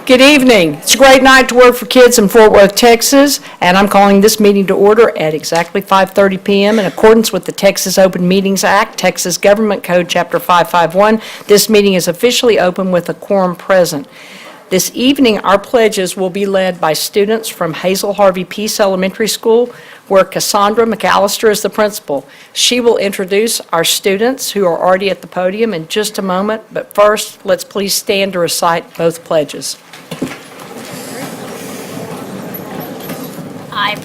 Good evening. It's a great night to work for kids in Fort Worth, Texas, and I'm calling this meeting to order at exactly 5:30 p.m. in accordance with the Texas Open Meetings Act, Texas Government Code, Chapter 551. This meeting is officially open with a quorum present. This evening, our pledges will be led by students from Hazel Harvey Peace Elementary School, where Cassandra McAllister is the principal. She will introduce our students who are already at the podium in just a moment, but first, let's please stand to recite both pledges. I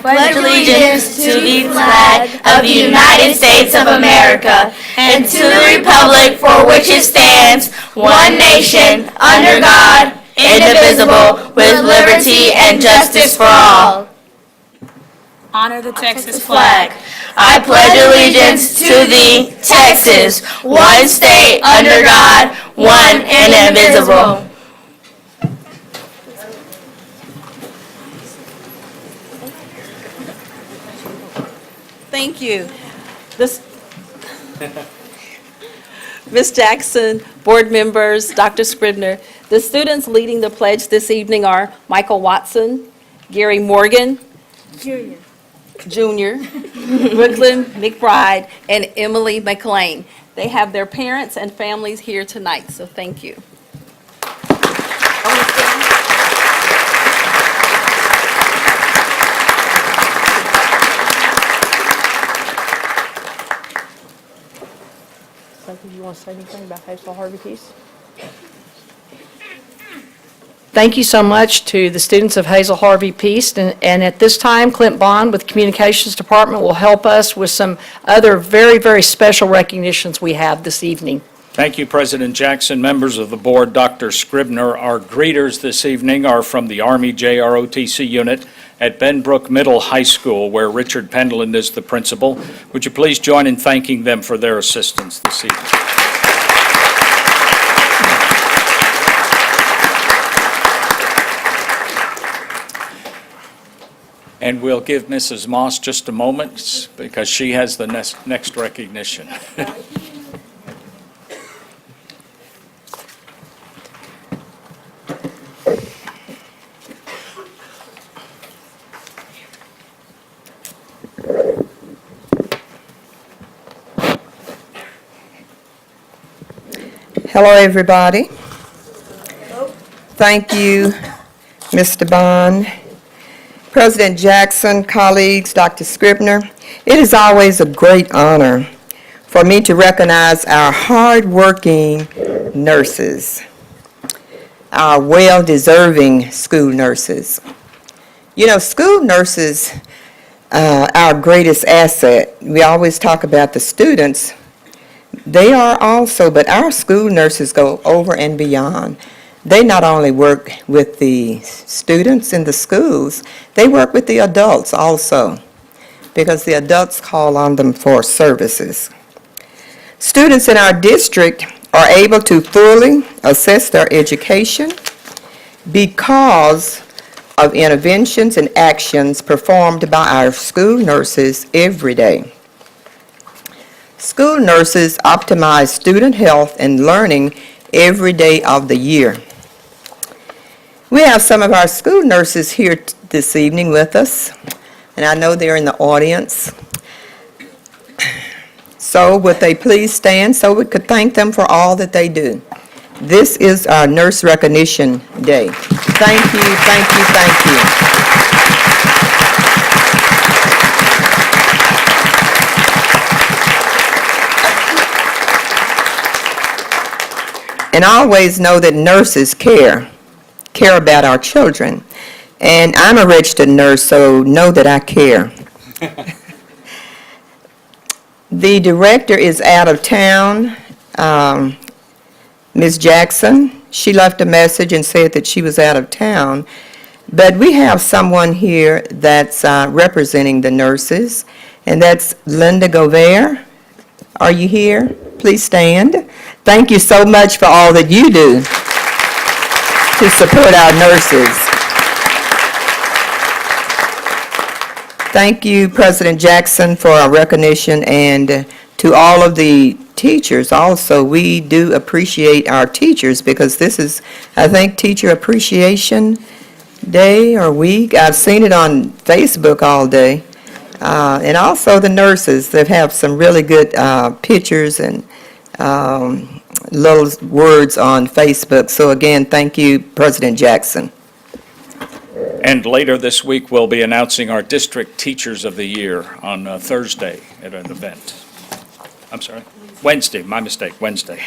pledge allegiance to the flag of the United States of America and to the republic for which it stands, one nation, under God, indivisible, with liberty and justice for all. Honor the Texas flag. I pledge allegiance to thee, Texas, one state, under God, one and indivisible. Thank you. Ms. Jackson, board members, Dr. Scribner. The students leading the pledge this evening are Michael Watson, Gary Morgan, Jr., Brooklyn McBride, and Emily McLean. They have their parents and families here tonight, so thank you. You want to say anything about Hazel Harvey Peace? Thank you so much to the students of Hazel Harvey Peace. And at this time, Clint Bond with the Communications Department will help us with some other very, very special recognitions we have this evening. Thank you, President Jackson. Members of the board, Dr. Scribner, our greeters this evening are from the Army JROTC unit at Benbrook Middle High School, where Richard Pendleton is the principal. Would you please join in thanking them for their assistance this evening? And we'll give Mrs. Moss just a moment because she has the next recognition. Hello, everybody. Thank you, Mr. Bond. President Jackson, colleagues, Dr. Scribner, it is always a great honor for me to recognize our hard-working nurses, our well-deserving school nurses. You know, school nurses are our greatest asset. We always talk about the students. They are also, but our school nurses go over and beyond. They not only work with the students in the schools, they work with the adults also, because the adults call on them for services. Students in our district are able to fully assess their education because of interventions and actions performed by our school nurses every day. School nurses optimize student health and learning every day of the year. We have some of our school nurses here this evening with us, and I know they're in the audience. So would they please stand so we could thank them for all that they do. This is our Nurse Recognition Day. Thank you, thank you, thank you. And always know that nurses care about our children. And I'm a registered nurse, so know that I care. The director is out of town, Ms. Jackson. She left a message and said that she was out of town. But we have someone here that's representing the nurses, and that's Linda Govert. Are you here? Please stand. Thank you so much for all that you do to support our nurses. Thank you, President Jackson, for our recognition, and to all of the teachers also. We do appreciate our teachers because this is, I think, Teacher Appreciation Day or week. I've seen it on Facebook all day. And also the nurses that have some really good pictures and little words on Facebook. So again, thank you, President Jackson. And later this week, we'll be announcing our District Teachers of the Year on Thursday at an event. I'm sorry, Wednesday, my mistake, Wednesday.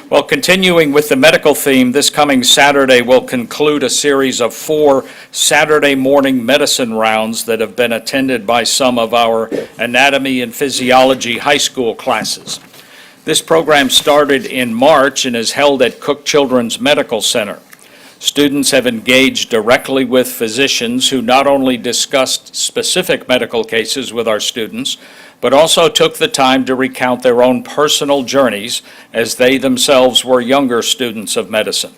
Well, continuing with the medical theme, this coming Saturday will conclude a series of 4 Saturday morning medicine rounds that have been attended by some of our anatomy and physiology high school classes. This program started in March and is held at Cook Children's Medical Center. Students have engaged directly with physicians who not only discussed specific medical cases with our students, but also took the time to recount their own personal journeys as they themselves were younger students of medicine.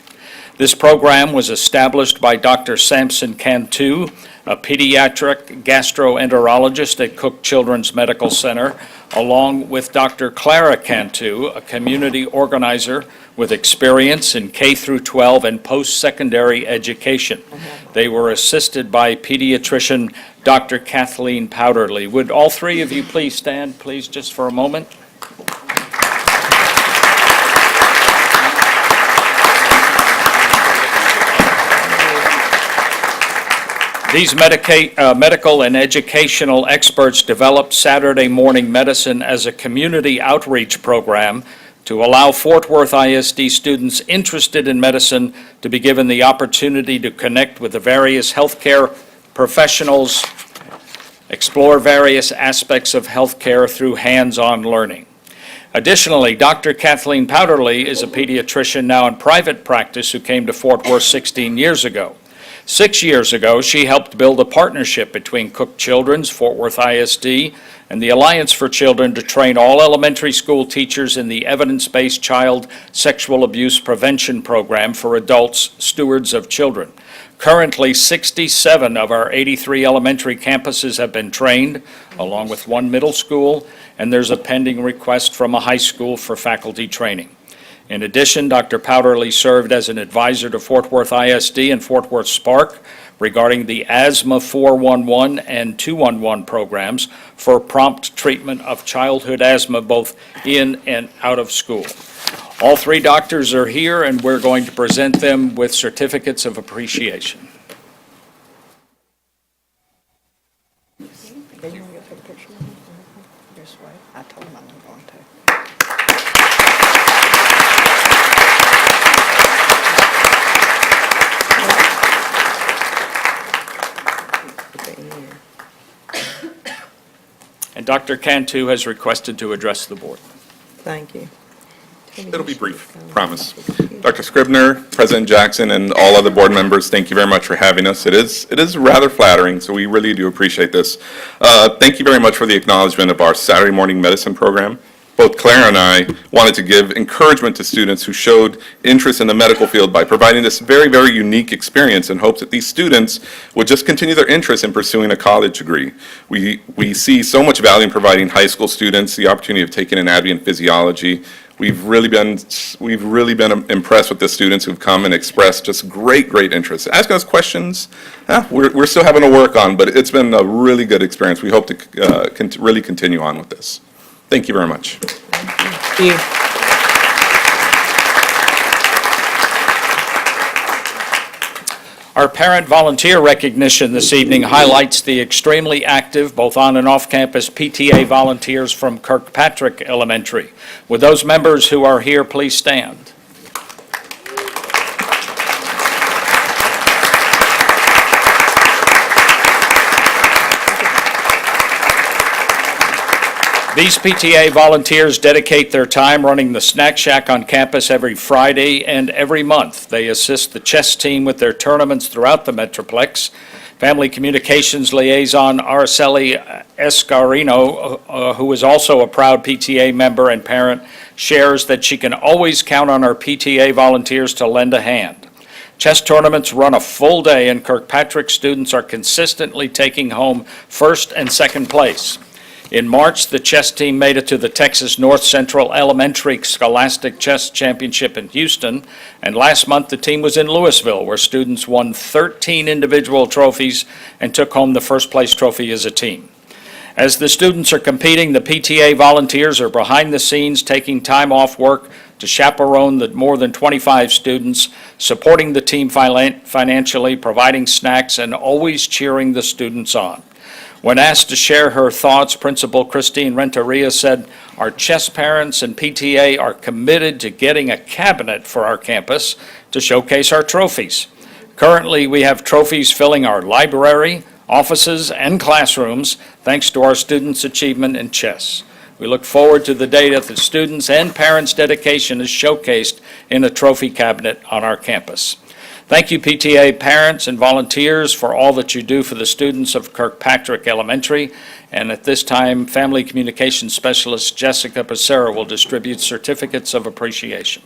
This program was established by Dr. Sampson Cantu, a pediatric gastroenterologist at Cook Children's Medical Center, along with Dr. Clara Cantu, a community organizer with experience in K through 12 and post-secondary education. They were assisted by pediatrician Dr. Kathleen Powderly. Would all three of you please stand, please, just for a moment? These medical and educational experts developed Saturday Morning Medicine as a community outreach program to allow Fort Worth ISD students interested in medicine to be given the opportunity to connect with the various healthcare professionals, explore various aspects of healthcare through hands-on learning. Additionally, Dr. Kathleen Powderly is a pediatrician now in private practice who came to Fort Worth 16 years ago. 6 years ago, she helped build a partnership between Cook Children's, Fort Worth ISD, and the Alliance for Children to train all elementary school teachers in the evidence-based child sexual abuse prevention program for adults, stewards of children. Currently, 67 of our 83 elementary campuses have been trained, along with 1 middle school, and there's a pending request from a high school for faculty training. In addition, Dr. Powderly served as an advisor to Fort Worth ISD and Fort Worth Spark regarding the Asthma 411 and 211 programs for prompt treatment of childhood asthma both in and out of school. All 3 doctors are here, and we're going to present them with certificates of appreciation. I told him I'm going to. And Dr. Cantu has requested to address the board. Thank you. It'll be brief, promise. Dr. Scribner, President Jackson, and all other board members, thank you very much for having us. It is rather flattering, so we really do appreciate this. Thank you very much for the acknowledgement of our Saturday morning medicine program. Both Claire and I wanted to give encouragement to students who showed interest in the medical field by providing this very, very unique experience in hopes that these students would just continue their interest in pursuing a college degree. We see so much value in providing high school students the opportunity of taking anatomy and physiology. We've really been impressed with the students who've come and expressed just great interest. Asking us questions, we're still having to work on, but it's been a really good experience. We hope to really continue on with this. Thank you very much. Thank you. Our parent volunteer recognition this evening highlights the extremely active, both on and off-campus PTA volunteers from Kirkpatrick Elementary. Would those members who are here please stand? These PTA volunteers dedicate their time running the Snack Shack on campus every Friday and every month. They assist the chess team with their tournaments throughout the Metroplex. Family Communications Liaison Araceli Escarino, who is also a proud PTA member and parent, shares that she can always count on our PTA volunteers to lend a hand. Chess tournaments run a full day, and Kirkpatrick students are consistently taking home first and second place. In March, the chess team made it to the Texas North Central Elementary Scholastic Chess Championship in Houston, and last month the team was in Louisville, where students won 13 individual trophies and took home the first place trophy as a team. As the students are competing, the PTA volunteers are behind the scenes taking time off work to chaperone the more than 25 students, supporting the team financially, providing snacks, and always cheering the students on. When asked to share her thoughts, Principal Christine Renteria said, "Our chess parents and PTA are committed to getting a cabinet for our campus to showcase our trophies. Currently, we have trophies filling our library, offices, and classrooms, thanks to our students' achievement in chess. We look forward to the day that the students' and parents' dedication is showcased in a trophy cabinet on our campus." Thank you, PTA parents and volunteers, for all that you do for the students of Kirkpatrick Elementary. And at this time, Family Communications Specialist Jessica Becerra will distribute certificates of appreciation.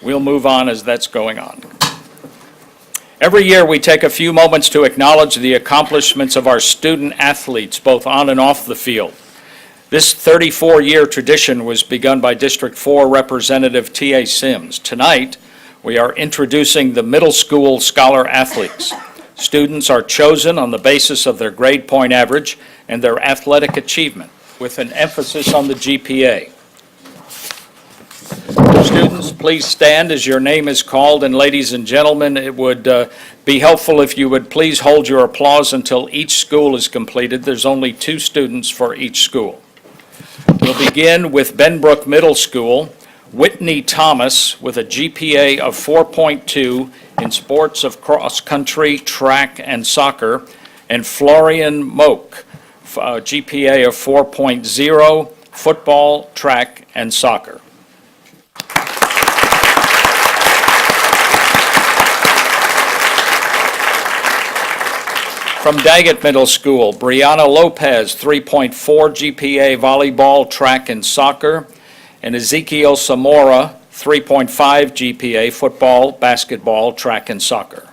We'll move on as that's going on. Every year, we take a few moments to acknowledge the accomplishments of our student athletes, both on and off the field. This 34-year tradition was begun by District 4 Representative T.A. Sims. Tonight, we are introducing the middle school scholar athletes. Students are chosen on the basis of their grade point average and their athletic achievement, with an emphasis on the GPA. Students, please stand as your name is called, and ladies and gentlemen, it would be helpful if you would please hold your applause until each school is completed. There's only 2 students for each school. We'll begin with Benbrook Middle School. Whitney Thomas with a GPA of 4.2 in sports of cross-country, track, and soccer, and Florian Moak, a GPA of 4.0, football, track, and soccer. From Daggett Middle School, Brianna Lopez, 3.4 GPA, volleyball, track, and soccer, and Ezekiel Zamora, 3.5 GPA, football, basketball, track, and soccer.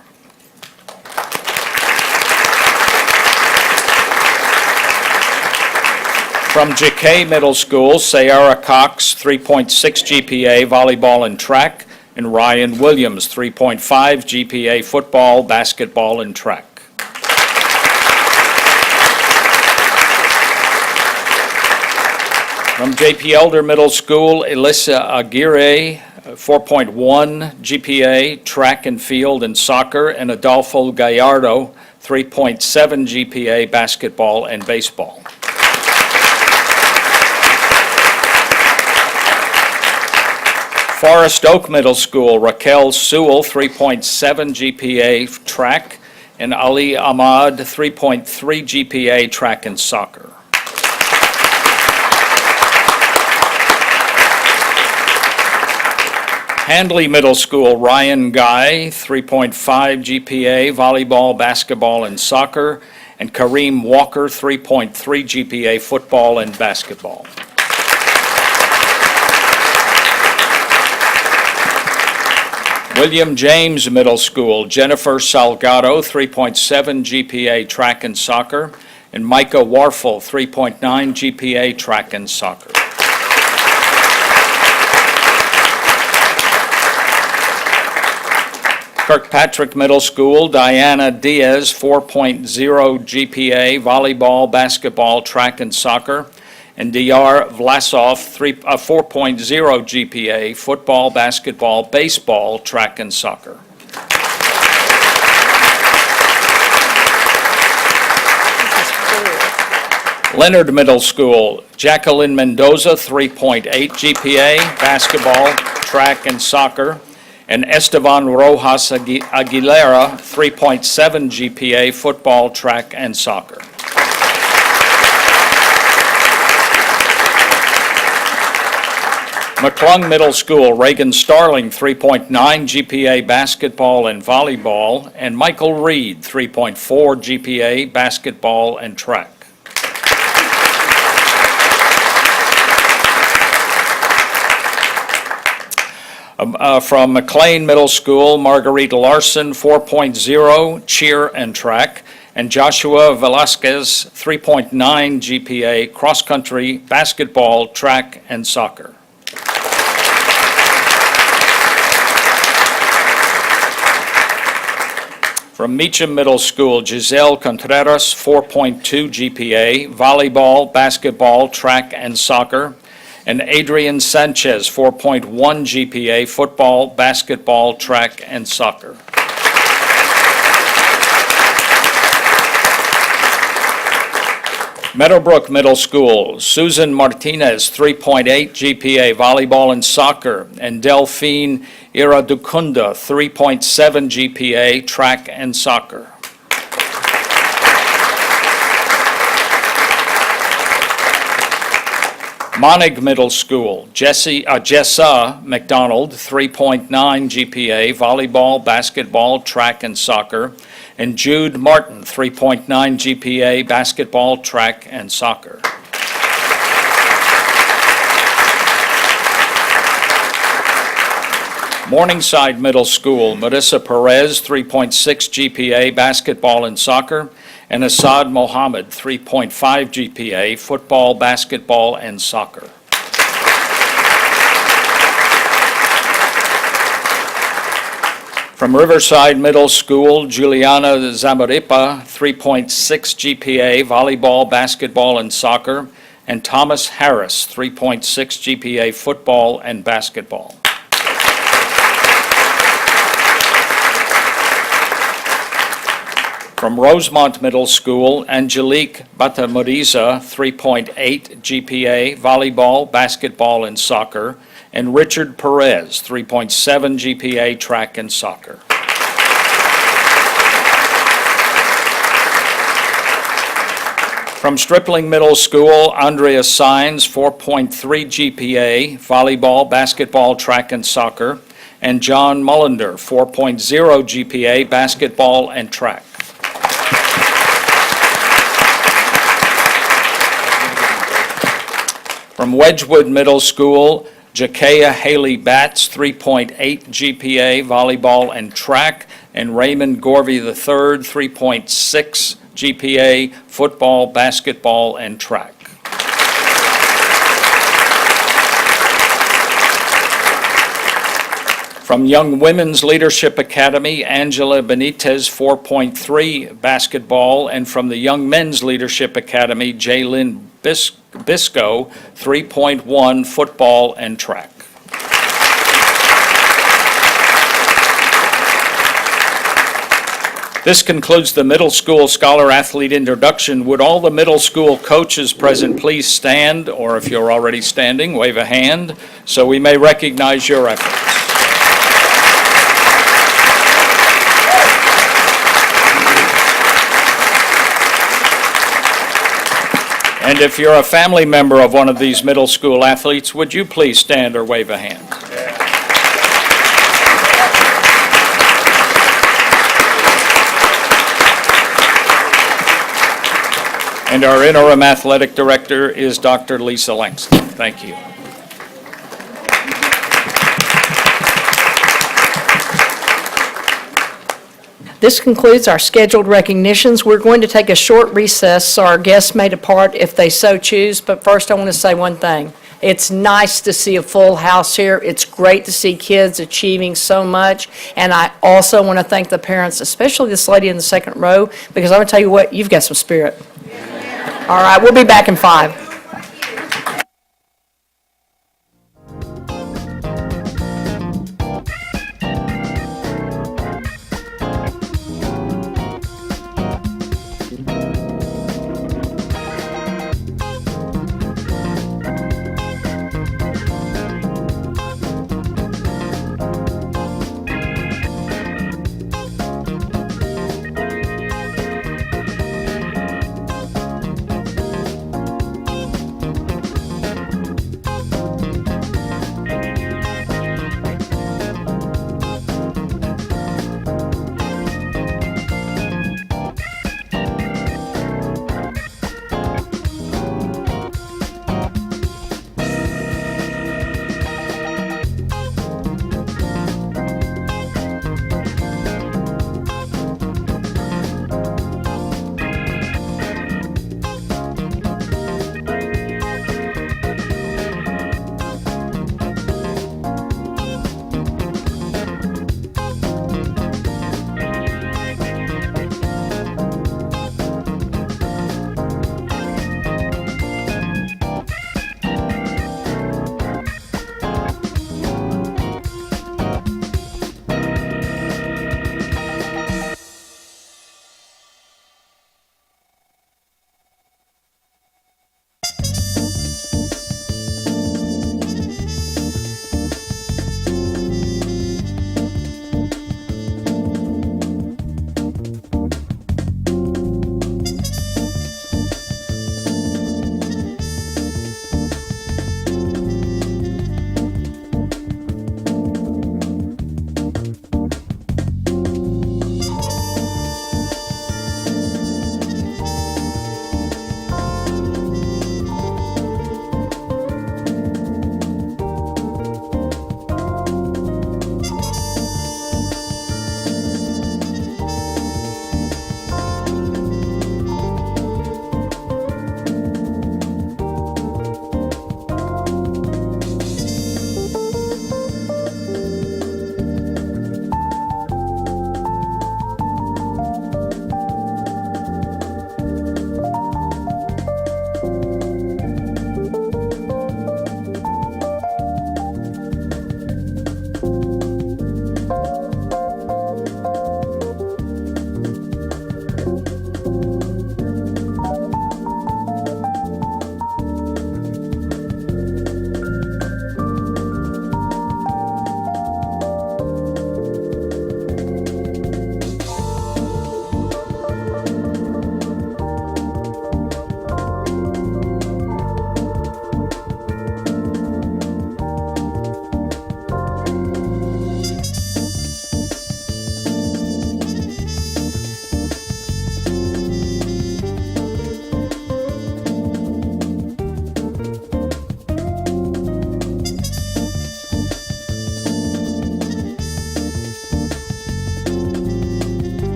From JK Middle School, Sayara Cox, 3.6 GPA, volleyball and track, and Ryan Williams, 3.5 GPA, football, basketball, and track. From J.P. Elder Middle School, Elissa Aguirre, 4.1 GPA, track and field and soccer, and Adolfo Gallardo, 3.7 GPA, basketball and baseball. Forest Oak Middle School, Raquel Sewell, 3.7 GPA, track, and Ali Ahmad, 3.3 GPA, track and soccer. Handley Middle School, Ryan Guy, 3.5 GPA, volleyball, basketball, and soccer, and Kareem Walker, 3.3 GPA, football and basketball. William James Middle School, Jennifer Salgado, 3.7 GPA, track and soccer, and Micah Warfel, 3.9 GPA, track and soccer. Kirkpatrick Middle School, Diana Diaz, 4.0 GPA, volleyball, basketball, track, and soccer, and Dr. Vlasov, 4.0 GPA, football, basketball, baseball, track, and soccer. Leonard Middle School, Jacqueline Mendoza, 3.8 GPA, basketball, track, and soccer, and Esteban Rojas Aguilera, 3.7 GPA, football, track, and soccer. McClung Middle School, Reagan Starling, 3.9 GPA, basketball and volleyball, and Michael Reed, 3.4 GPA, basketball and track. From McLean Middle School, Margarita Larson, 4.0, cheer and track, and Joshua Velasquez, 3.9 GPA, cross-country, basketball, track, and soccer. From Meacham Middle School, Giselle Contreras, 4.2 GPA, volleyball, basketball, track, and soccer, and Adrian Sanchez, 4.1 GPA, football, basketball, track, and soccer. Meadowbrook Middle School, Susan Martinez, 3.8 GPA, volleyball and soccer, and Delphine Iraducunda, 3.7 GPA, track and soccer. Monig Middle School, Jessa McDonald, 3.9 GPA, volleyball, basketball, track, and soccer, and Jude Martin, 3.9 GPA, basketball, track, and soccer. Morningside Middle School, Marissa Perez, 3.6 GPA, basketball and soccer, and Assad Mohammed, 3.5 GPA, football, basketball, and soccer. From Riverside Middle School, Juliana Zamaripa, 3.6 GPA, volleyball, basketball, and soccer, and Thomas Harris, 3.6 GPA, football and basketball. From Rosemont Middle School, Angelique Batamuriza, 3.8 GPA, volleyball, basketball, and soccer, and Richard Perez, 3.7 GPA, track and soccer. From Stripling Middle School, Andrea Sines, 4.3 GPA, volleyball, basketball, track, and soccer, and John Mullender, 4.0 GPA, basketball, and track. From Wedgwood Middle School, Jakaya Haley Batts, 3.8 GPA, volleyball and track, and Raymond Gorvey III, 3.6 GPA, football, basketball, and track. From Young Women's Leadership Academy, Angela Benitez, 4.3 basketball, and from the Young Men's Leadership Academy, Jaylyn Bisco, 3.1 football and track. This concludes the middle school scholar athlete introduction. Would all the middle school coaches present please stand, or if you're already standing, wave a hand so we may recognize your efforts. And if you're a family member of one of these middle school athletes, would you please stand or wave a hand? And our interim athletic director is Dr. Lisa Langston. Thank you. This concludes our scheduled recognitions. We're going to take a short recess so our guests may depart if they so choose, but first I want to say one thing. It's nice to see a full house here. It's great to see kids achieving so much, and I also want to thank the parents, especially this lady in the second row, because I'm going to tell you what, you've got some spirit. All right, we'll be back in 5.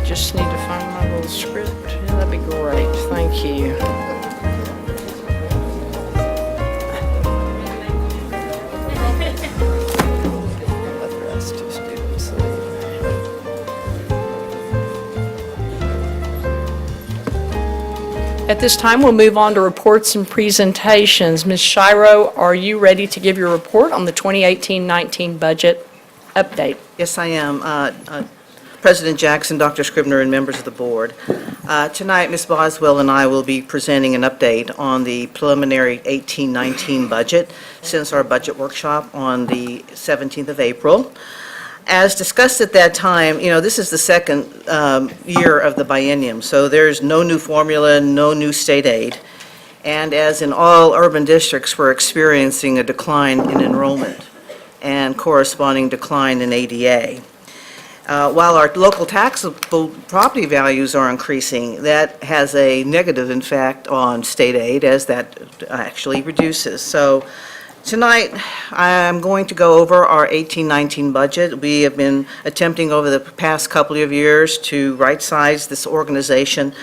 just need to find my little script. Yeah, that'd be great. Thank you. At this time, we'll move on to reports and presentations. Ms. Shiro, are you ready to give your report on the 2018-19 budget update? Yes, I am. President Jackson, Dr. Scribner, and members of the board. Tonight, Ms. Boswell and I will be presenting an update on the preliminary 18-19 budget since our budget workshop on the 17th of April. As discussed at that time, this is the second year of the biennium, so there's no new formula, no new state aid. And as in all urban districts, we're experiencing a decline in enrollment and corresponding decline in ADA. While our local taxable property values are increasing, that has a negative impact on state aid as that actually reduces. So tonight, I'm going to go over our 18-19 budget. We have been attempting over the past couple of years to right-size this organization,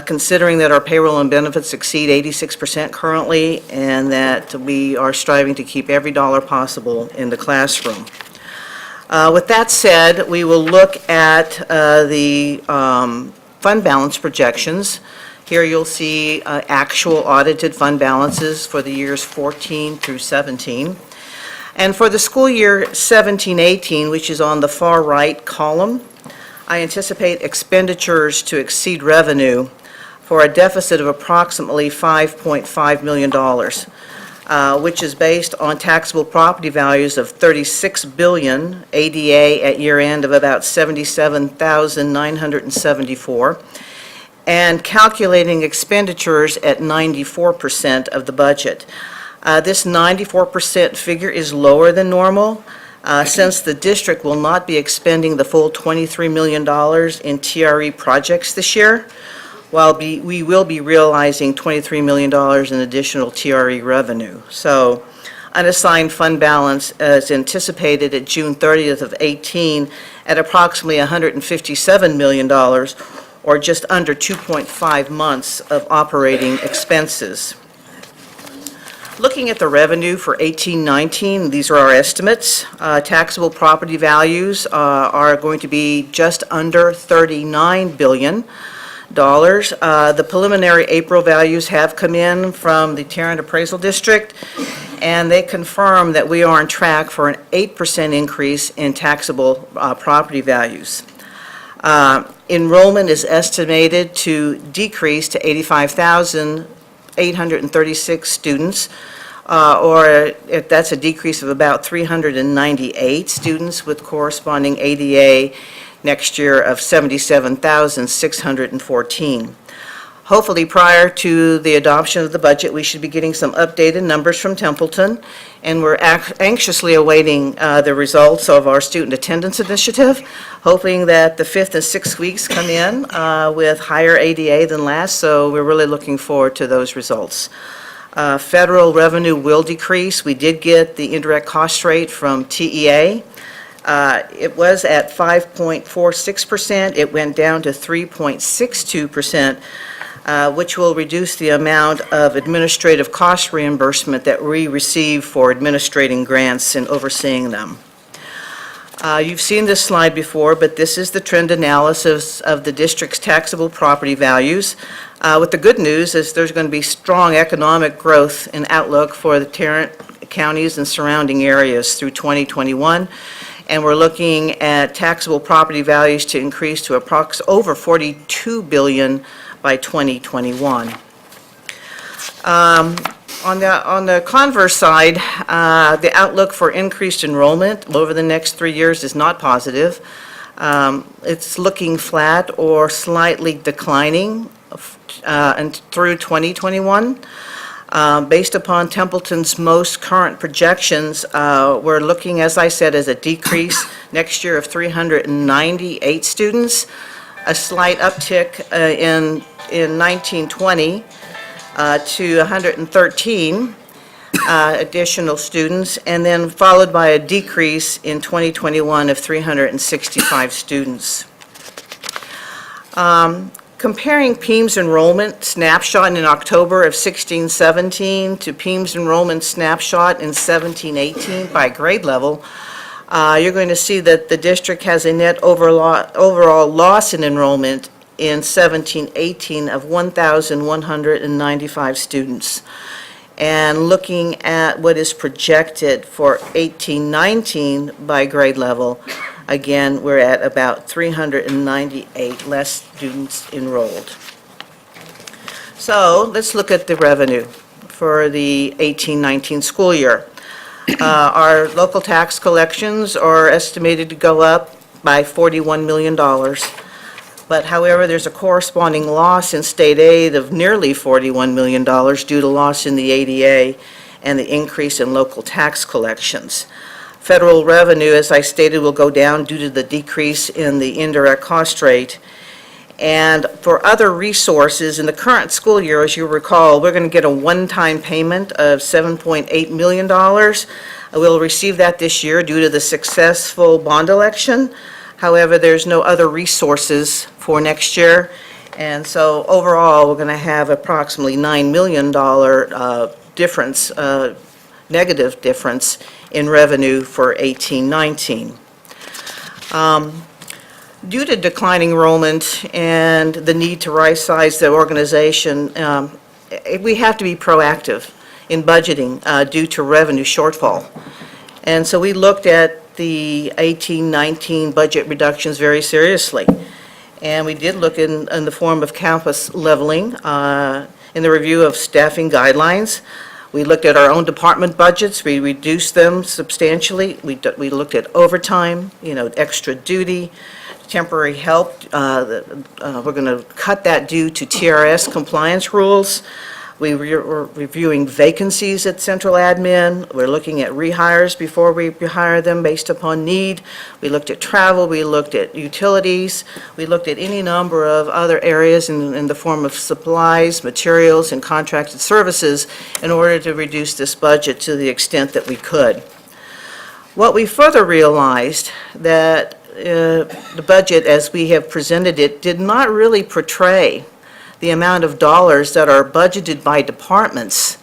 considering that our payroll and benefits exceed 86% currently, and that we are striving to keep every dollar possible in the classroom. With that said, we will look at the fund balance projections. Here you'll see actual audited fund balances for the years 14 through 17. And for the school year 17-18, which is on the far right column, I anticipate expenditures to exceed revenue for a deficit of approximately $5.5 million, which is based on taxable property values of $36 billion, ADA at year end of about $77,974, and calculating expenditures at 94% of the budget. This 94% figure is lower than normal since the district will not be expending the full $23 million in TRE projects this year, while we will be realizing $23 million in additional TRE revenue. So unassigned fund balance is anticipated at June 30th of 18 at approximately $157 million, or just under 2.5 months of operating expenses. Looking at the revenue for 18-19, these are our estimates. Taxable property values are going to be just under $39 billion. The preliminary April values have come in from the Tarrant Appraisal District, and they confirm that we are on track for an 8% increase in taxable property values. Enrollment is estimated to decrease to 85,836 students, or that's a decrease of about 398 students, with corresponding ADA next year of 77,614. Hopefully, prior to the adoption of the budget, we should be getting some updated numbers from Templeton, and we're anxiously awaiting the results of our student attendance initiative, hoping that the 5th and 6th weeks come in with higher ADA than last, so we're really looking forward to those results. Federal revenue will decrease. We did get the indirect cost rate from TEA. It was at 5.46%. It went down to 3.62%. Which will reduce the amount of administrative cost reimbursement that we receive for administrating grants and overseeing them. You've seen this slide before, but this is the trend analysis of the district's taxable property values. With the good news is there's going to be strong economic growth and outlook for the Tarrant counties and surrounding areas through 2021. And we're looking at taxable property values to increase to over $42 billion by 2021. On the converse side, the outlook for increased enrollment over the next 3 years is not positive. It's looking flat or slightly declining and through 2021. Based upon Templeton's most current projections, we're looking, as I said, as a decrease next year of 398 students, a slight uptick in 1920 to 113 additional students, and then followed by a decrease in 2021 of 365 students. Comparing PEAMS enrollment snapshot in October of 16-17 to PEAMS enrollment snapshot in 17-18 by grade level, you're going to see that the district has a net overall loss in enrollment in 17-18 of 1,195 students. And looking at what is projected for 18-19 by grade level, again, we're at about 398 less students enrolled. So let's look at the revenue for the 18-19 school year. Our local tax collections are estimated to go up by $41 million. But however, there's a corresponding loss in state aid of nearly $41 million due to loss in the ADA and the increase in local tax collections. Federal revenue, as I stated, will go down due to the decrease in the indirect cost rate. And for other resources, in the current school year, as you recall, we're going to get a one-time payment of $7.8 million. We'll receive that this year due to the successful bond election. However, there's no other resources for next year. And so overall, we're going to have approximately $9 million difference, negative difference in revenue for 18-19. Due to declining enrollment and the need to right-size the organization, we have to be proactive in budgeting due to revenue shortfall. And so we looked at the 18-19 budget reductions very seriously. And we did look in the form of campus leveling, in the review of staffing guidelines. We looked at our own department budgets. We reduced them substantially. We looked at overtime, extra duty, temporary help. We're going to cut that due to TRS compliance rules. We're reviewing vacancies at central admin. We're looking at rehires before we rehire them based upon need. We looked at travel. We looked at utilities. We looked at any number of other areas in the form of supplies, materials, and contracted services in order to reduce this budget to the extent that we could. What we further realized that the budget as we have presented it did not really portray the amount of dollars that are budgeted by departments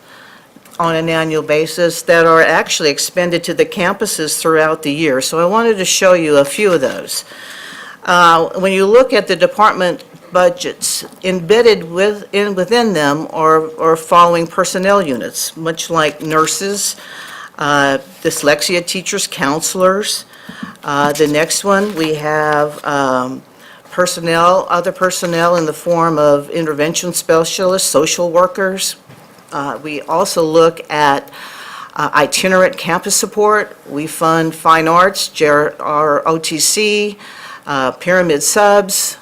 on an annual basis that are actually expended to the campuses throughout the year. So I wanted to show you a few of those. When you look at the department budgets, embedded within them are following personnel units, much like nurses, dyslexia teachers, counselors. The next one, we have other personnel in the form of intervention specialists, social workers. We also look at itinerant campus support. We fund fine arts, our OTC, pyramid subs.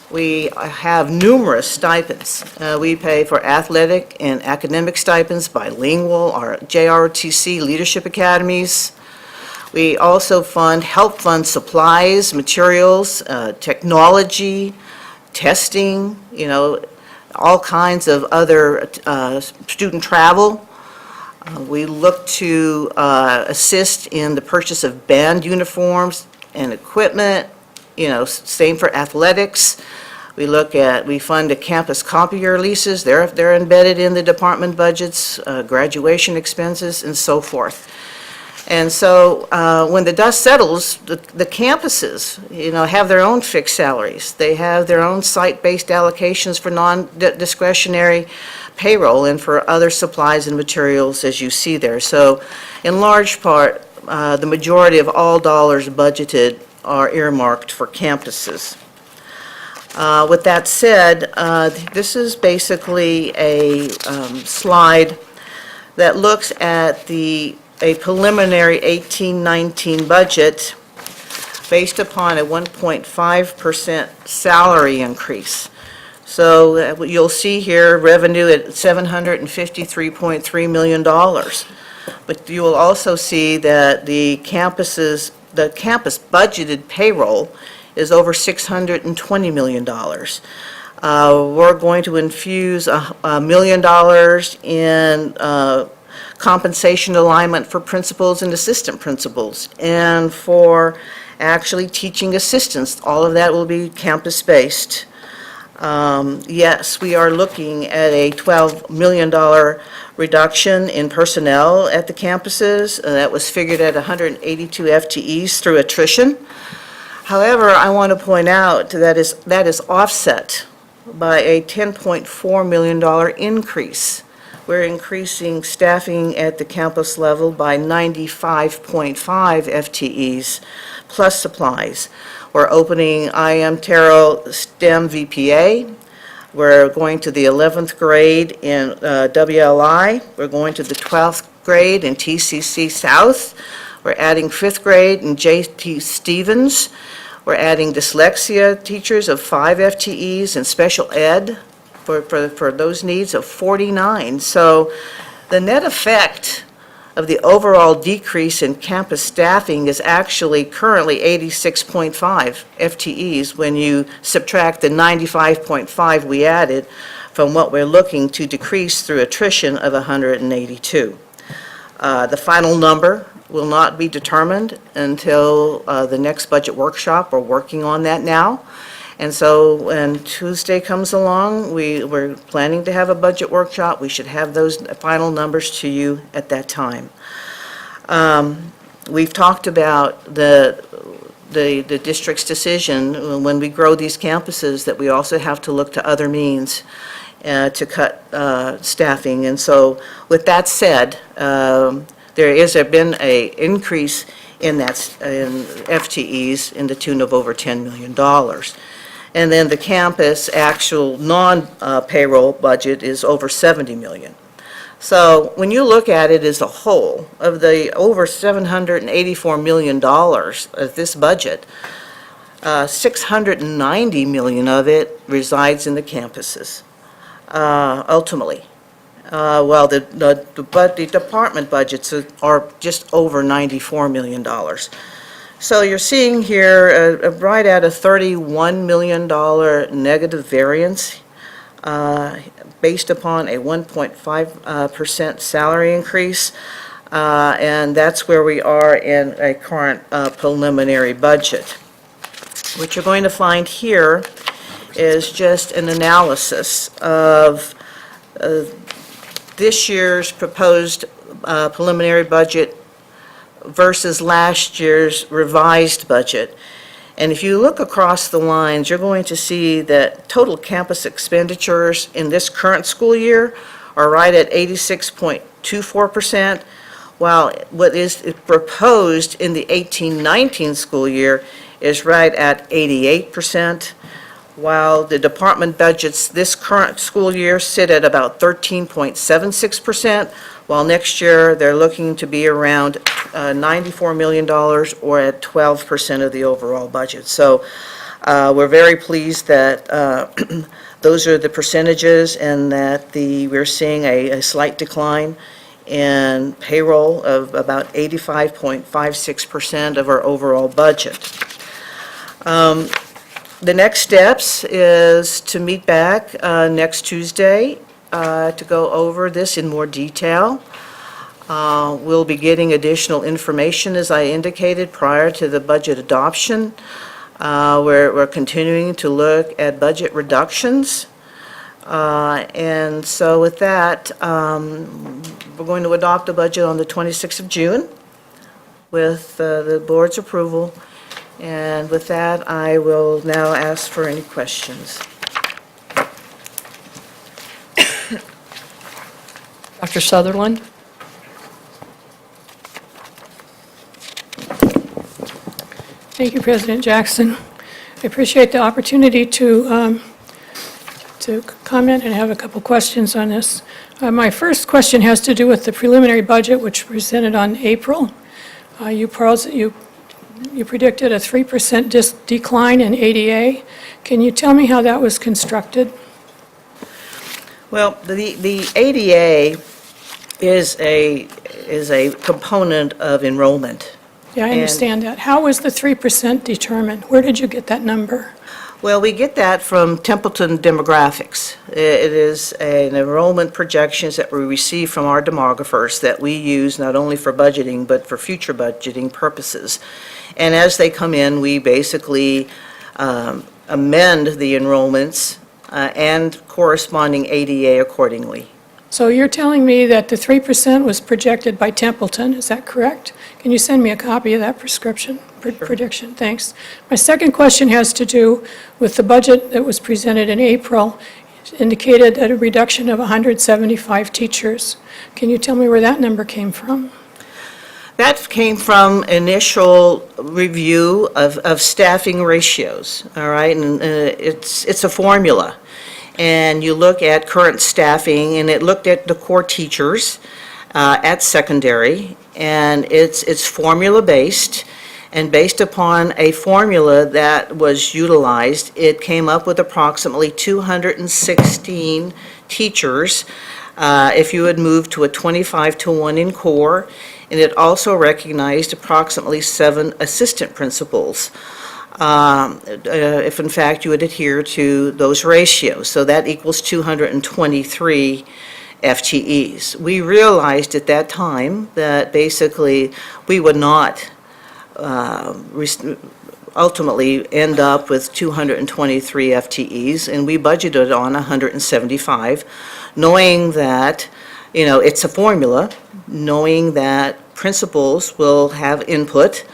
We have numerous stipends. We pay for athletic and academic stipends, bilingual, our JROTC leadership academies. We also help fund supplies, materials, technology, testing, all kinds of other student travel. We look to assist in the purchase of band uniforms and equipment, same for athletics. We fund the campus copier leases. They're embedded in the department budgets, graduation expenses, and so forth. And so when the dust settles, the campuses, have their own fixed salaries. They have their own site-based allocations for non-discretionary payroll and for other supplies and materials, as you see there. So in large part, the majority of all dollars budgeted are earmarked for campuses. With that said, this is basically a slide that looks at a preliminary 18-19 budget based upon a 1.5% salary increase. So you'll see here revenue at $753.3 million. But you will also see that the campus budgeted payroll is over $620 million. We're going to infuse $1 million in compensation alignment for principals and assistant principals, and for actually teaching assistants. All of that will be campus-based. Yes, we are looking at a $12 million reduction in personnel at the campuses. That was figured at 182 FTEs through attrition. However, I want to point out that is offset by a $10.4 million increase. We're increasing staffing at the campus level by 95.5 FTEs, plus supplies. We're opening IM Terrell STEM VPA. We're going to the 11th grade in WLI. We're going to the 12th grade in TCC South. We're adding 5th grade in J.T. Stevens. We're adding dyslexia teachers of 5 FTEs and special ed for those needs of 49. So the net effect of the overall decrease in campus staffing is actually currently 86.5 FTEs when you subtract the 95.5 we added from what we're looking to decrease through attrition of 182. The final number will not be determined until the next budget workshop. We're working on that now. And so when Tuesday comes along, we're planning to have a budget workshop. We should have those final numbers to you at that time. We've talked about the district's decision when we grow these campuses that we also have to look to other means to cut staffing. And so with that said, there has been an increase in FTEs in the tune of over $10 million. And then the campus actual non-payroll budget is over $70 million. So when you look at it as a whole, of the over $784 million of this budget, $690 million of it resides in the campuses, ultimately. While the department budgets are just over $94 million. So you're seeing here right at a $31 million negative variance based upon a 1.5% salary increase, and that's where we are in a current preliminary budget. What you're going to find here is just an analysis of this year's proposed preliminary budget versus last year's revised budget. And if you look across the lines, you're going to see that total campus expenditures in this current school year are right at 86.24%, while what is proposed in the 18-19 school year is right at 88%, while the department budgets this current school year sit at about 13.76%, while next year they're looking to be around $94 million or at 12% of the overall budget. So we're very pleased that those are the percentages and that we're seeing a slight decline in payroll of about 85.56% of our overall budget. The next steps is to meet back next Tuesday to go over this in more detail. We'll be getting additional information, as I indicated, prior to the budget adoption. We're continuing to look at budget reductions. And so with that, we're going to adopt a budget on the 26th of June with the board's approval. And with that, I will now ask for any questions. Dr. Sutherland? Thank you, President Jackson. I appreciate the opportunity to comment and have a couple questions on this. My first question has to do with the preliminary budget, which was presented on April. You predicted a 3% decline in ADA. Can you tell me how that was constructed? Well, the ADA is a component of enrollment. Yeah, I understand that. How was the 3% determined? Where did you get that number? Well, we get that from Templeton Demographics. It is an enrollment projections that we receive from our demographers that we use not only for budgeting, but for future budgeting purposes. And as they come in, we basically amend the enrollments and corresponding ADA accordingly. So you're telling me that the 3% was projected by Templeton, is that correct? Can you send me a copy of that prediction? Thanks. My second question has to do with the budget that was presented in April. It indicated a reduction of 175 teachers. Can you tell me where that number came from? That came from initial review of staffing ratios, all right? And it's a formula. And you look at current staffing, and it looked at the core teachers at secondary, and it's formula-based, and based upon a formula that was utilized, it came up with approximately 216 teachers if you had moved to a 25-to-1 in core, and it also recognized approximately 7 assistant principals. If in fact you would adhere to those ratios. So that equals 223 FTEs. We realized at that time that basically we would not ultimately end up with 223 FTEs, and we budgeted on 175, knowing that, it's a formula, knowing that principals will have input,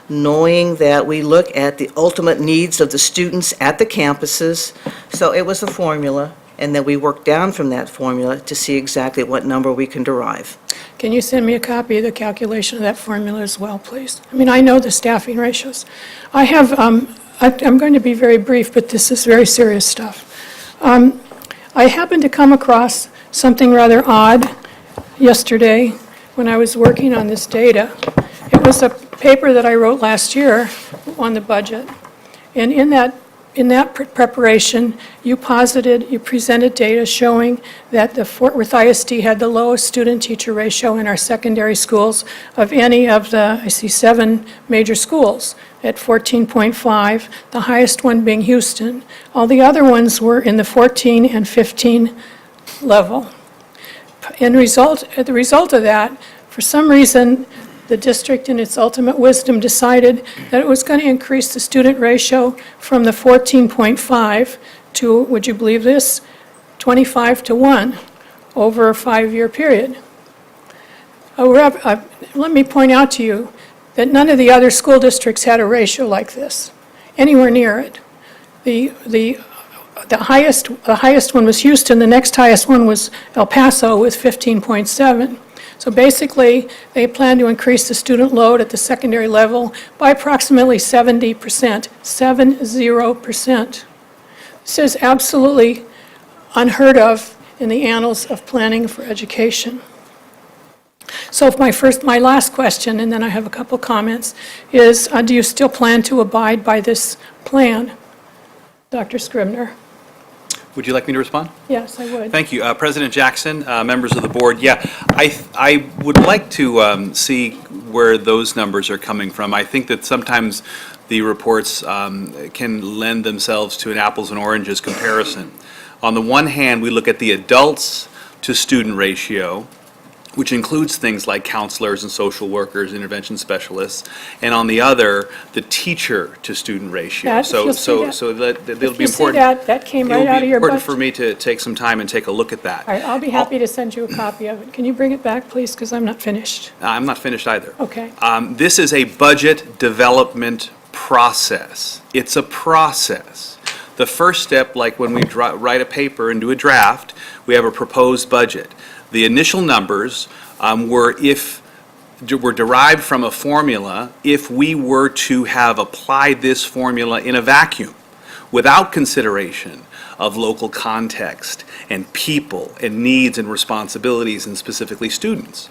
knowing that we look at the ultimate needs of the students at the campuses. So it was a formula, and then we work down from that formula to see exactly what number we can derive. Can you send me a copy of the calculation of that formula as well, please? I mean, I know the staffing ratios. I have, I'm going to be very brief, but this is very serious stuff. I happened to come across something rather odd yesterday when I was working on this data. It was a paper that I wrote last year on the budget. And in that preparation, you presented data showing that the Fort Worth ISD had the lowest student-teacher ratio in our secondary schools of any of the, I see 7 major schools at 14.5, the highest one being Houston. All the other ones were in the 14 and 15 level. The result of that, for some reason, the district in its ultimate wisdom decided that it was going to increase the student ratio from the 14.5 to, would you believe this, 25-to-1 over a 5-year period. Let me point out to you that none of the other school districts had a ratio like this, anywhere near it. The highest one was Houston, the next highest one was El Paso with 15.7. So basically, they plan to increase the student load at the secondary level by approximately 70%, 70%. This is absolutely unheard of in the annals of planning for education. So my last question, and then I have a couple comments, is do you still plan to abide by this plan, Dr. Scribner? Would you like me to respond? Yes, I would. Thank you. President Jackson, members of the board, I would like to see where those numbers are coming from. I think that sometimes the reports can lend themselves to an apples and oranges comparison. On the one hand, we look at the adults to student ratio, which includes things like counselors and social workers, intervention specialists, and on the other, the teacher-to-student ratio. That'll be important. That came right out of your budget. It'll be important for me to take some time and take a look at that. All right, I'll be happy to send you a copy of it. Can you bring it back, please, because I'm not finished. I'm not finished either. Okay. This is a budget development process. It's a process. The first step, like when we write a paper and do a draft, we have a proposed budget. The initial numbers were derived from a formula if we were to have applied this formula in a vacuum without consideration of local context and people and needs and responsibilities and specifically students.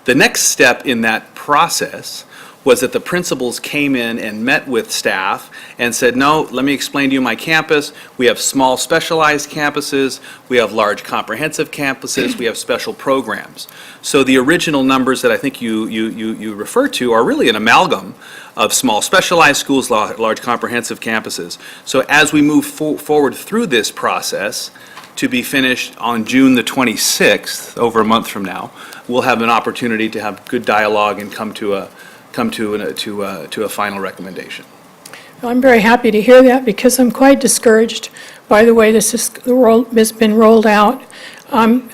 The next step in that process was that the principals came in and met with staff and said, no, let me explain to you my campus. We have small specialized campuses, we have large comprehensive campuses, we have special programs. So the original numbers that I think you refer to are really an amalgam of small specialized schools, large comprehensive campuses. So as we move forward through this process, to be finished on June the 26th, over a month from now, we'll have an opportunity to have good dialogue and come to to a final recommendation. Well, I'm very happy to hear that because I'm quite discouraged by the way this has been rolled out.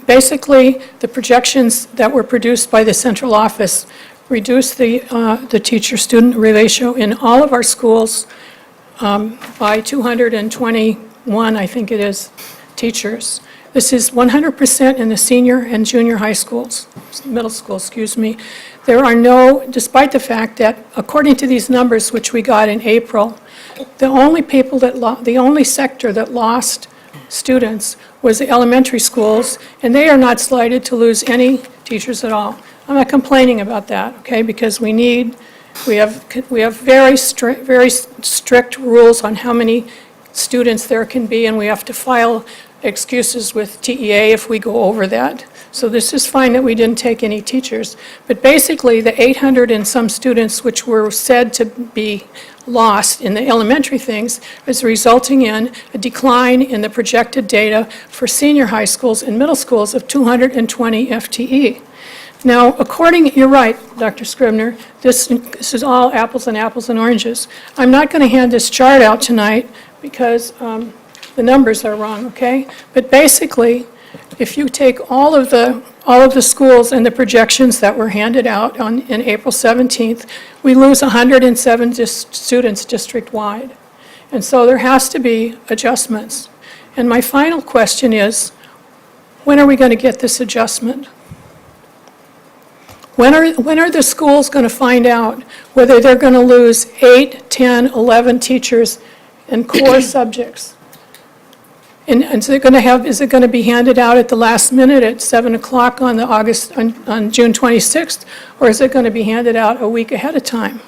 Basically, the projections that were produced by the central office reduced the teacher-student ratio in all of our schools by 221, I think it is, teachers. This is 100% in the senior and junior high schools, middle school, excuse me. There are no, despite the fact that, according to these numbers which we got in April, the only sector that lost students was the elementary schools, and they are not slated to lose any teachers at all. I'm not complaining about that, okay, because we have very strict rules on how many students there can be, and we have to file excuses with TEA if we go over that. So this is fine that we didn't take any teachers. But basically, the 800 and some students which were said to be lost in the elementary things is resulting in a decline in the projected data for senior high schools and middle schools of 220 FTE. Now, you're right, Dr. Scribner, this is all apples and oranges. I'm not going to hand this chart out tonight because the numbers are wrong, okay? But basically, if you take all of the schools and the projections that were handed out in April 17th, we lose 107 students district-wide. And so there has to be adjustments. And my final question is, when are we going to get this adjustment? When are the schools going to find out whether they're going to lose 8, 10, 11 teachers in core subjects? And is it going to be handed out at the last minute at 7 o'clock on June 26th, or is it going to be handed out a week ahead of time?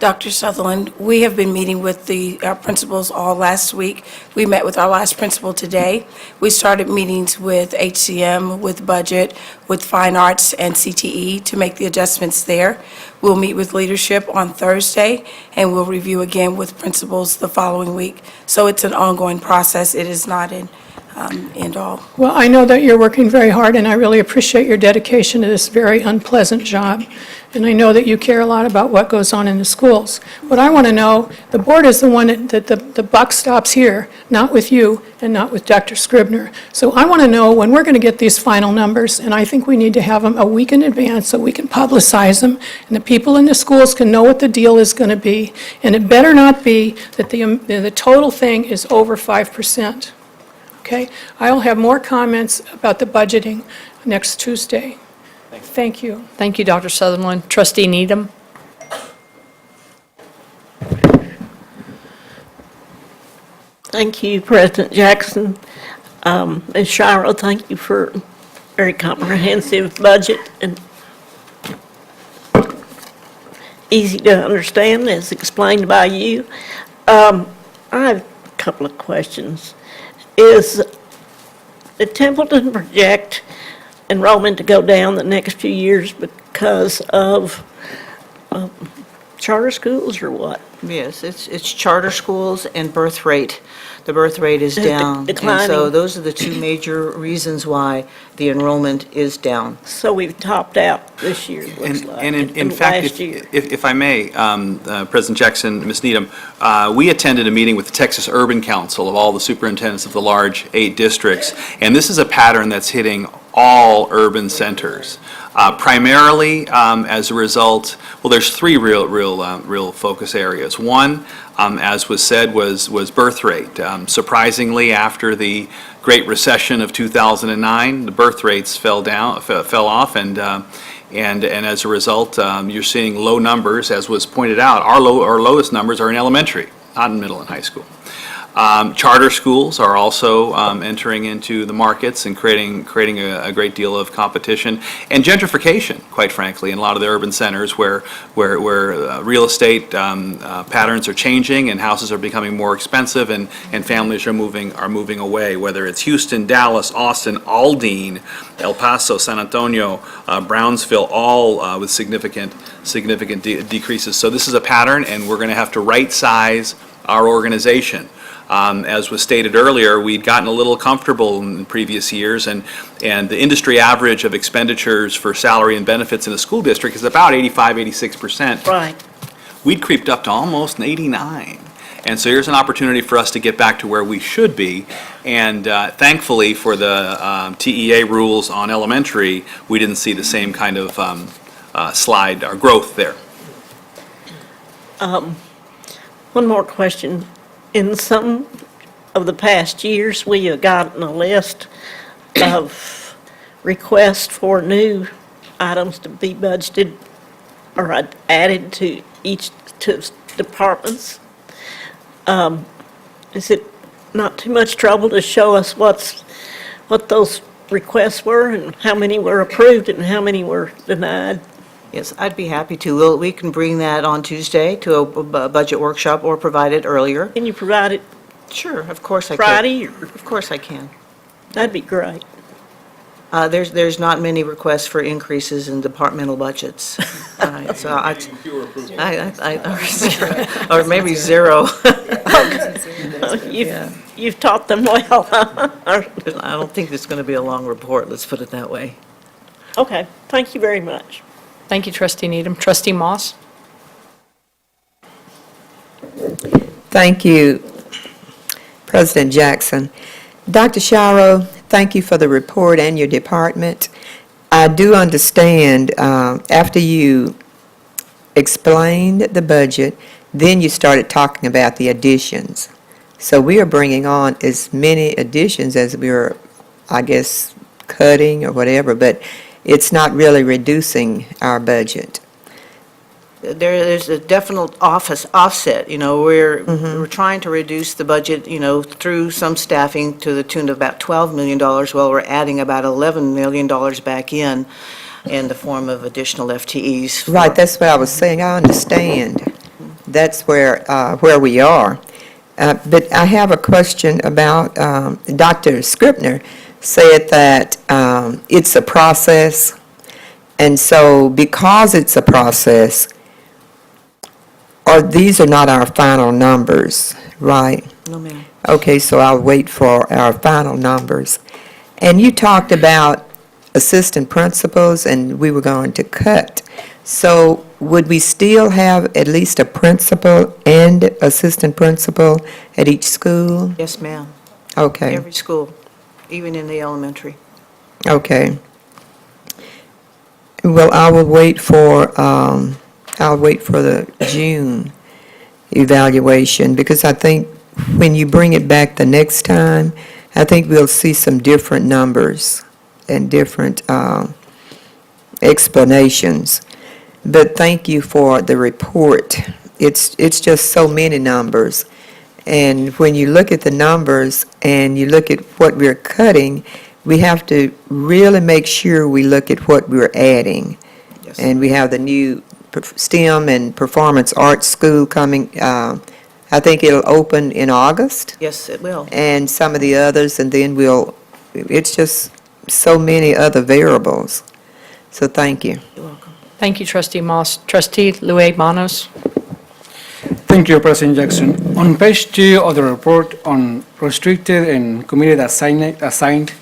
Dr. Sutherland, we have been meeting with our principals all last week. We met with our last principal today. We started meetings with HCM, with budget, with fine arts and CTE to make the adjustments there. We'll meet with leadership on Thursday, and we'll review again with principals the following week. So it's an ongoing process. It is not an end all. Well, I know that you're working very hard, and I really appreciate your dedication to this very unpleasant job. And I know that you care a lot about what goes on in the schools. What I want to know, the board is the one that the buck stops here, not with you and not with Dr. Scribner. So I want to know when we're going to get these final numbers, and I think we need to have them a week in advance so we can publicize them, and the people in the schools can know what the deal is going to be. And it better not be that the total thing is over 5%. Okay? I'll have more comments about the budgeting next Tuesday. Thank you. Thank you, Dr. Sutherland. Trustee Needham? Thank you, President Jackson. Ms. Shiro, thank you for a very comprehensive budget and easy to understand as explained by you. I have a couple of questions. Is the Templeton project enrollment to go down the next few years because of charter schools or what? Yes, it's charter schools and birth rate. The birth rate is down. Declining. And so those are the two major reasons why the enrollment is down. So we've topped out this year, it looks like. And in fact, last year. if I may, President Jackson, Ms. Needham, we attended a meeting with the Texas Urban Council of all the superintendents of the large 8 districts, and this is a pattern that's hitting all urban centers. Primarily as a result, well, there's 3 real focus areas. One, as was said, was birth rate. Surprisingly, after the Great Recession of 2009, the birth rates fell off, and as a result, you're seeing low numbers, as was pointed out. Our lowest numbers are in elementary, not in middle and high school. Charter schools are also entering into the markets and creating a great deal of competition, and gentrification, quite frankly, in a lot of the urban centers where real estate patterns are changing and houses are becoming more expensive and families are moving away, whether it's Houston, Dallas, Austin, Aldine, El Paso, San Antonio, Brownsville, all with significant decreases. So this is a pattern, and we're going to have to right-size our organization. As was stated earlier, we'd gotten a little comfortable in previous years, and the industry average of expenditures for salary and benefits in a school district is about 85-86%. Right. We'd creeped up to almost 89. And so here's an opportunity for us to get back to where we should be. And thankfully, for the TEA rules on elementary, we didn't see the same kind of slide or growth there. One more question. In some of the past years, we have gotten a list of requests for new items to be budgeted or added to each departments. Is it not too much trouble to show us what those requests were and how many were approved and how many were denied? Yes, I'd be happy to. We can bring that on Tuesday to a budget workshop or provide it earlier. Can you provide it Sure, of course I can. Friday? Of course I can. That'd be great. There's not many requests for increases in departmental budgets. All right, so or maybe zero. You've taught them well. I don't think it's going to be a long report, let's put it that way. Okay, thank you very much. Thank you, Trustee Needham. Trustee Moss? Thank you, President Jackson. Dr. Shiro, thank you for the report and your department. I do understand, after you explained the budget, then you started talking about the additions. So we are bringing on as many additions as we are, I guess, cutting or whatever, but it's not really reducing our budget. There's a definite offset, we're trying to reduce the budget, through some staffing to the tune of about $12 million, while we're adding about $11 million back in the form of additional FTEs. Right, that's what I was saying, I understand. That's where we are. But I have a question about, Dr. Scribner said that it's a process, and so because it's a process, or these are not our final numbers, right? No, ma'am. Okay, so I'll wait for our final numbers. And you talked about assistant principals, and we were going to cut. So would we still have at least a principal and assistant principal at each school? Yes, ma'am. Okay. Every school, even in the elementary. Okay. Well, I will wait for the June evaluation, because I think when you bring it back the next time, I think we'll see some different numbers and different explanations. But thank you for the report. It's just so many numbers. And when you look at the numbers and you look at what we're cutting, we have to really make sure we look at what we're adding. Yes. And we have the new STEM and Performance Arts School coming, I think it'll open in August, Yes, it will. and some of the others, and then it's just so many other variables. So thank you. You're welcome. Thank you, Trustee Moss. Trustee Luis. Thank you, President Jackson. On page 2 of the report on restricted and committed assigned,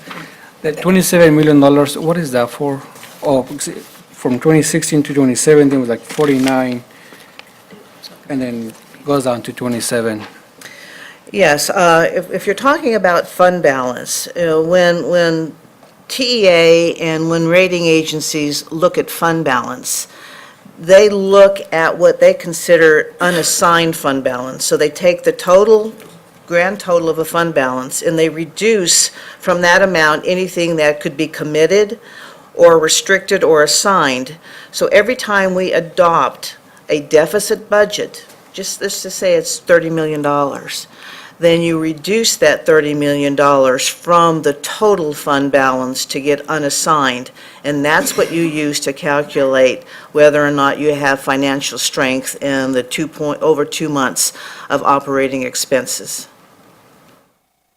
that $27 million, what is that for? Oh, from 2016 to 2017 was like 49, and then goes down to 27. Yes, if you're talking about fund balance, when TEA and when rating agencies look at fund balance, they look at what they consider unassigned fund balance. So they take the grand total of a fund balance, and they reduce from that amount anything that could be committed or restricted or assigned. So every time we adopt a deficit budget, just let's just say it's $30 million, then you reduce that $30 million from the total fund balance to get unassigned, and that's what you use to calculate whether or not you have financial strength in the over 2 months of operating expenses.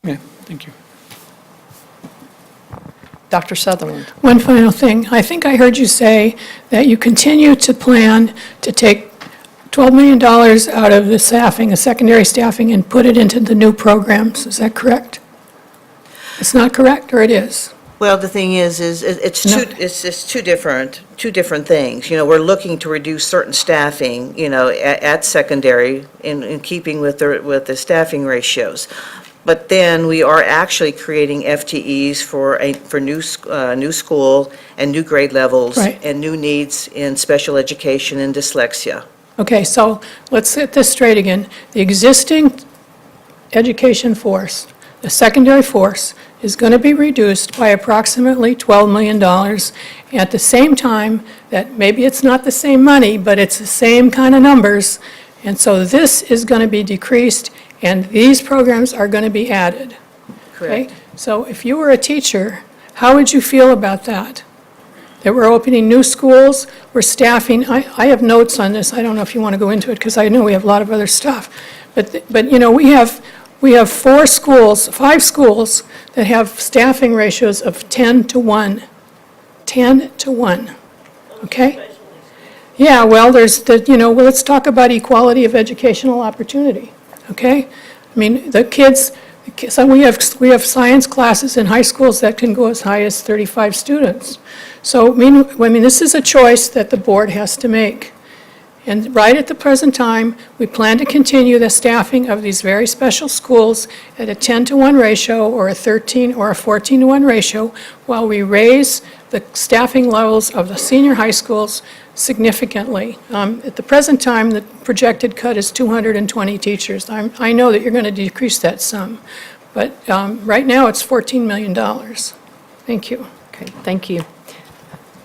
Yeah, thank you. Dr. Sutherland. One final thing. I think I heard you say that you continue to plan to take $12 million out of the staffing, the secondary staffing, and put it into the new programs. Is that correct? It's not correct, or it is? Well, the thing is it's No. two different things. You know, we're looking to reduce certain staffing, you know, at secondary in keeping with the staffing ratios. But then we are actually creating FTEs for new school and new grade levels Right. and new needs in special education and dyslexia. Okay, so let's get this straight again. The existing education force, the secondary force, is going to be reduced by approximately $12 million. At the same time, that maybe it's not the same money, but it's the same kind of numbers. And so this is going to be decreased, and these programs are going to be added. Okay? So if you were a teacher, how would you feel about that? That we're opening new schools, we're staffing, I have notes on this, I don't know if you want to go into it, because I know we have a lot of other stuff. But you know, we have 5 schools that have staffing ratios of 10 to 1. 10 to 1, okay? Yeah, well, well, let's talk about equality of educational opportunity, okay? I mean, so we have science classes in high schools that can go as high as 35 students. So, I mean, this is a choice that the board has to make. And right at the present time, we plan to continue the staffing of these very special schools at a 10 to 1 ratio or a 13 or a 14 to 1 ratio while we raise the staffing levels of the senior high schools significantly. At the present time, the projected cut is 220 teachers. I know that you're going to decrease that some, but right now it's $14 million. Thank you. Okay, thank you.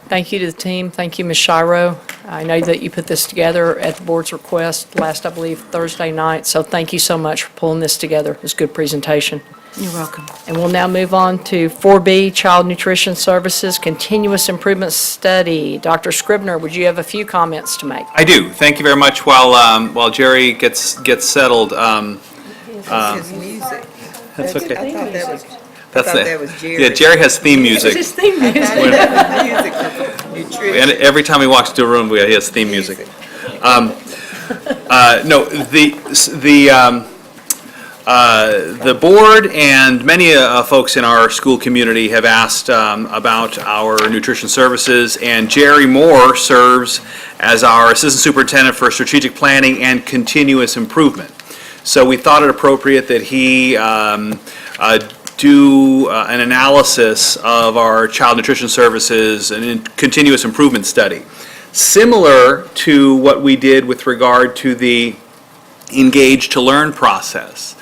Thank you to the team. Thank you, Ms. Shiro. I know that you put this together at the board's request last, I believe, Thursday night, so thank you so much for pulling this together. It was a good presentation. You're welcome. And we'll now move on to 4B, Child Nutrition Services Continuous Improvement Study. Dr. Scribner, would you have a few comments to make? I do. Thank you very much. While Jerry gets settled, His music. that's okay. I thought that was, That's thought it. that was Jerry. Yeah, Jerry has theme music. It's his theme music. Music for nutrition. And every time he walks into a room, he has theme music. No, the board and many folks in our school community have asked about our nutrition services, and Jerry Moore serves as our Assistant Superintendent for Strategic Planning and Continuous Improvement. So we thought it appropriate that he do an analysis of our child nutrition services and continuous improvement study. Similar to what we did with regard to the Engage to Learn process.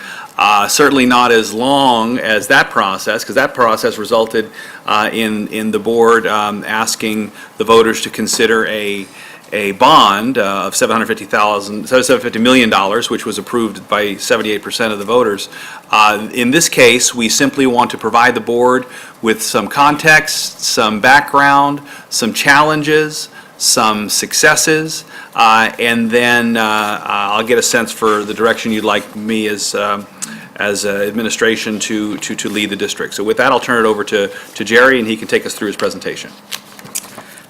Certainly not as long as that process, because that process resulted in the board asking the voters to consider a bond of $750 million, which was approved by 78% of the voters. In this case, we simply want to provide the board with some context, some background, some challenges, some successes, and then I'll get a sense for the direction you'd like me as administration to lead the district. So with that, I'll turn it over to Jerry, and he can take us through his presentation.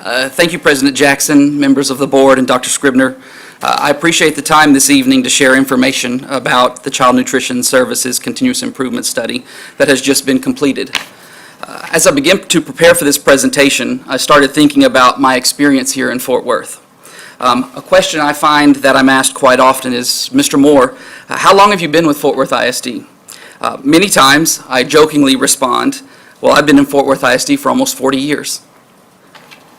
Thank you, President Jackson, members of the board, and Dr. Scribner. I appreciate the time this evening to share information about the Child Nutrition Services Continuous Improvement Study that has just been completed. As I began to prepare for this presentation, I started thinking about my experience here in Fort Worth. A question I find that I'm asked quite often is, Mr. Moore, how long have you been with Fort Worth ISD? Many times I jokingly respond, well, I've been in Fort Worth ISD for almost 40 years.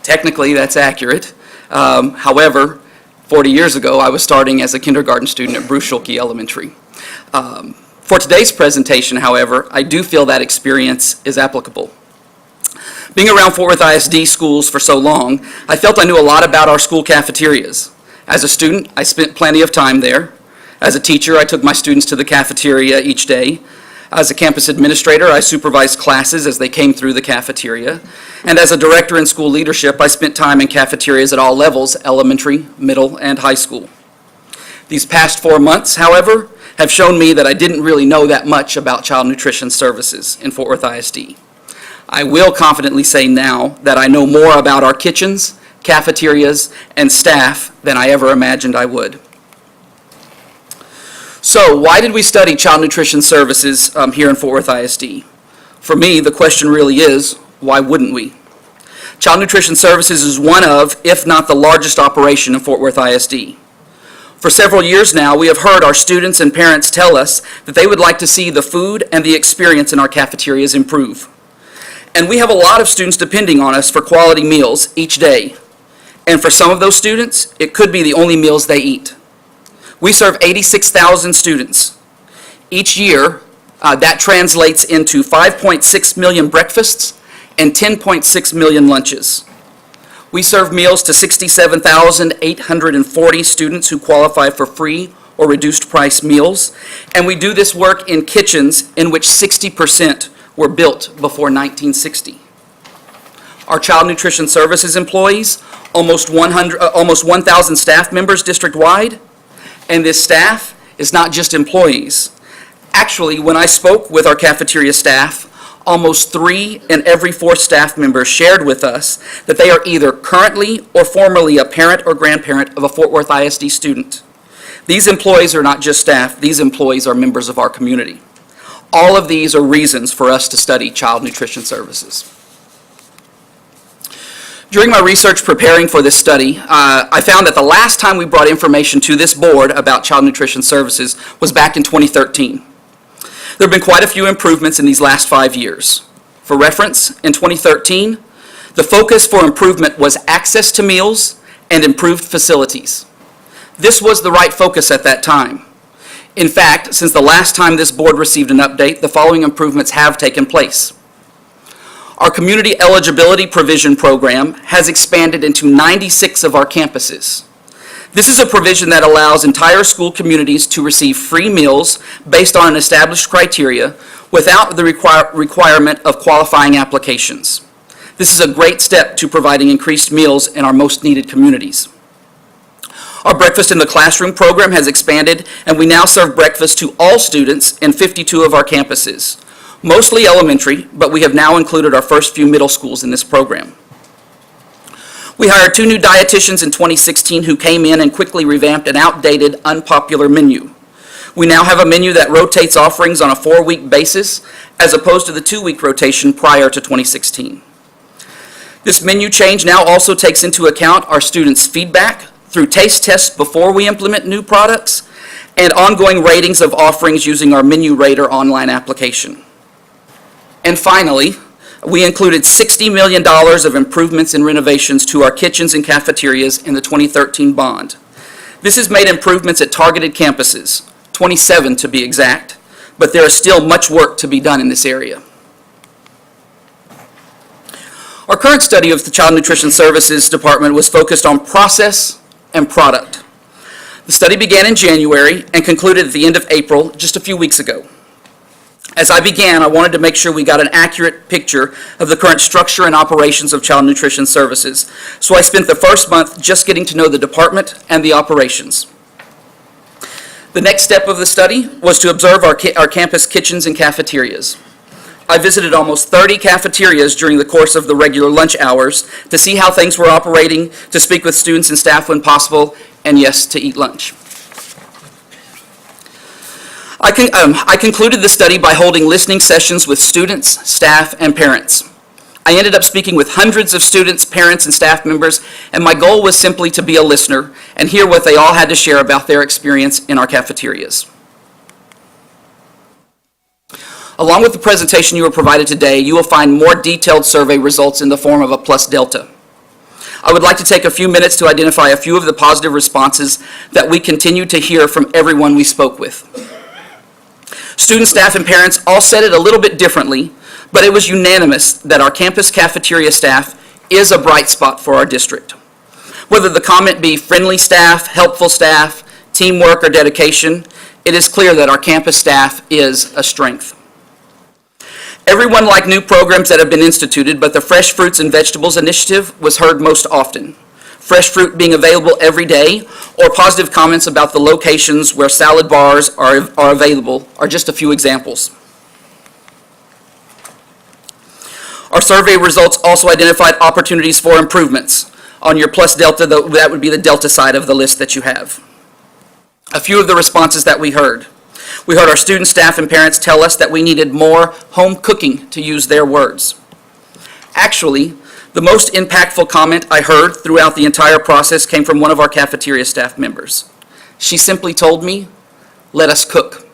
Technically, that's accurate. However, 40 years ago, I was starting as a kindergarten student at Bruce Schulke Elementary. For today's presentation, however, I do feel that experience is applicable. Being around Fort Worth ISD schools for so long, I felt I knew a lot about our school cafeterias. As a student, I spent plenty of time there. As a teacher, I took my students to the cafeteria each day. As a campus administrator, I supervised classes as they came through the cafeteria. And as a director in school leadership, I spent time in cafeterias at all levels, elementary, middle, and high school. These past 4 months, however, have shown me that I didn't really know that much about child nutrition services in Fort Worth ISD. I will confidently say now that I know more about our kitchens, cafeterias, and staff than I ever imagined I would. So why did we study child nutrition services here in Fort Worth ISD? For me, the question really is, why wouldn't we? Child nutrition services is one of, if not the largest operation in Fort Worth ISD. For several years now, we have heard our students and parents tell us that they would like to see the food and the experience in our cafeterias improve. And we have a lot of students depending on us for quality meals each day. And for some of those students, it could be the only meals they eat. We serve 86,000 students. Each year, that translates into 5.6 million breakfasts and 10.6 million lunches. We serve meals to 67,840 students who qualify for free or reduced price meals, and we do this work in kitchens in which 60% were built before 1960. Our child nutrition services employees, almost 1,000 staff members district-wide, and this staff is not just employees. Actually, when I spoke with our cafeteria staff, almost 3 in every 4 staff members shared with us that they are either currently or formerly a parent or grandparent of a Fort Worth ISD student. These employees are not just staff, these employees are members of our community. All of these are reasons for us to study child nutrition services. During my research preparing for this study, I found that the last time we brought information to this board about child nutrition services was back in 2013. There have been quite a few improvements in these last 5 years. For reference, in 2013, the focus for improvement was access to meals and improved facilities. This was the right focus at that time. In fact, since the last time this board received an update, the following improvements have taken place. Our Community Eligibility Provision Program has expanded into 96 of our campuses. This is a provision that allows entire school communities to receive free meals based on an established criteria without the requirement of qualifying applications. This is a great step to providing increased meals in our most needed communities. Our Breakfast in the Classroom program has expanded, and we now serve breakfast to all students in 52 of our campuses. Mostly elementary, but we have now included our first few middle schools in this program. We hired 2 new dietitians in 2016 who came in and quickly revamped an outdated, unpopular menu. We now have a menu that rotates offerings on a 4-week basis, as opposed to the 2-week rotation prior to 2016. This menu change now also takes into account our students' feedback through taste tests before we implement new products and ongoing ratings of offerings using our Menu Rater online application. And finally, we included $60 million of improvements and renovations to our kitchens and cafeterias in the 2013 bond. This has made improvements at targeted campuses, 27 to be exact, but there is still much work to be done in this area. Our current study of the Child Nutrition Services Department was focused on process and product. The study began in January and concluded at the end of April, just a few weeks ago. As I began, I wanted to make sure we got an accurate picture of the current structure and operations of child nutrition services, so I spent the first month just getting to know the department and the operations. The next step of the study was to observe our campus kitchens and cafeterias. I visited almost 30 cafeterias during the course of the regular lunch hours to see how things were operating, to speak with students and staff when possible, and yes, to eat lunch. I concluded the study by holding listening sessions with students, staff, and parents. I ended up speaking with hundreds of students, parents, and staff members, and my goal was simply to be a listener and hear what they all had to share about their experience in our cafeterias. Along with the presentation you were provided today, you will find more detailed survey results in the form of a plus delta. I would like to take a few minutes to identify a few of the positive responses that we continue to hear from everyone we spoke with. Students, staff, and parents all said it a little bit differently, but it was unanimous that our campus cafeteria staff is a bright spot for our district. Whether the comment be friendly staff, helpful staff, teamwork, or dedication, it is clear that our campus staff is a strength. Everyone liked new programs that have been instituted, but the Fresh Fruits and Vegetables initiative was heard most often. Fresh fruit being available every day, or positive comments about the locations where salad bars are available are just a few examples. Our survey results also identified opportunities for improvements. On your plus delta, that would be the delta side of the list that you have. A few of the responses that we heard. We heard our students, staff, and parents tell us that we needed more home cooking, to use their words. Actually, the most impactful comment I heard throughout the entire process came from one of our cafeteria staff members. She simply told me, "Let us cook."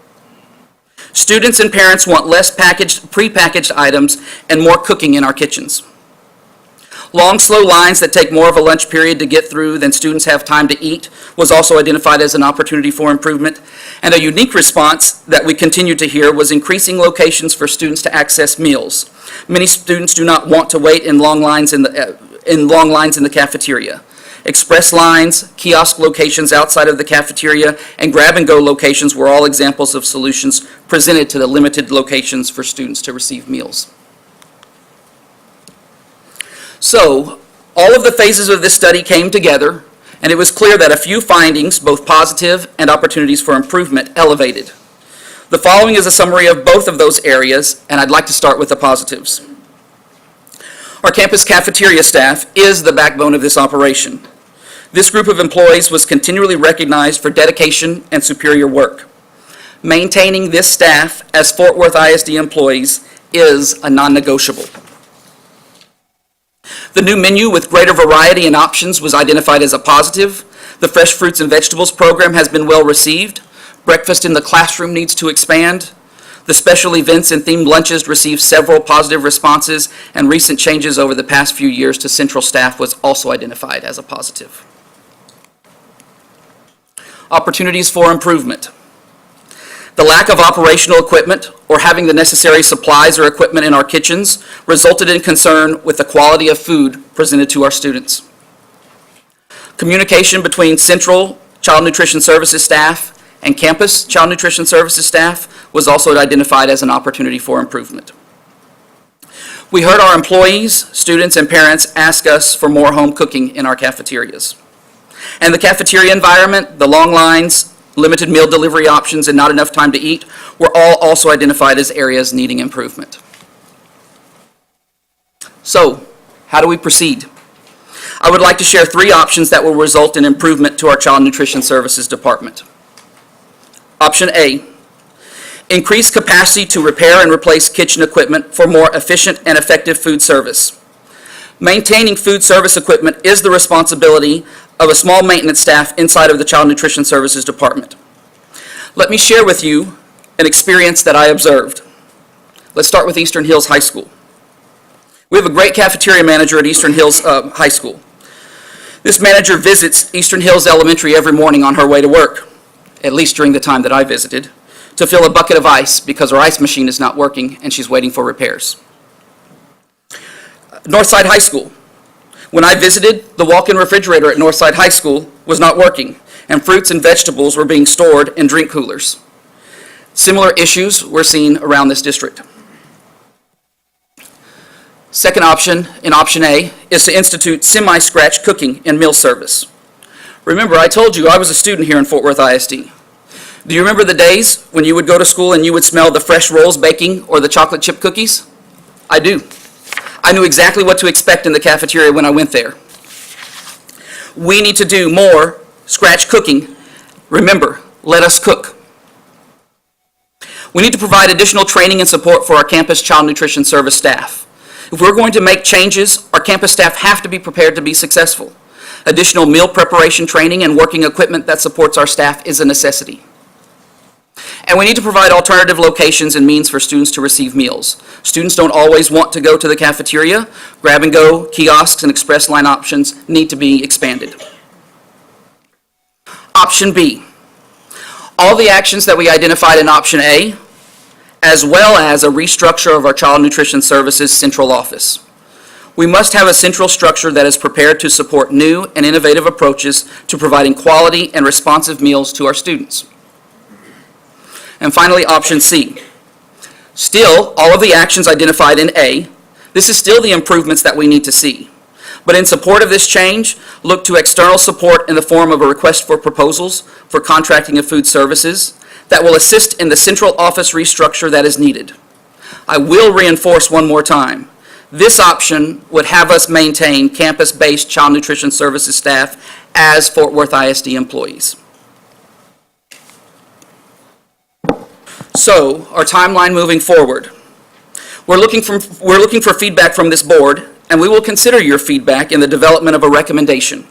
Students and parents want less prepackaged items and more cooking in our kitchens. Long, slow lines that take more of a lunch period to get through than students have time to eat was also identified as an opportunity for improvement. And a unique response that we continue to hear was increasing locations for students to access meals. Many students do not want to wait in long lines in the cafeteria. Express lines, kiosk locations outside of the cafeteria, and grab-and-go locations were all examples of solutions presented to the limited locations for students to receive meals. So, all of the phases of this study came together, and it was clear that a few findings, both positive and opportunities for improvement, elevated. The following is a summary of both of those areas, and I'd like to start with the positives. Our campus cafeteria staff is the backbone of this operation. This group of employees was continually recognized for dedication and superior work. Maintaining this staff as Fort Worth ISD employees is a non-negotiable. The new menu with greater variety and options was identified as a positive. The fresh fruits and vegetables program has been well received. Breakfast in the classroom needs to expand. The special events and themed lunches received several positive responses, and recent changes over the past few years to central staff was also identified as a positive. Opportunities for improvement. The lack of operational equipment or having the necessary supplies or equipment in our kitchens resulted in concern with the quality of food presented to our students. Communication between Central Child Nutrition Services staff and campus Child Nutrition Services staff was also identified as an opportunity for improvement. We heard our employees, students, and parents ask us for more home cooking in our cafeterias. And the cafeteria environment, the long lines, limited meal delivery options, and not enough time to eat were all also identified as areas needing improvement. So, how do we proceed? I would like to share 3 options that will result in improvement to our Child Nutrition Services Department. Option A, increase capacity to repair and replace kitchen equipment for more efficient and effective food service. Maintaining food service equipment is the responsibility of a small maintenance staff inside of the Child Nutrition Services Department. Let me share with you an experience that I observed. Let's start with Eastern Hills High School. We have a great cafeteria manager at Eastern Hills High School. This manager visits Eastern Hills Elementary every morning on her way to work, at least during the time that I visited, to fill a bucket of ice because her ice machine is not working and she's waiting for repairs. Northside High School. When I visited, the walk-in refrigerator at Northside High School was not working, and fruits and vegetables were being stored in drink coolers. Similar issues were seen around this district. Second option, in option A, is to institute semi-scratch cooking in meal service. Remember, I told you I was a student here in Fort Worth ISD. Do you remember the days when you would go to school and you would smell the fresh rolls baking or the chocolate chip cookies? I do. I knew exactly what to expect in the cafeteria when I went there. We need to do more scratch cooking. Remember, let us cook. We need to provide additional training and support for our campus child nutrition service staff. If we're going to make changes, our campus staff have to be prepared to be successful. Additional meal preparation training and working equipment that supports our staff is a necessity. And we need to provide alternative locations and means for students to receive meals. Students don't always want to go to the cafeteria. Grab-and-go, kiosks, and express line options need to be expanded. Option B. All the actions that we identified in option A, as well as a restructure of our Child Nutrition Services central office. We must have a central structure that is prepared to support new and innovative approaches to providing quality and responsive meals to our students. And finally, option C. Still, all of the actions identified in A, this is still the improvements that we need to see. But in support of this change, look to external support in the form of a request for proposals for contracting of food services that will assist in the central office restructure that is needed. I will reinforce one more time. This option would have us maintain campus-based child nutrition services staff as Fort Worth ISD employees. So, our timeline moving forward. We're looking for feedback from this board, and we will consider your feedback in the development of a recommendation.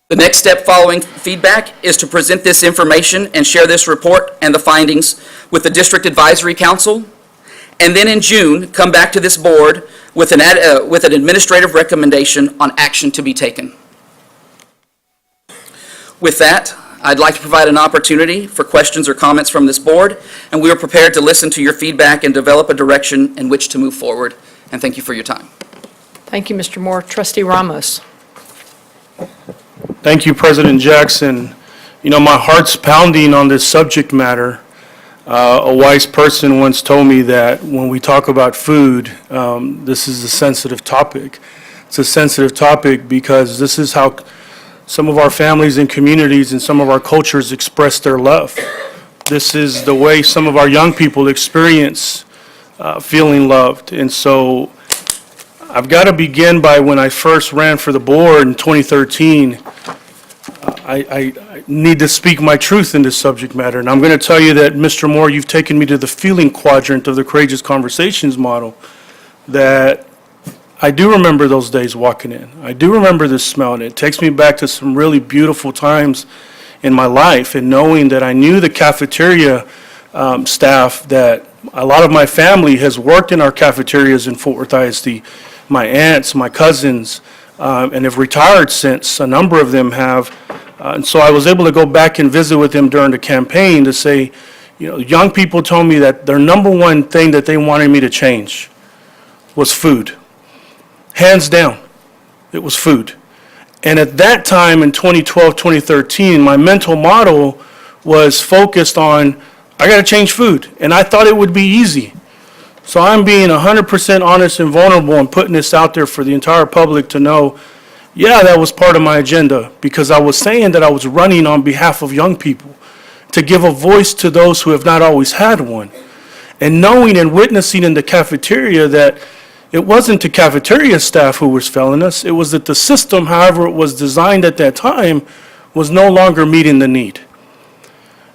The next step following feedback is to present this information and share this report and the findings with the District Advisory Council, and then in June, come back to this board with an administrative recommendation on action to be taken. With that, I'd like to provide an opportunity for questions or comments from this board, and we are prepared to listen to your feedback and develop a direction in which to move forward. And thank you for your time. Thank you, Mr. Moore. Trustee Ramos. Thank you, President Jackson. You know, my heart's pounding on this subject matter. A wise person once told me that when we talk about food, this is a sensitive topic. It's a sensitive topic because this is how some of our families and communities and some of our cultures express their love. This is the way some of our young people experience feeling loved. And so I've got to begin by when I first ran for the board in 2013, I need to speak my truth in this subject matter. And I'm going to tell you that, Mr. Moore, you've taken me to the feeling quadrant of the Courageous Conversations model, that I do remember those days walking in. I do remember the smell, and it takes me back to some really beautiful times in my life, and knowing that I knew the cafeteria staff, that a lot of my family has worked in our cafeterias in Fort Worth ISD. My aunts, my cousins, and have retired since. A number of them have. And so I was able to go back and visit with them during the campaign to say, you know, young people told me that their number one thing that they wanted me to change was food. Hands down, it was food. And at that time in 2012, 2013, my mental model was focused on, I got to change food. And I thought it would be easy. So I'm being 100% honest and vulnerable and putting this out there for the entire public to know, yeah, that was part of my agenda, because I was saying that I was running on behalf of young people to give a voice to those who have not always had one. And knowing and witnessing in the cafeteria that it wasn't the cafeteria staff who was failing us, it was that the system, however it was designed at that time, was no longer meeting the need.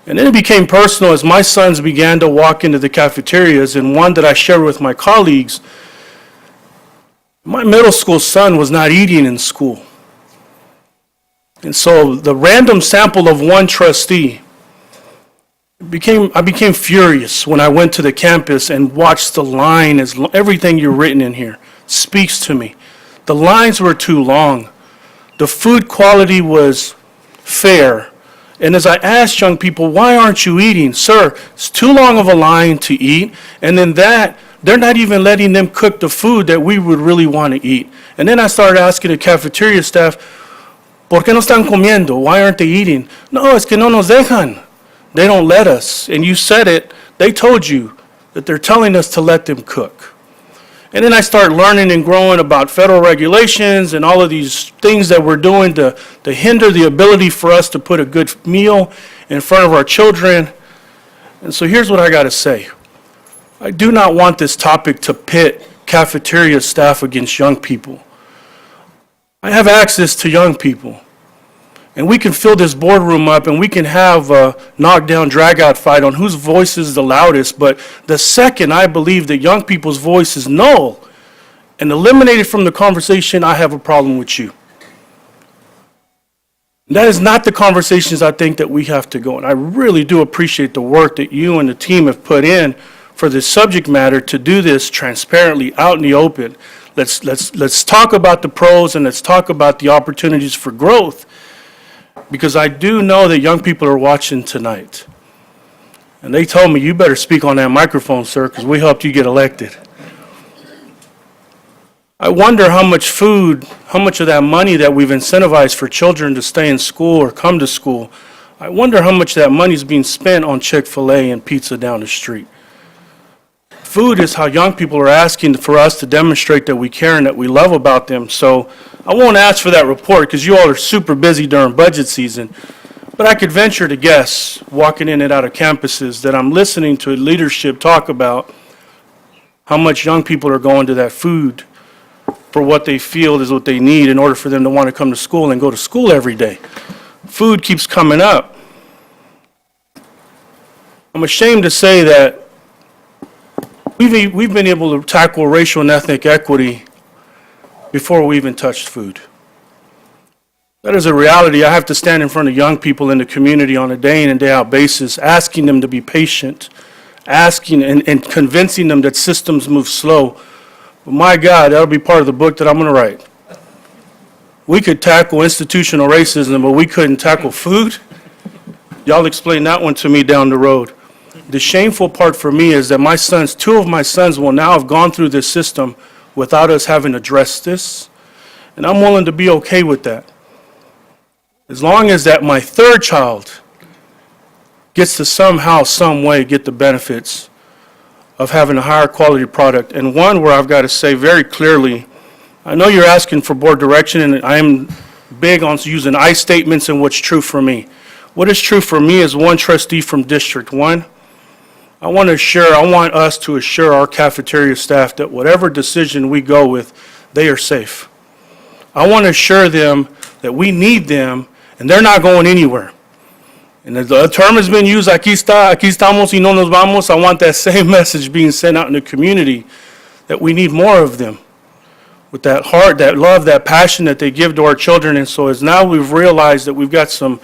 And then it became personal as my sons began to walk into the cafeterias, and one that I shared with my colleagues, my middle school son was not eating in school. And so the random sample of one trustee, I became furious when I went to the campus and watched the line, as everything you've written in here speaks to me. The lines were too long. The food quality was fair. And as I asked young people, why aren't you eating? Sir, it's too long of a line to eat. And then they're not even letting them cook the food that we would really want to eat. And then I started asking the cafeteria staff, ¿por qué no están comiendo? Why aren't they eating? No, es que no nos dejan. They don't let us. And you said it, they told you that they're telling us to let them cook. And then I started learning and growing about federal regulations and all of these things that we're doing to hinder the ability for us to put a good meal in front of our children. And so here's what I got to say. I do not want this topic to pit cafeteria staff against young people. I have access to young people. And we can fill this boardroom up and we can have a knockdown, drag-out fight on whose voice is the loudest. But the second I believe that young people's voice is null and eliminated from the conversation, I have a problem with you. And that is not the conversations I think that we have to go. And I really do appreciate the work that you and the team have put in for this subject matter to do this transparently out in the open. Let's talk about the pros and let's talk about the opportunities for growth. Because I do know that young people are watching tonight. And they told me, you better speak on that microphone, sir, because we helped you get elected. I wonder how much food, how much of that money that we've incentivized for children to stay in school or come to school, I wonder how much that money is being spent on Chick-fil-A and pizza down the street. Food is how young people are asking for us to demonstrate that we care and that we love about them. So I won't ask for that report because you all are super busy during budget season. But I could venture to guess, walking in and out of campuses, that I'm listening to leadership talk about how much young people are going to that food for what they feel is what they need in order for them to want to come to school and go to school every day. Food keeps coming up. I'm ashamed to say that we've been able to tackle racial and ethnic equity before we even touched food. That is a reality. I have to stand in front of young people in the community on a day in and day out basis, asking them to be patient, asking and convincing them that systems move slow. But my God, that'll be part of the book that I'm going to write. We could tackle institutional racism, but we couldn't tackle food. Y'all explain that one to me down the road. The shameful part for me is that my sons, 2 of my sons will now have gone through this system without us having addressed this. And I'm willing to be okay with that. As long as that my 3rd child gets to somehow, some way get the benefits of having a higher quality product. And one where I've got to say very clearly, I know you're asking for board direction, and I'm big on using I statements and what's true for me. What is true for me as one trustee from District 1, I want us to assure our cafeteria staff that whatever decision we go with, they are safe. I want to assure them that we need them and they're not going anywhere. And as the term has been used, aquí estamos y no nos vamos, I want that same message being sent out in the community that we need more of them. With that heart, that love, that passion that they give to our children. And so as now we've realized that we've got some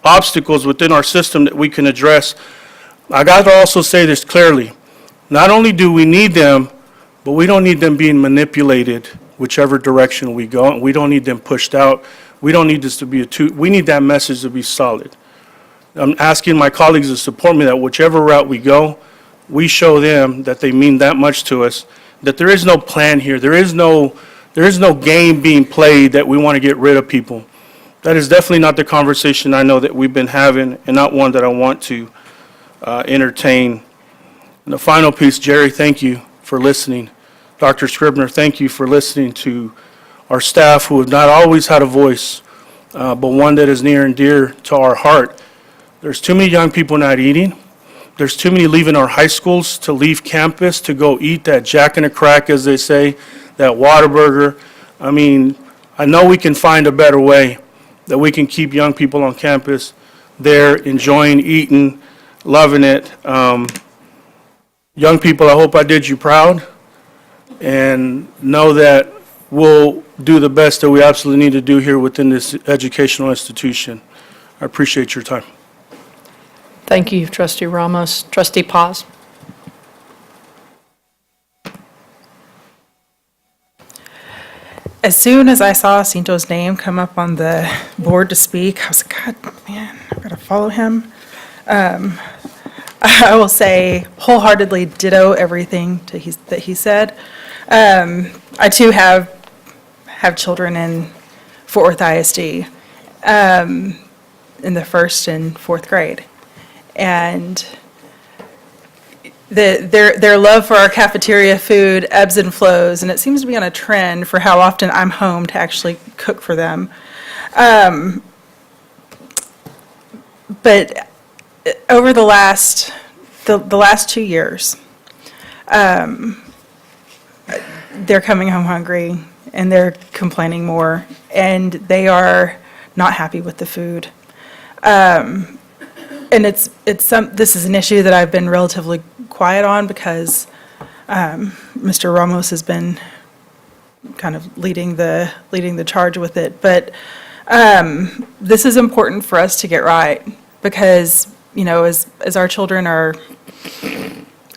obstacles within our system that we can address, I got to also say this clearly. Not only do we need them, but we don't need them being manipulated whichever direction we go. We don't need them pushed out. We don't need this to be we need that message to be solid. I'm asking my colleagues to support me that whichever route we go, we show them that they mean that much to us, that there is no plan here. There is no game being played that we want to get rid of people. That is definitely not the conversation I know that we've been having, and not one that I want to entertain. And the final piece, Jerry, thank you for listening. Dr. Scribner, thank you for listening to our staff who have not always had a voice, but one that is near and dear to our heart. There's too many young people not eating. There's too many leaving our high schools to leave campus to go eat that Jack and a Crack, as they say, that Whataburger. I mean, I know we can find a better way that we can keep young people on campus there, enjoying, eating, loving it. Young people, I hope I did you proud, and know that we'll do the best that we absolutely need to do here within this educational institution. I appreciate your time. Thank you, Trustee Ramos. Trustee Paz. As soon as I saw Cinto's name come up on the board to speak, I was like, God, man, I've got to follow him. I will say wholeheartedly ditto everything that he said. I too have children in Fort Worth ISD in the 1st and 4th grade. And their love for our cafeteria food ebbs and flows, and it seems to be on a trend for how often I'm home to actually cook for them. But over the last 2 years, they're coming home hungry and they're complaining more, and they are not happy with the food. And this is an issue that I've been relatively quiet on because Mr. Ramos has been kind of leading the charge with it. But this is important for us to get right because, you know, as our children are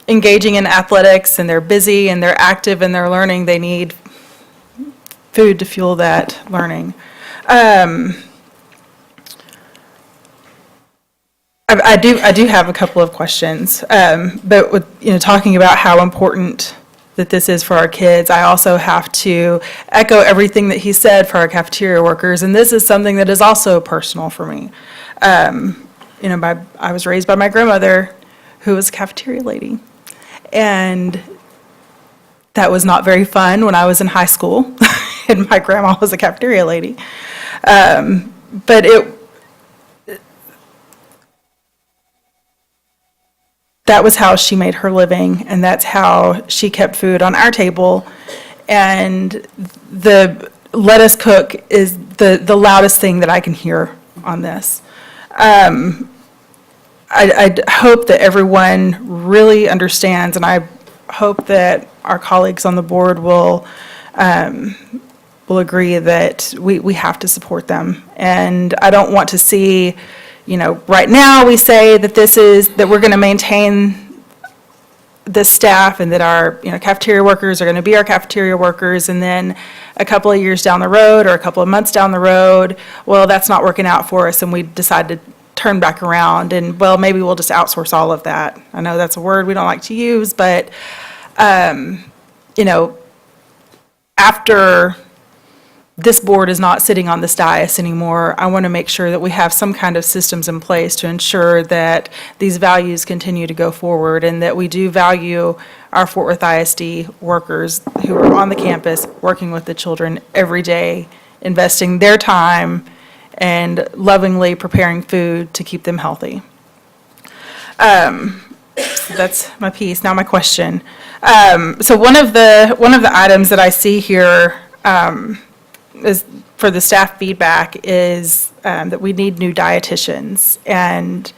engaging in athletics and they're busy and they're active and they're learning, they need food to fuel that learning. I do have a couple of questions, but with talking about how important that this is for our kids, I also have to echo everything that he said for our cafeteria workers, and this is something that is also personal for me. I was raised by my grandmother, who was a cafeteria lady, and that was not very fun when I was in high school, and my grandma was a cafeteria lady. But that was how she made her living, and that's how she kept food on our table. And the let us cook is the loudest thing that I can hear on this. I hope that everyone really understands, and I hope that our colleagues on the board will agree that we have to support them. And I don't want to see, right now, we say that that we're going to maintain the staff and that our, cafeteria workers are going to be our cafeteria workers, and then a couple of years down the road or a couple of months down the road, well, that's not working out for us, and we decide to turn back around, and, well, maybe we'll just outsource all of that. I know that's a word we don't like to use, but, after this board is not sitting on this dais anymore, I want to make sure that we have some kind of systems in place to ensure that these values continue to go forward, and that we do value our Fort Worth ISD workers who are on the campus, working with the children every day, investing their time and lovingly preparing food to keep them healthy. So that's my piece. Now my question. So one of the items that I see here is for the staff feedback is that we need new dietitians, and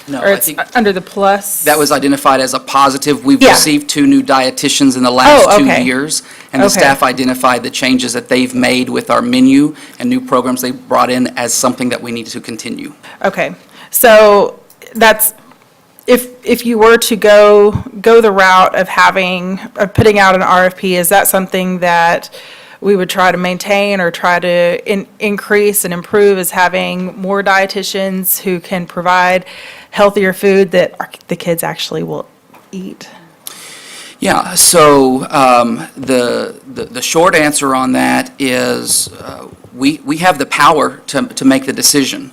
No, or I it's think under the plus. that was identified as a positive. We've Yeah. received 2 new dietitians in the last Oh, 2 okay. years, and the Okay. staff identified the changes that they've made with our menu and new programs they've brought in as something that we need to continue. Okay, so that's, if you were to go the route of putting out an RFP, is that something that we would try to maintain or try to increase and improve, is having more dietitians who can provide healthier food that the kids actually will eat? Yeah, so the short answer on that is we have the power to make the decision.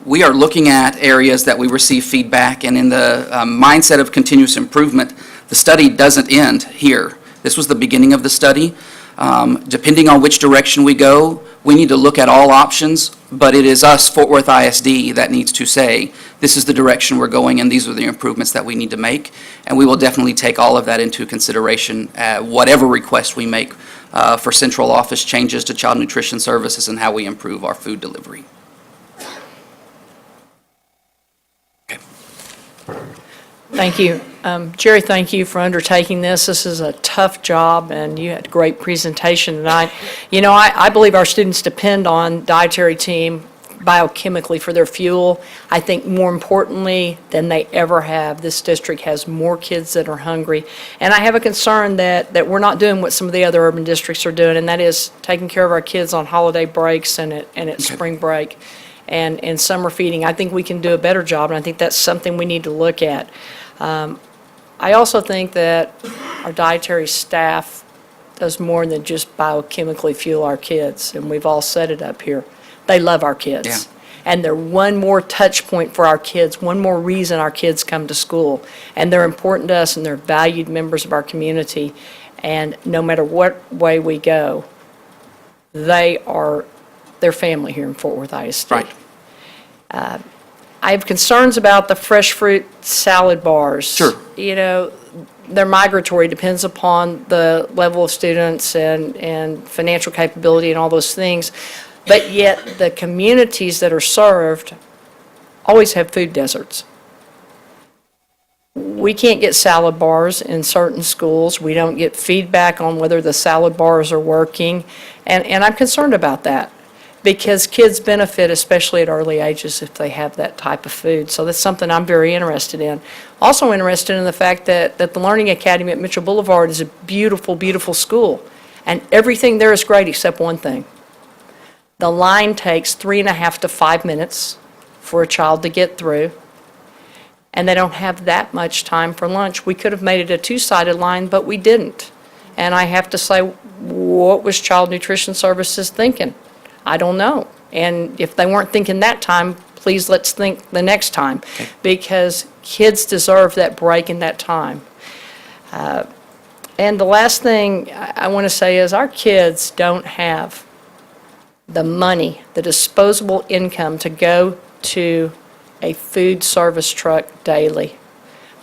We are looking at areas that we receive feedback, and in the mindset of continuous improvement, the study doesn't end here. This was the beginning of the study. Depending on which direction we go, we need to look at all options, but it is us, Fort Worth ISD, that needs to say, this is the direction we're going and these are the improvements that we need to make. And we will definitely take all of that into consideration, whatever request we make for central office changes to child nutrition services and how we improve our food delivery. Thank you. Jerry, thank you for undertaking this. This is a tough job, and you had a great presentation tonight. I believe our students depend on dietary team biochemically for their fuel. I think more importantly than they ever have, this district has more kids that are hungry. And I have a concern that we're not doing what some of the other urban districts are doing, and that is taking care of our kids on holiday breaks and at spring break and summer feeding. I think we can do a better job, and I think that's something we need to look at. I also think that our dietary staff does more than just biochemically fuel our kids, and we've all said it up here. They love our kids. Yeah. And they're one more touch point for our kids, one more reason our kids come to school. And they're important to us, and they're valued members of our community. And no matter what way we go, they're family here in Fort Worth ISD. Right. I have concerns about the fresh fruit salad bars. Sure. They're migratory, depends upon the level of students and financial capability and all those things. But yet, the communities that are served always have food deserts. We can't get salad bars in certain schools. We don't get feedback on whether the salad bars are working. And I'm concerned about that, because kids benefit, especially at early ages, if they have that type of food. So that's something I'm very interested in. Also interested in the fact that the Learning Academy at Mitchell Boulevard is a beautiful, beautiful school. And everything there is great except one thing. The line takes 3.5 to 5 minutes for a child to get through, and they don't have that much time for lunch. We could have made it a 2-sided line, but we didn't. And I have to say, what was Child Nutrition Services thinking? I don't know. And if they weren't thinking that time, please let's think the next time, because kids deserve that break in that time. And the last thing I want to say is our kids don't have the money, the disposable income to go to a food service truck daily.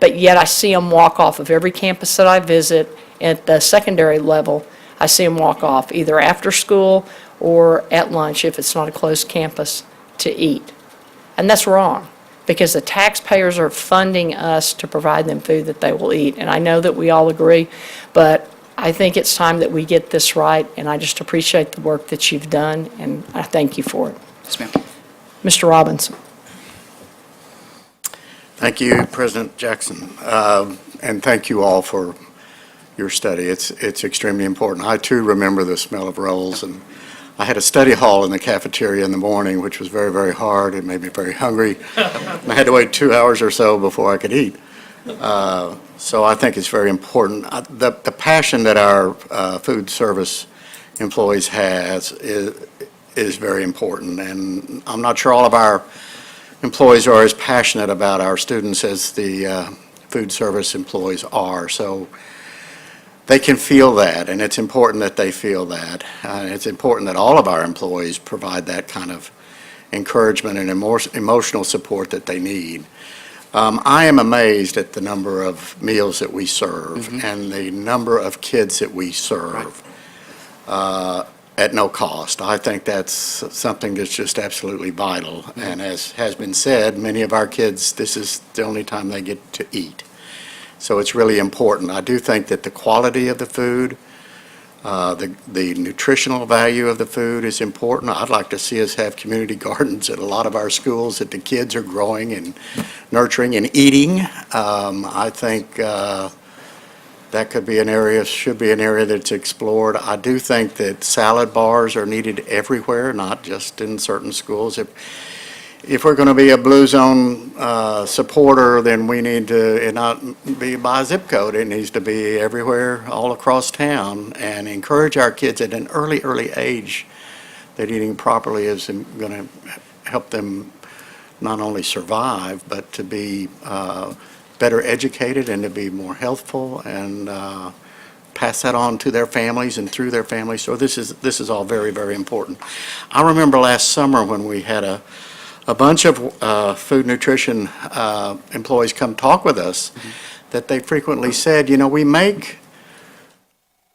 but yet I see them walk off of every campus that I visit at the secondary level. I see them walk off either after school or at lunch if it's not a closed campus to eat. And that's wrong, because the taxpayers are funding us to provide them food that they will eat. And I know that we all agree, but I think it's time that we get this right, and I just appreciate the work that you've done, and I thank you for it. Yes, ma'am. Mr. Robbins. Thank you, President Jackson, and thank you all for your study. It's extremely important. I, too, remember the smell of rolls, and I had a study hall in the cafeteria in the morning, which was very, very hard. It made me very hungry. And I had to wait 2 hours or so before I could eat. So I think it's very important. The passion that our food service employees has is very important, and I'm not sure all of our employees are as passionate about our students as the food service employees are. So they can feel that, and it's important that they feel that. It's important that all of our employees provide that kind of encouragement and emotional support that they need. I am amazed at the number of meals that we serve and the number of kids that we serve at no cost. I think that's something that's just absolutely vital. And as has been said, many of our kids, this is the only time they get to eat. So it's really important. I do think that the quality of the food, the nutritional value of the food is important. I'd like to see us have community gardens at a lot of our schools that the kids are growing and nurturing and eating. I think that could be an area, should be an area that's explored. I do think that salad bars are needed everywhere, not just in certain schools. If we're going to be a Blue Zone supporter, then we need to not be by zip code. It needs to be everywhere, all across town, and encourage our kids at an early, early age that eating properly is going to help them not only survive, but to be better educated and to be more healthful and pass that on to their families and through their families. So this is all very, very important. I remember last summer when we had a bunch of food nutrition employees come talk with us, that they frequently said, you know, we make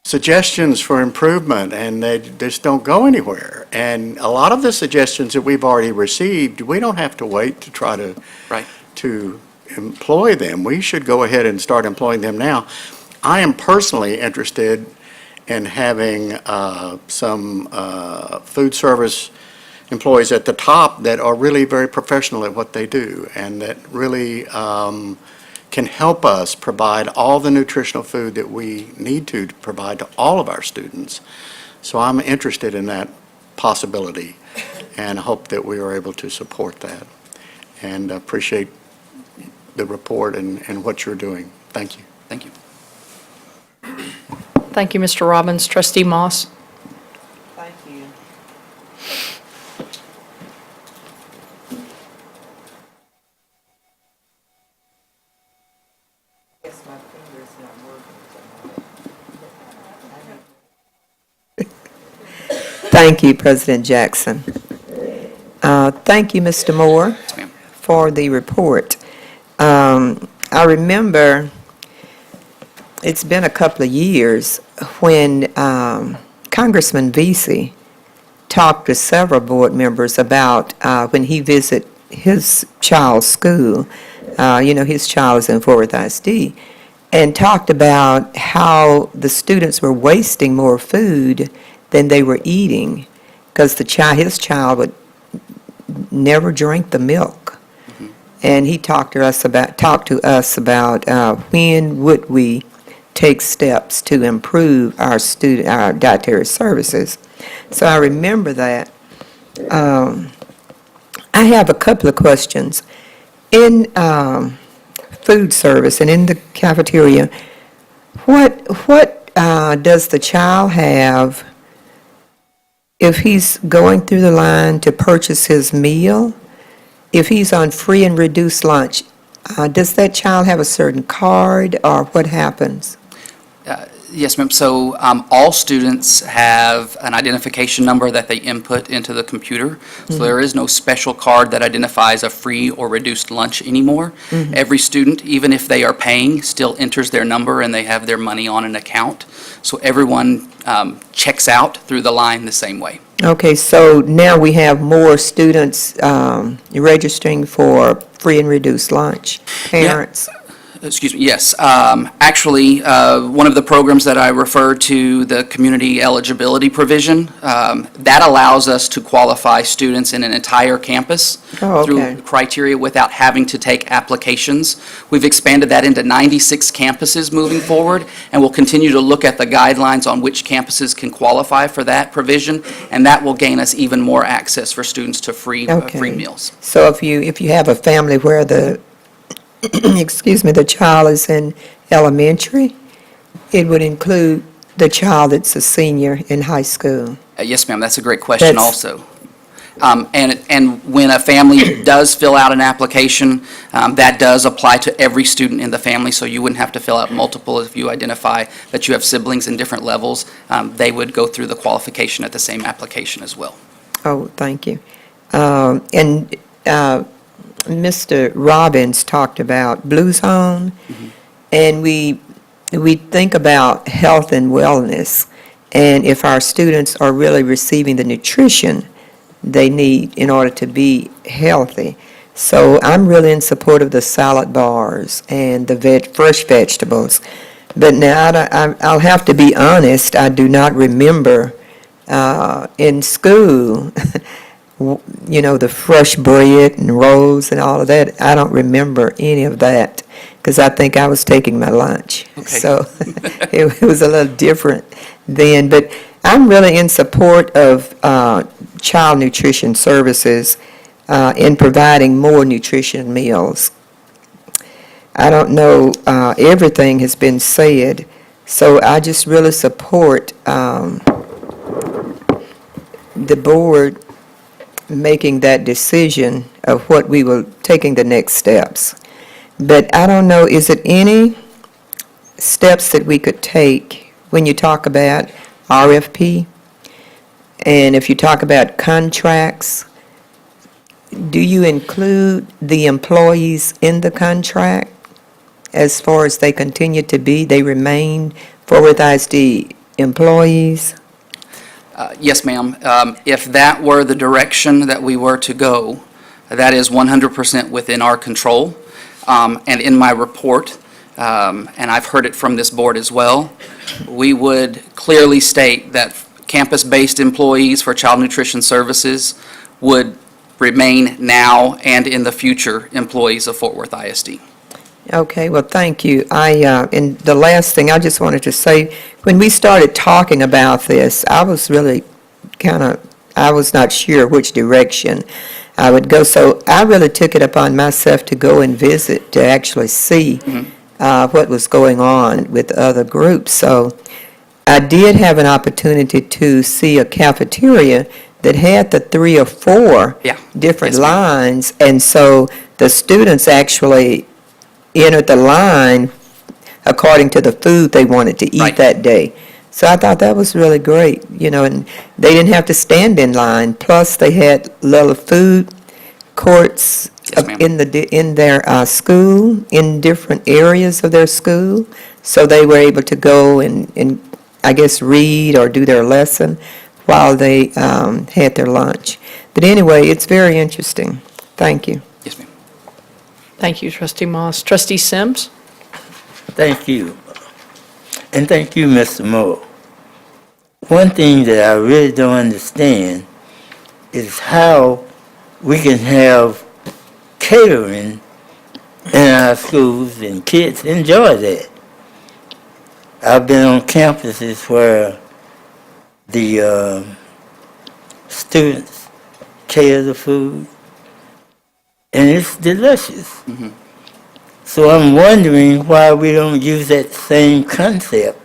suggestions for improvement and they just don't go anywhere. And a lot of the suggestions that we've already received, we don't have to wait to try to employ them. We should go ahead and start employing them now. I am personally interested in having some food service employees at the top that are really very professional at what they do and that really can help us provide all the nutritional food that we need to provide to all of our students. So I'm interested in that possibility and hope that we are able to support that and appreciate the report and what you're doing. Thank you. Thank you. Thank you, Mr. Robbins. Trustee Moss. Thank you. Guess my finger's not working. Thank you, President Jackson. Thank you, Mr. Moore, for the report. I remember it's been a couple of years when Congressman Vesey talked to several board members about when he visited his child's school. His child is in Fort Worth ISD, and talked about how the students were wasting more food than they were eating because his child would never drink the milk. And he talked to us about when would we take steps to improve our dietary services. So I remember that. I have a couple of questions. In food service and in the cafeteria, what does the child have if he's going through the line to purchase his meal? If he's on free and reduced lunch, does that child have a certain card or what happens? Yes, ma'am. So all students have an identification number that they input into the computer. So there is no special card that identifies a free or reduced lunch anymore. Every student, even if they are paying, still enters their number and they have their money on an account. So everyone checks out through the line the same way. Okay, so now we have more students registering for free and reduced lunch, parents. Excuse me, yes. Actually, one of the programs that I refer to, the community eligibility provision, that allows us to qualify students in an entire campus Oh, okay. through criteria without having to take applications. We've expanded that into 96 campuses moving forward, and we'll continue to look at the guidelines on which campuses can qualify for that provision, and that will gain us even more access for students to free meals. So if you have a family where the excuse me, the child is in elementary, it would include the child that's a senior in high school. Yes, ma'am, that's a great question That's- also. And when a family does fill out an application, that does apply to every student in the family, so you wouldn't have to fill out multiple. If you identify that you have siblings in different levels, they would go through the qualification at the same application as well. Oh, thank you. And Mr. Robbins talked about Blue Zone, and we think about health and wellness, and if our students are really receiving the nutrition they need in order to be healthy. So I'm really in support of the salad bars and the fresh vegetables. But now I'll have to be honest, I do not remember in school the fresh bread and rolls and all of that. I don't remember any of that because I think I was taking my lunch. Okay. So it was a little different then. But I'm really in support of child nutrition services in providing more nutrition meals. I don't know, everything has been said, so I just really support the board making that decision of what we were taking the next steps. But I don't know, is it any steps that we could take when you talk about RFP? And if you talk about contracts, do you include the employees in the contract as far as they continue to be, they remain Fort Worth ISD employees? Yes, ma'am. If that were the direction that we were to go, that is 100% within our control. And in my report, and I've heard it from this board as well, we would clearly state that campus-based employees for child nutrition services would remain now and in the future employees of Fort Worth ISD. Okay, well, thank you. And the last thing I just wanted to say, when we started talking about this, I was really I was not sure which direction I would go. So I really took it upon myself to go and visit, to actually see what was going on with other groups. So I did have an opportunity to see a cafeteria that had the 3 or 4 different lines, and so the students actually entered the line according to the food they wanted to eat that day. So I thought that was really great, and they didn't have to stand in line. Plus, they had little food courts in their school, in different areas of their school, so they were able to go and I guess read or do their lesson while they had their lunch. But anyway, it's very interesting. Thank you. Yes, ma'am. Thank you, Trustee Moss. Trustee Sims? Thank you. And thank you, Mr. Moore. One thing that I really don't understand is how we can have catering in our schools and kids enjoy that. I've been on campuses where the students cater the food, and it's delicious. So I'm wondering why we don't use that same concept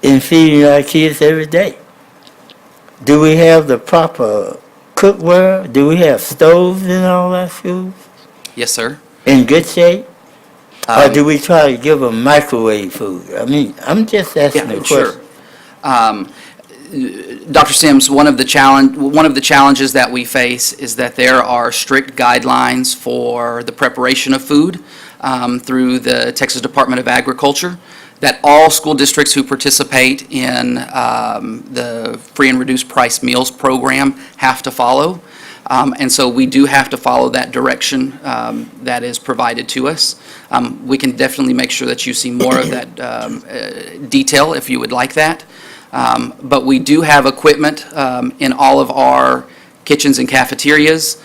in feeding our kids every day. Do we have the proper cookware? Do we have stoves in all our schools? Yes, sir. In good shape? Or do we try to give them microwave food? I mean, I'm just asking a Yeah, question. sure. Dr. Sims, one of the challenges that we face is that there are strict guidelines for the preparation of food through the Texas Department of Agriculture that all school districts who participate in the free and reduced price meals program have to follow. And so we do have to follow that direction that is provided to us. We can definitely make sure that you see more of that detail if you would like that. But we do have equipment in all of our kitchens and cafeterias.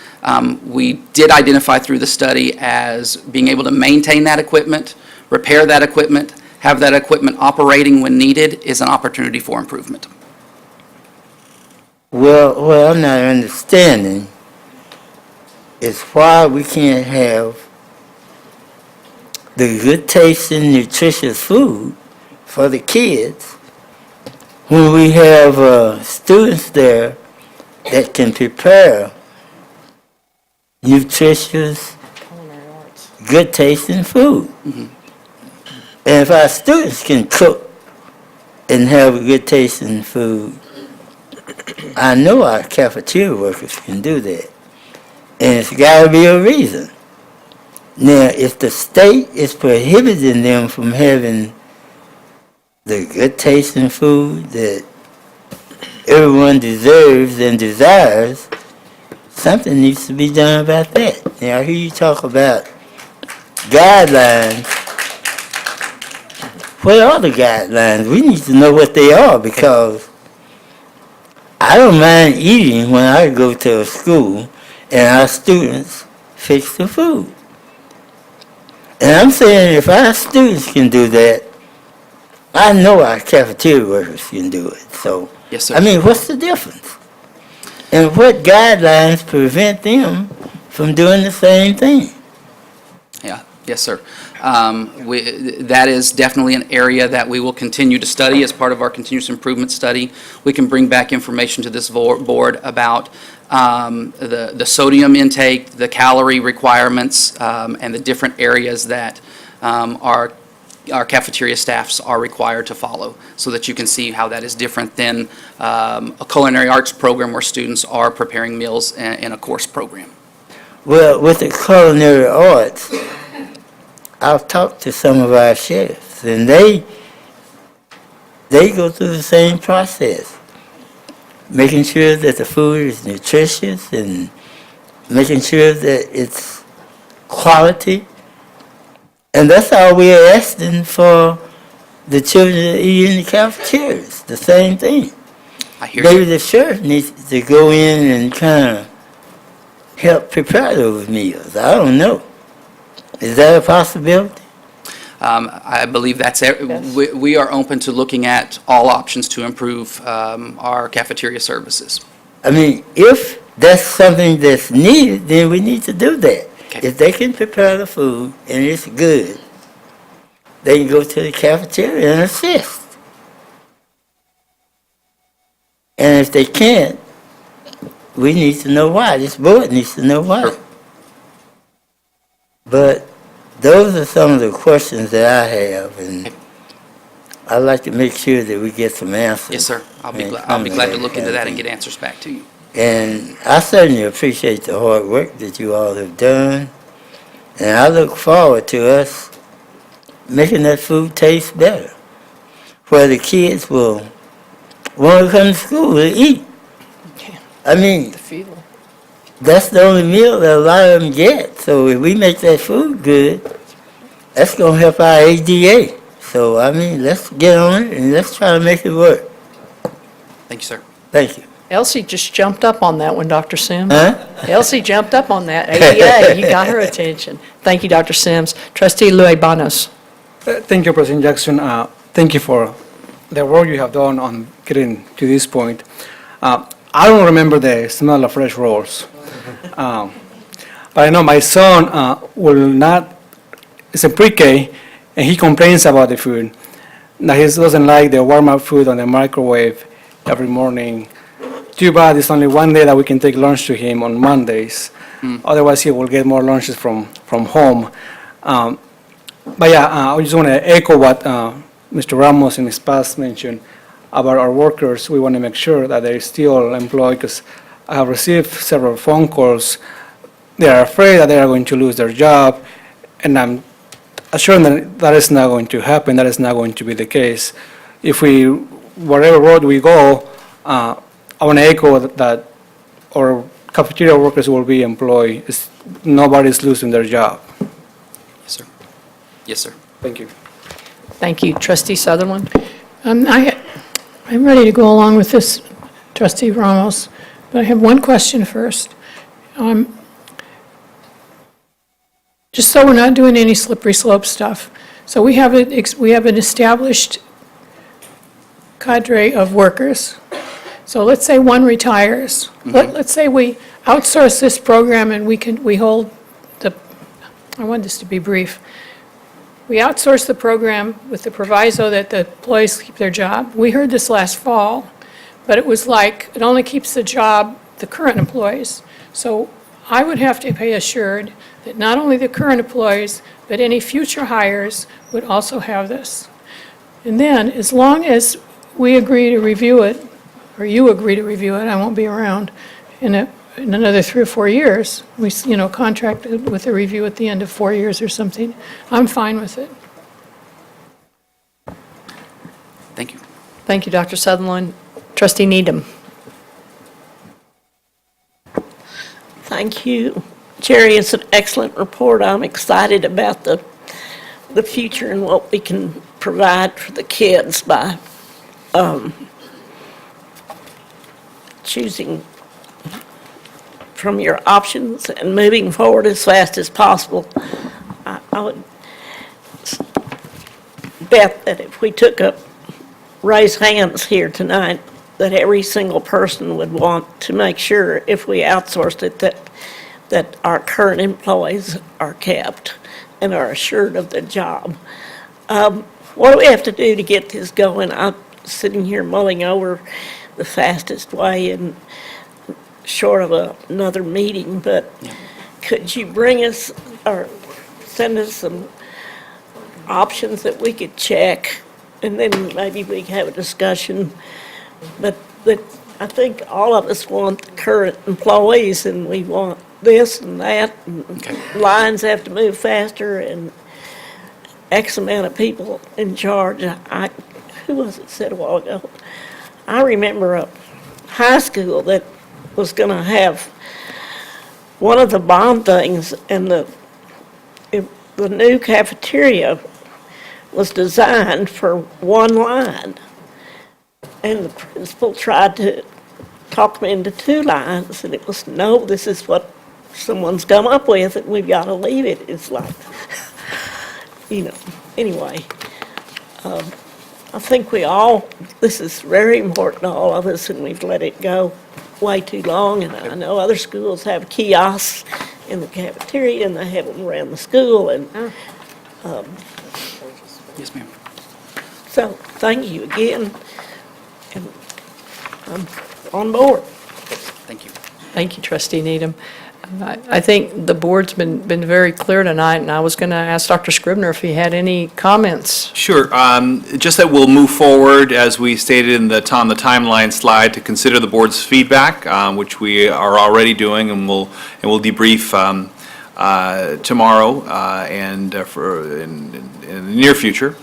We did identify through the study as being able to maintain that equipment, repair that equipment, have that equipment operating when needed is an opportunity for improvement. Well, what I'm not understanding is why we can't have the good tasting, nutritious food for the kids when we have students there that can prepare nutritious, good tasting food. Mhm. And if our students can cook and have good tasting food, I know our cafeteria workers can do that. And it's got to be a reason. Now, if the state is prohibiting them from having the good tasting food that everyone deserves and desires, something needs to be done about that. Now, I hear you talk about guidelines. What are the guidelines? We need to know what they are, because I don't mind eating when I go to a school and our students fix the food. And I'm saying if our students can do that, I know our cafeteria workers can do it. So, Yes, sir. I mean, what's the difference? And what guidelines prevent them from doing the same thing? Yeah, yes, sir. That is definitely an area that we will continue to study as part of our continuous improvement study. We can bring back information to this board about the sodium intake, the calorie requirements, and the different areas that our cafeteria staffs are required to follow, so that you can see how that is different than a culinary arts program where students are preparing meals in a course program. Well, with the culinary arts, I've talked to some of our chefs, and they go through the same process, making sure that the food is nutritious and making sure that it's quality. And that's all we're asking for the children to eat in the cafeterias, the same thing. I hear Maybe you. the sheriff needs to go in and kind of help prepare those meals. I don't know. Is that a possibility? I believe that's it. We are open to looking at all options to improve our cafeteria services. I mean, if that's something that's needed, then we need to do that. Okay. If they can prepare the food and it's good, they can go to the cafeteria and assist. And if they can't, we need to know why. This board needs to know why. Sure. But those are some of the questions that I have, and I'd like to make sure that we get some answers. Yes, sir. I'll be And glad to come look into that and get answers back to you. And I certainly appreciate the hard work that you all have done. And I look forward to us making that food taste better, where the kids will want to come to school to eat. I mean, that's the only meal that a lot of them get. So if we make that food good, that's going to help our ADA. So, I mean, let's get on it and let's try to make it work. Thank you, sir. Thank you. Elsie just jumped up on that one, Dr. Sims. Huh? Elsie jumped up on that. ADA, you got her attention. Thank you, Dr. Sims. Trustee Luebanos. Thank you, President Jackson. Thank you for the work you have done on getting to this point. I don't remember the smell of fresh rolls. But I know my son will not, it's a pre-K, and he complains about the food. Now, he doesn't like the warm-up food on the microwave every morning. Too bad it's only one day that we can take lunch to him on Mondays. Otherwise, he will get more lunches from home. But yeah, I just want to echo what Mr. Ramos in his past mentioned about our workers. We want to make sure that they're still employed, because I have received several phone calls. They are afraid that they are going to lose their job, and I'm assured that that is not going to happen. That is not going to be the case. If we, whatever road we go, I want to echo that our cafeteria workers will be employed. Nobody's losing their job. Yes, sir. Yes, sir. Thank you. Thank you. Trustee Sutherland? I'm ready to go along with this, Trustee Ramos, but I have one question first. Just so we're not doing any slippery slope stuff. So we have an established cadre of workers. So let's say one retires. Let's say we outsource this program and we hold I want this to be brief. We outsource the program with the proviso that the employees keep their job. We heard this last fall, but it was like, it only keeps the job, the current employees. So I would have to be assured that not only the current employees, but any future hires would also have this. And then, as long as we agree to review it, or you agree to review it, I won't be around, in another 3 or 4 years, we, contract with a review at the end of 4 years or something, I'm fine with it. Thank you. Thank you, Dr. Sutherland. Trustee Needham? Thank you. Jerry, it's an excellent report. I'm excited about the future and what we can provide for the kids by choosing from your options and moving forward as fast as possible. I would bet that if we took up raise hands here tonight, that every single person would want to make sure, if we outsourced it, that our current employees are kept and are assured of their job. What do we have to do to get this going? I'm sitting here mulling over the fastest way and short of another meeting, but could you bring us or send us some options that we could check, and then maybe we can have a discussion? But I think all of us want the current employees, and we want this and that, and lines have to move faster, and X amount of people in charge. Who was it said a while ago? I remember a high school that was going to have one of the bond things, and the new cafeteria was designed for one line. And the principal tried to talk me into 2 lines, and it was, no, this is what someone's come up with, and we've got to leave it. It's like, anyway. I think this is very important to all of us, and we've let it go way too long. And I know other schools have kiosks in the cafeteria, and they have them around the school, and Yes, ma'am. so thank you again, and I'm on board. Thank you. Thank you, Trustee Needham. I think the board's been very clear tonight, and I was going to ask Dr. Scribner if he had any comments. Sure. Just that we'll move forward, as we stated on the timeline slide, to consider the board's feedback, which we are already doing, and we'll debrief tomorrow and in the near future.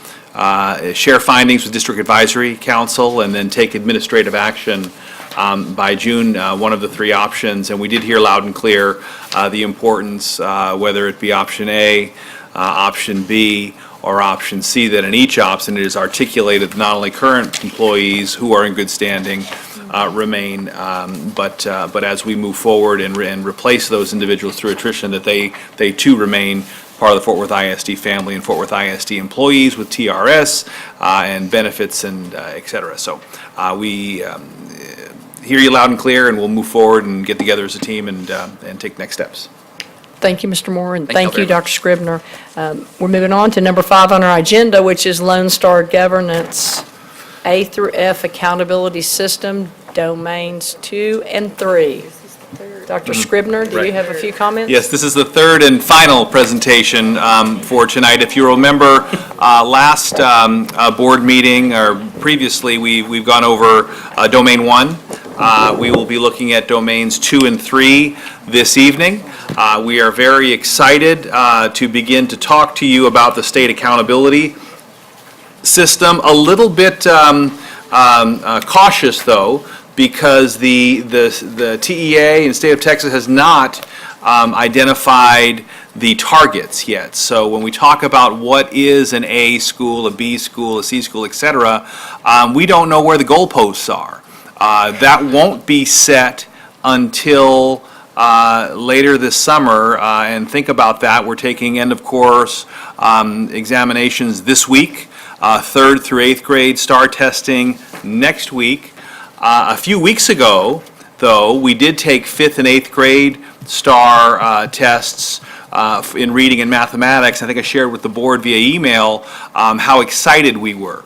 Share findings with District Advisory Council, and then take administrative action by June, one of the 3 options. And we did hear loud and clear the importance, whether it be option A, option B, or option C, that in each option it is articulated that not only current employees who are in good standing remain, but as we move forward and replace those individuals through attrition, that they too remain part of the Fort Worth ISD family and Fort Worth ISD employees with TRS and benefits and et cetera. So we hear you loud and clear, and we'll move forward and get together as a team and take next steps. Thank you, Mr. Moore, and Thank thank you you, very Dr. Scribner. We're moving on to number 5 on our agenda, which is Lone Star Governance, A through F Accountability System, Domains 2 and 3. Dr. Scribner, do you have a few comments? Yes, this is the third and final presentation for tonight. If you remember, last board meeting, or previously, we've gone over Domain 1. We will be looking at Domains 2 and 3 this evening. We are very excited to begin to talk to you about the state accountability system. A little bit cautious, though, because the TEA and state of Texas has not identified the targets yet. So when we talk about what is an A school, a B school, a C school, et cetera, we don't know where the goalposts are. That won't be set until later this summer, and think about that. We're taking end of course examinations this week, 3rd through 8th grade STAR testing next week. A few weeks ago, though, we did take 5th and 8th grade STAR tests in reading and mathematics. I think I shared with the board via email how excited we were.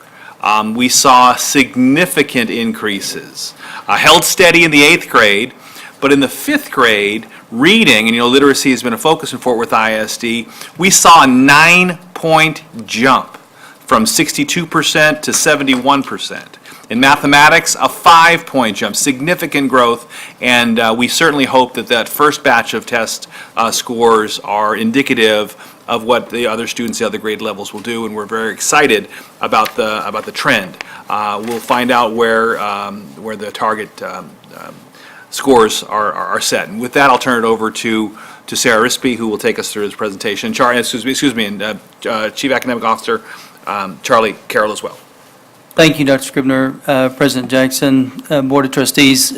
We saw significant increases, held steady in the 8th grade, but in the 5th grade, reading, and literacy has been a focus in Fort Worth ISD, we saw a 9-point jump from 62% to 71%. In mathematics, a 5-point jump, significant growth, and we certainly hope that that first batch of test scores are indicative of what the other students, the other grade levels will do, and we're very excited about the trend. We'll find out where the target scores are set. And with that, I'll turn it over to Sarah Rispey, who will take us through his presentation. And Chief Academic Officer Charlie Carroll as well. Thank you, Dr. Scribner, President Jackson, Board of Trustees.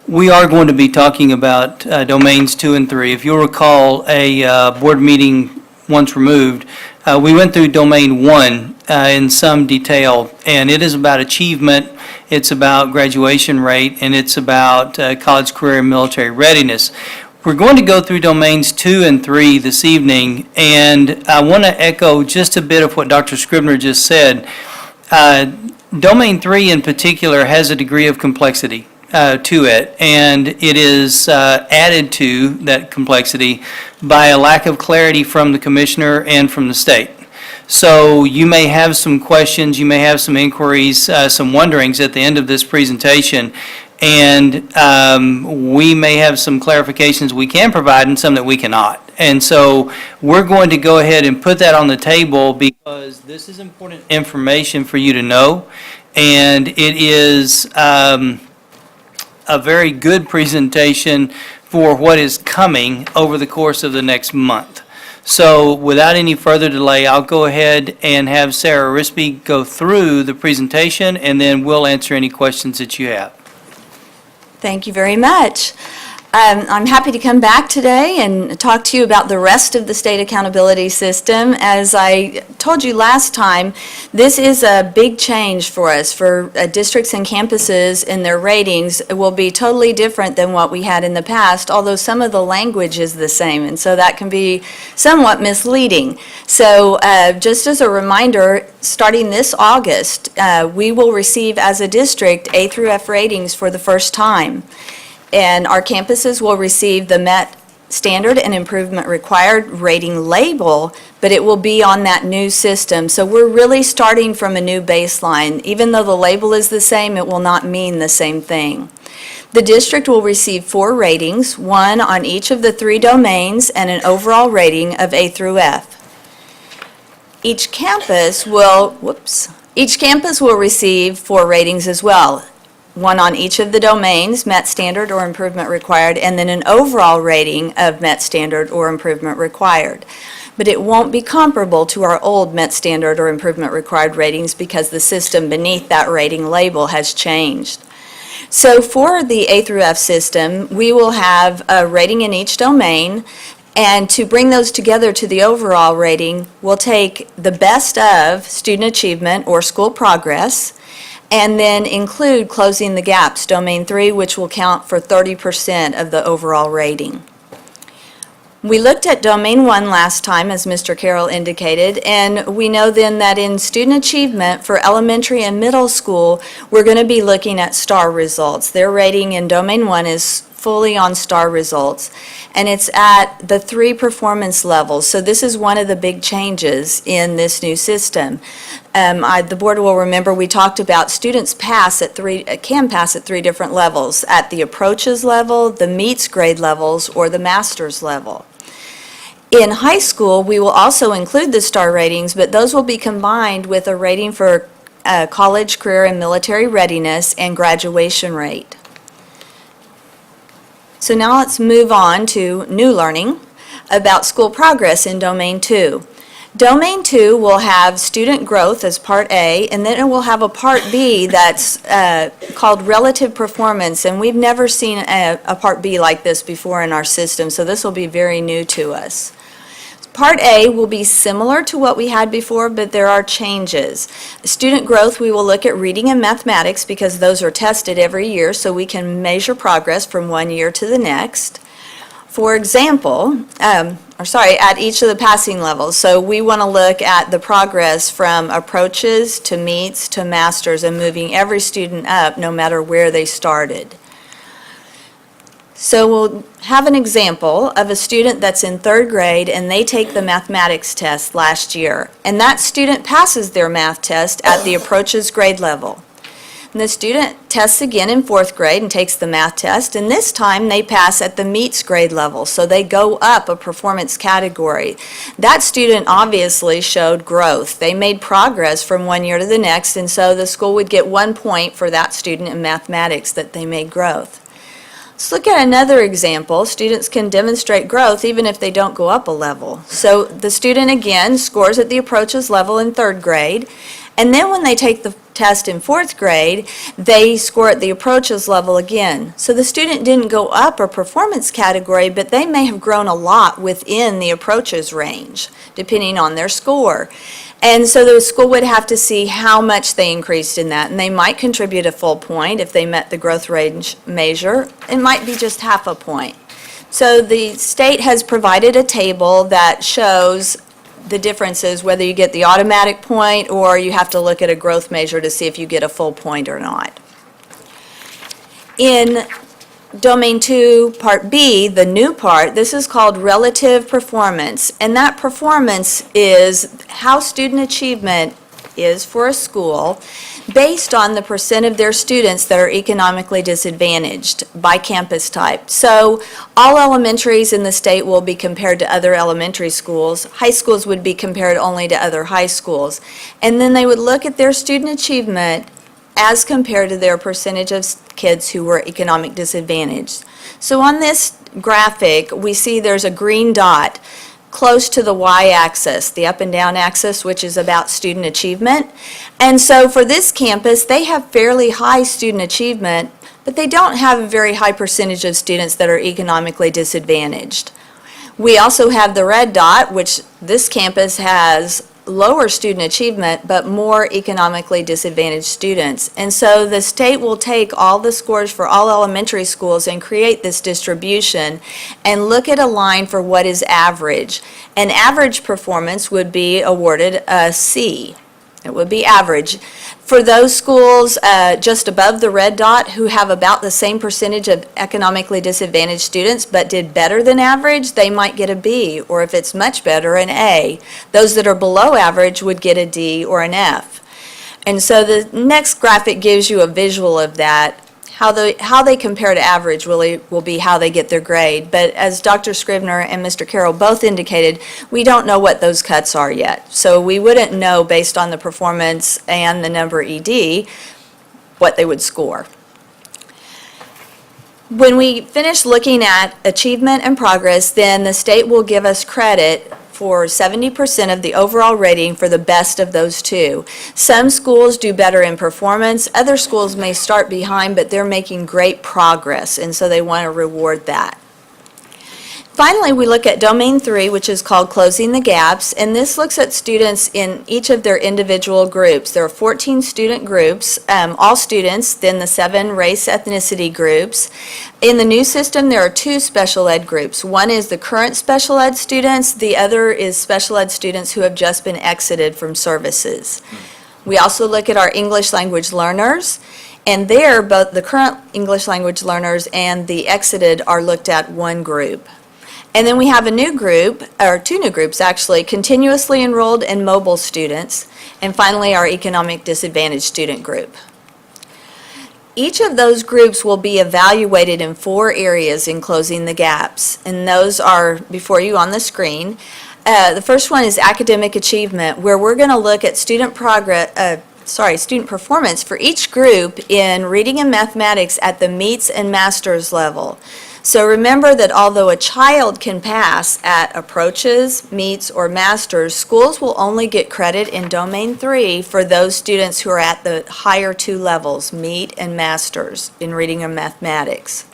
We are going to be talking about Domains 2 and 3. If you'll recall, a board meeting once removed, we went through Domain 1 in some detail, and it is about achievement, it's about graduation rate, and it's about college, career, and military readiness. We're going to go through Domains 2 and 3 this evening, and I want to echo just a bit of what Dr. Scribner just said. Domain 3 in particular has a degree of complexity to it, and it is added to that complexity by a lack of clarity from the commissioner and from the state. So you may have some questions, you may have some inquiries, some wonderings at the end of this presentation, and we may have some clarifications we can provide and some that we cannot. And so we're going to go ahead and put that on the table because this is important information for you to know, and it is a very good presentation for what is coming over the course of the next month. So without any further delay, I'll go ahead and have Sarah Rispey go through the presentation, and then we'll answer any questions that you have. Thank you very much. I'm happy to come back today and talk to you about the rest of the state accountability system. As I told you last time, this is a big change for us. For districts and campuses in their ratings, it will be totally different than what we had in the past, although some of the language is the same, and so that can be somewhat misleading. So just as a reminder, starting this August, we will receive as a district A through F ratings for the first time. And our campuses will receive the MET standard and improvement required rating label, but it will be on that new system. So we're really starting from a new baseline. Even though the label is the same, it will not mean the same thing. The district will receive 4 ratings, 1 on each of the 3 domains, and an overall rating of A through F. Each campus will receive 4 ratings as well. 1 on each of the domains, MET standard or improvement required, and then an overall rating of MET standard or improvement required. But it won't be comparable to our old MET standard or improvement required ratings because the system beneath that rating label has changed. So for the A through F system, we will have a rating in each domain, and to bring those together to the overall rating, we'll take the best of student achievement or school progress, and then include closing the gaps, Domain 3, which will count for 30% of the overall rating. We looked at Domain 1 last time, as Mr. Carroll indicated, and we know then that in student achievement for elementary and middle school, we're going to be looking at STAR results. Their rating in Domain 1 is fully on STAR results, and it's at the 3 performance levels. So this is one of the big changes in this new system. The board will remember we talked about students can pass at 3 different levels, at the approaches level, the meets grade levels, or the master's level. In high school, we will also include the STAR ratings, but those will be combined with a rating for college, career, and military readiness and graduation rate. So now let's move on to new learning about school progress in Domain 2. Domain 2 will have student growth as Part A, and then it will have a Part B that's called relative performance, and we've never seen a Part B like this before in our system, so this will be very new to us. Part A will be similar to what we had before, but there are changes. Student growth, we will look at reading and mathematics because those are tested every year, so we can measure progress from one year to the next. For example, at each of the passing levels. So we want to look at the progress from approaches to meets to masters and moving every student up no matter where they started. So we'll have an example of a student that's in 3rd grade and they take the mathematics test last year. And that student passes their math test at the approaches grade level. And the student tests again in 4th grade and takes the math test, and this time they pass at the meets grade level, so they go up a performance category. That student obviously showed growth. They made progress from one year to the next, and so the school would get 1 point for that student in mathematics that they made growth. Let's look at another example. Students can demonstrate growth even if they don't go up a level. So the student again scores at the approaches level in 3rd grade, and then when they take the test in 4th grade, they score at the approaches level again. So the student didn't go up a performance category, but they may have grown a lot within the approaches range, depending on their score. And so the school would have to see how much they increased in that, and they might contribute a full point if they met the growth range measure. It might be just half a point. So the state has provided a table that shows the differences, whether you get the automatic point or you have to look at a growth measure to see if you get a full point or not. In Domain 2, Part B, the new part, this is called relative performance, and that performance is how student achievement is for a school based on the percent of their students that are economically disadvantaged by campus type. So all elementaries in the state will be compared to other elementary schools. High schools would be compared only to other high schools. And then they would look at their student achievement as compared to their percentage of kids who were economic disadvantaged. So on this graphic, we see there's a green dot close to the y-axis, the up and down axis, which is about student achievement. And so for this campus, they have fairly high student achievement, but they don't have a very high percentage of students that are economically disadvantaged. We also have the red dot, which this campus has lower student achievement, but more economically disadvantaged students. And so the state will take all the scores for all elementary schools and create this distribution and look at a line for what is average. And average performance would be awarded a C. It would be average. For those schools just above the red dot who have about the same percentage of economically disadvantaged students but did better than average, they might get a B, or if it's much better, an A. Those that are below average would get a D or an F. And so the next graphic gives you a visual of that. How they compare to average really will be how they get their grade. But as Dr. Scribner and Mr. Carroll both indicated, we don't know what those cuts are yet. So we wouldn't know based on the performance and the number ED what they would score. When we finish looking at achievement and progress, then the state will give us credit for 70% of the overall rating for the best of those two. Some schools do better in performance. Other schools may start behind, but they're making great progress, and so they want to reward that. Finally, we look at Domain 3, which is called Closing the Gaps, and this looks at students in each of their individual groups. There are 14 student groups, all students, then the 7 race ethnicity groups. In the new system, there are 2 special ed groups. One is the current special ed students, the other is special ed students who have just been exited from services. We also look at our English language learners. And there, both the current English language learners and the exited are looked at one group. And then we have a new group, or two new groups actually, continuously enrolled and mobile students, and finally our economic disadvantaged student group. Each of those groups will be evaluated in 4 areas in closing the gaps, and those are before you on the screen. The first one is academic achievement, where we're going to look at student performance for each group in reading and mathematics at the meets and masters level. So remember that although a child can pass at approaches, meets, or masters, schools will only get credit in domain 3 for those students who are at the higher 2 levels, meet and masters, in reading and mathematics.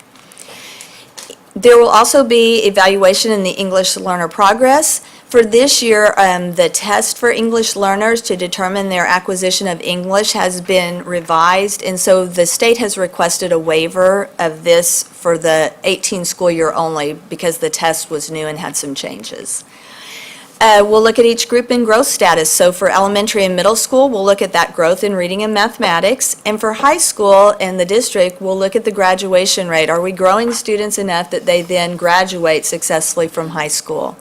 There will also be evaluation in the English learner progress. For this year, the test for English learners to determine their acquisition of English has been revised, and so the state has requested a waiver of this for the 18 school year only because the test was new and had some changes. We'll look at each group in growth status. So for elementary and middle school, we'll look at that growth in reading and mathematics. And for high school and the district, we'll look at the graduation rate. Are we growing students enough that they then graduate successfully from high school?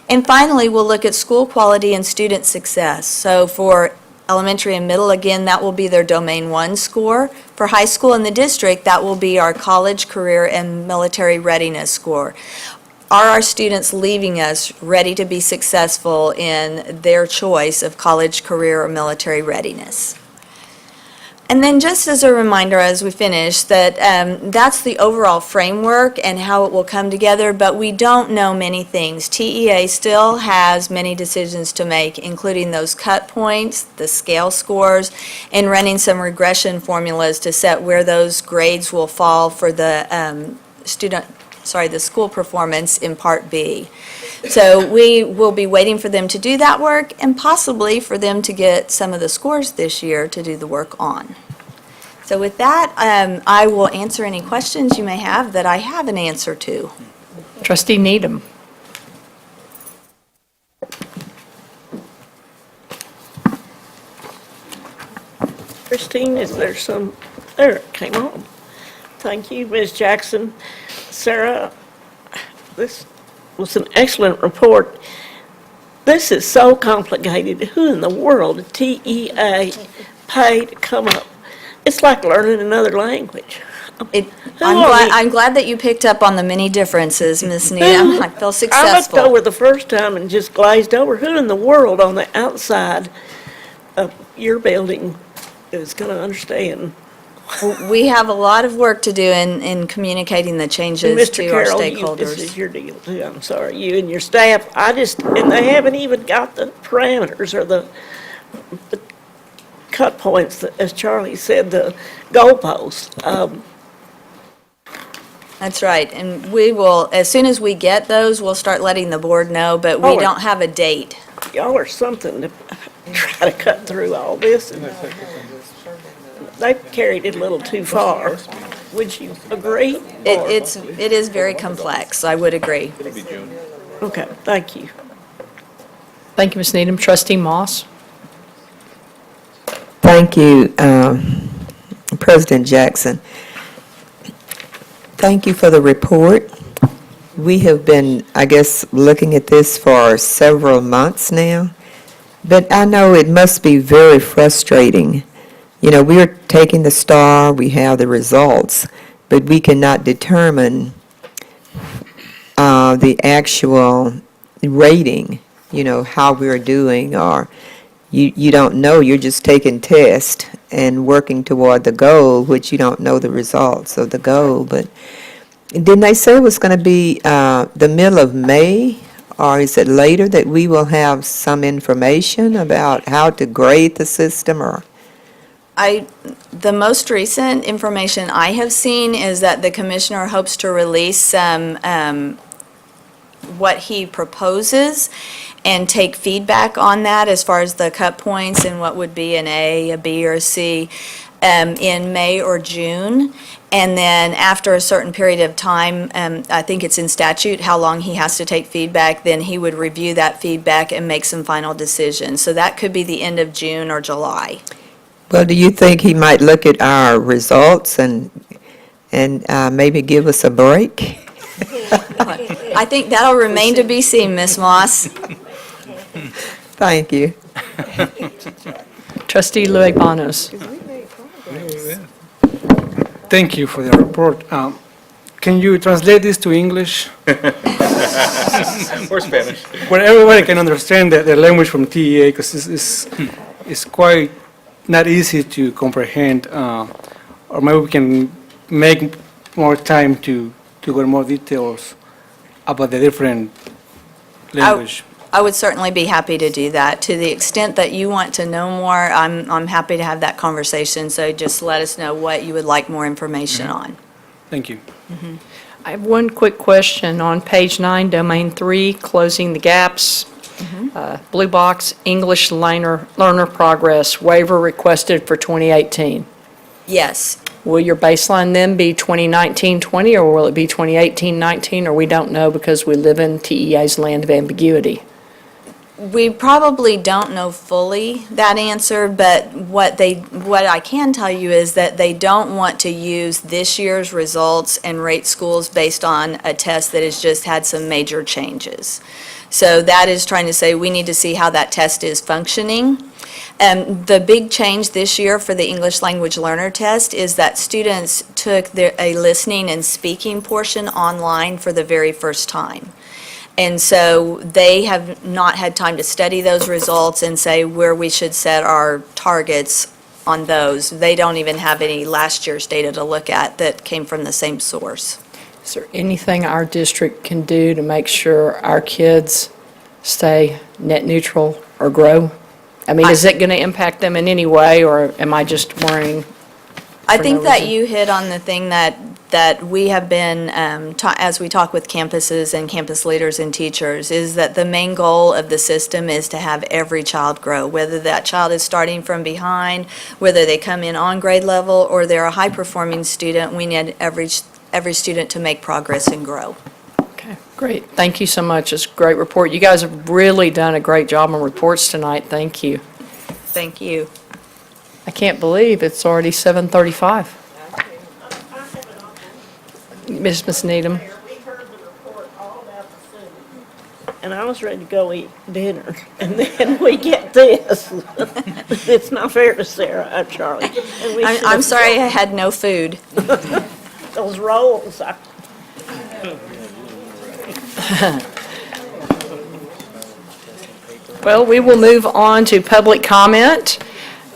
And finally, we'll look at school quality and student success. So for elementary and middle, again, that will be their domain 1 score. For high school and the district, that will be our college, career, and military readiness score. Are our students leaving us ready to be successful in their choice of college, career, or military readiness? And then just as a reminder as we finish, that that's the overall framework and how it will come together, but we don't know many things. TEA still has many decisions to make, including those cut points, the scale scores, and running some regression formulas to set where those grades will fall for the the school performance in Part B. So we will be waiting for them to do that work and possibly for them to get some of the scores this year to do the work on. So with that, I will answer any questions you may have that I have an answer to. Trustee Needham. Christine, is there some, there it came on. Thank you, Ms. Jackson. Sarah, this was an excellent report. This is so complicated. Who in the world did TEA pay to come up? It's like learning another language. I'm glad that you picked up on the many differences, Ms. Needham. I feel successful. I looked over the first time and just glazed over. Who in the world on the outside of your building is going to understand? We have a lot of work to do in communicating the changes to our stakeholders. This is your deal too. I'm sorry, you and your staff. And they haven't even got the parameters or the cut points, as Charlie said, the goalposts. That's right, and we will, as soon as we get those, we'll start letting the board know, but we don't have a date. Y'all are something to try to cut through all this. And they've carried it a little too far. Would you agree? It is very complex, I would agree. Okay, thank you. Thank you, Ms. Needham. Trustee Moss. Thank you, President Jackson. Thank you for the report. We have been, I guess, looking at this for several months now, but I know it must be very frustrating. You know, we're taking the star, we have the results, but we cannot determine the actual rating, you know, how we're doing, or you don't know, you're just taking tests and working toward the goal, which you don't know the results of the goal. But didn't they say it was going to be the middle of May, or is it later that we will have some information about how to grade the system? Or The most recent information I have seen is that the commissioner hopes to release some what he proposes and take feedback on that as far as the cut points and what would be an A, a B, or a C in May or June. And then after a certain period of time, I think it's in statute how long he has to take feedback, then he would review that feedback and make some final decisions. So that could be the end of June or July. Well, do you think he might look at our results and maybe give us a break? I think that'll remain to be seen, Ms. Moss. Thank you. Trustee Luebanos. Thank you for the report. Can you translate this to English? Or Spanish. Where everybody can understand the language from TEA, because it's quite not easy to comprehend, or maybe we can make more time to go in more details about the different language. I would certainly be happy to do that. To the extent that you want to know more, I'm happy to have that conversation, so just let us know what you would like more information on. Thank you. I have one quick question on page 9, domain 3, closing the gaps. Blue box, English learner progress, waiver requested for 2018. Yes. Will your baseline then be 2019-20, or will it be 2018-19, or we don't know because we live in TEA's land of ambiguity? We probably don't know fully that answer, but what I can tell you is that they don't want to use this year's results and rate schools based on a test that has just had some major changes. So that is trying to say we need to see how that test is functioning. The big change this year for the English language learner test is that students took a listening and speaking portion online for the very first time. And so they have not had time to study those results and say where we should set our targets on those. They don't even have any last year's data to look at that came from the same source. Is there anything our district can do to make sure our kids stay net neutral or grow? I mean, is it going to impact them in any way, or am I just worrying? I think that you hit on the thing that we have been, as we talk with campuses and campus leaders and teachers, is that the main goal of the system is to have every child grow, whether that child is starting from behind, whether they come in on grade level, or they're a high-performing student. We need every student to make progress and grow. Okay, great. Thank you so much. It's a great report. You guys have really done a great job on reports tonight. Thank you. Thank you. I can't believe it's already 7:35. Ms. Needham. And I was ready to go eat dinner, and then we get this. It's not fair to Sarah, Charlie. And we I'm sorry I had no food. Those rolls, Well, we will move on to public comment.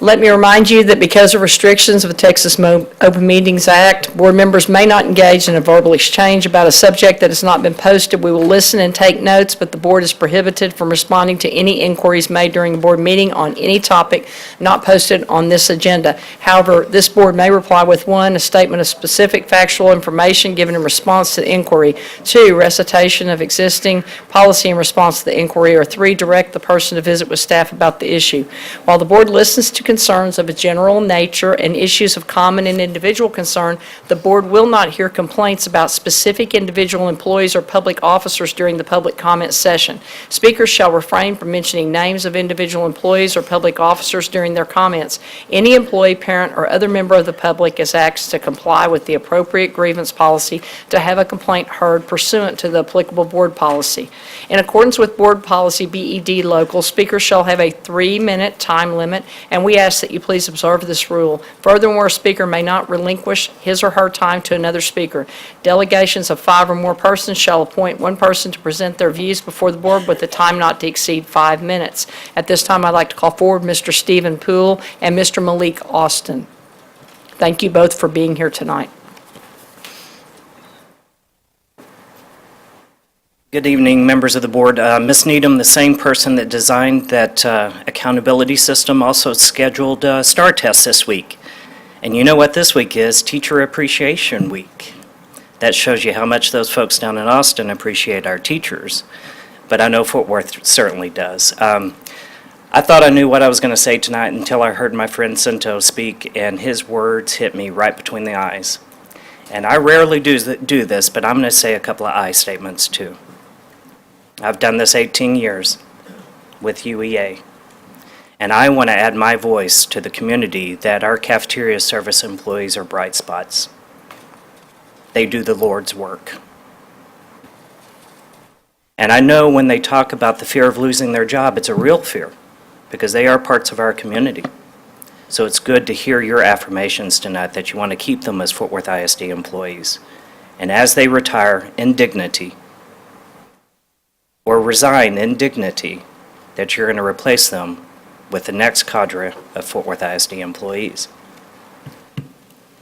Let me remind you that because of restrictions of the Texas Open Meetings Act, board members may not engage in a verbal exchange about a subject that has not been posted. We will listen and take notes, but the board is prohibited from responding to any inquiries made during a board meeting on any topic not posted on this agenda. However, this board may reply with 1, a statement of specific factual information given in response to the inquiry, 2, recitation of existing policy in response to the inquiry, or 3, direct the person to visit with staff about the issue. While the board listens to concerns of a general nature and issues of common and individual concern, the board will not hear complaints about specific individual employees or public officers during the public comment session. Speakers shall refrain from mentioning names of individual employees or public officers during their comments. Any employee, parent, or other member of the public is asked to comply with the appropriate grievance policy to have a complaint heard pursuant to the applicable board policy. In accordance with board policy BED local, speakers shall have a 3-minute time limit, and we ask that you please observe this rule. Furthermore, a speaker may not relinquish his or her time to another speaker. Delegations of 5 or more persons shall appoint one person to present their views before the board with a time not to exceed 5 minutes. At this time, I'd like to call forward Mr. Stephen Poole and Mr. Malik Austin. Thank you both for being here tonight. Good evening, members of the board. Ms. Needham, the same person that designed that accountability system, also scheduled STAR tests this week. And you know what this week is? Teacher Appreciation Week. That shows you how much those folks down in Austin appreciate our teachers. But I know Fort Worth certainly does. I thought I knew what I was going to say tonight until I heard my friend Cinto speak, and his words hit me right between the eyes. And I rarely do this, but I'm going to say a couple of I statements too. I've done this 18 years with UEA. And I want to add my voice to the community that our cafeteria service employees are bright spots. They do the Lord's work. And I know when they talk about the fear of losing their job, it's a real fear, because they are parts of our community. So it's good to hear your affirmations tonight that you want to keep them as Fort Worth ISD employees. And as they retire in dignity, or resign in dignity, that you're going to replace them with the next cadre of Fort Worth ISD employees.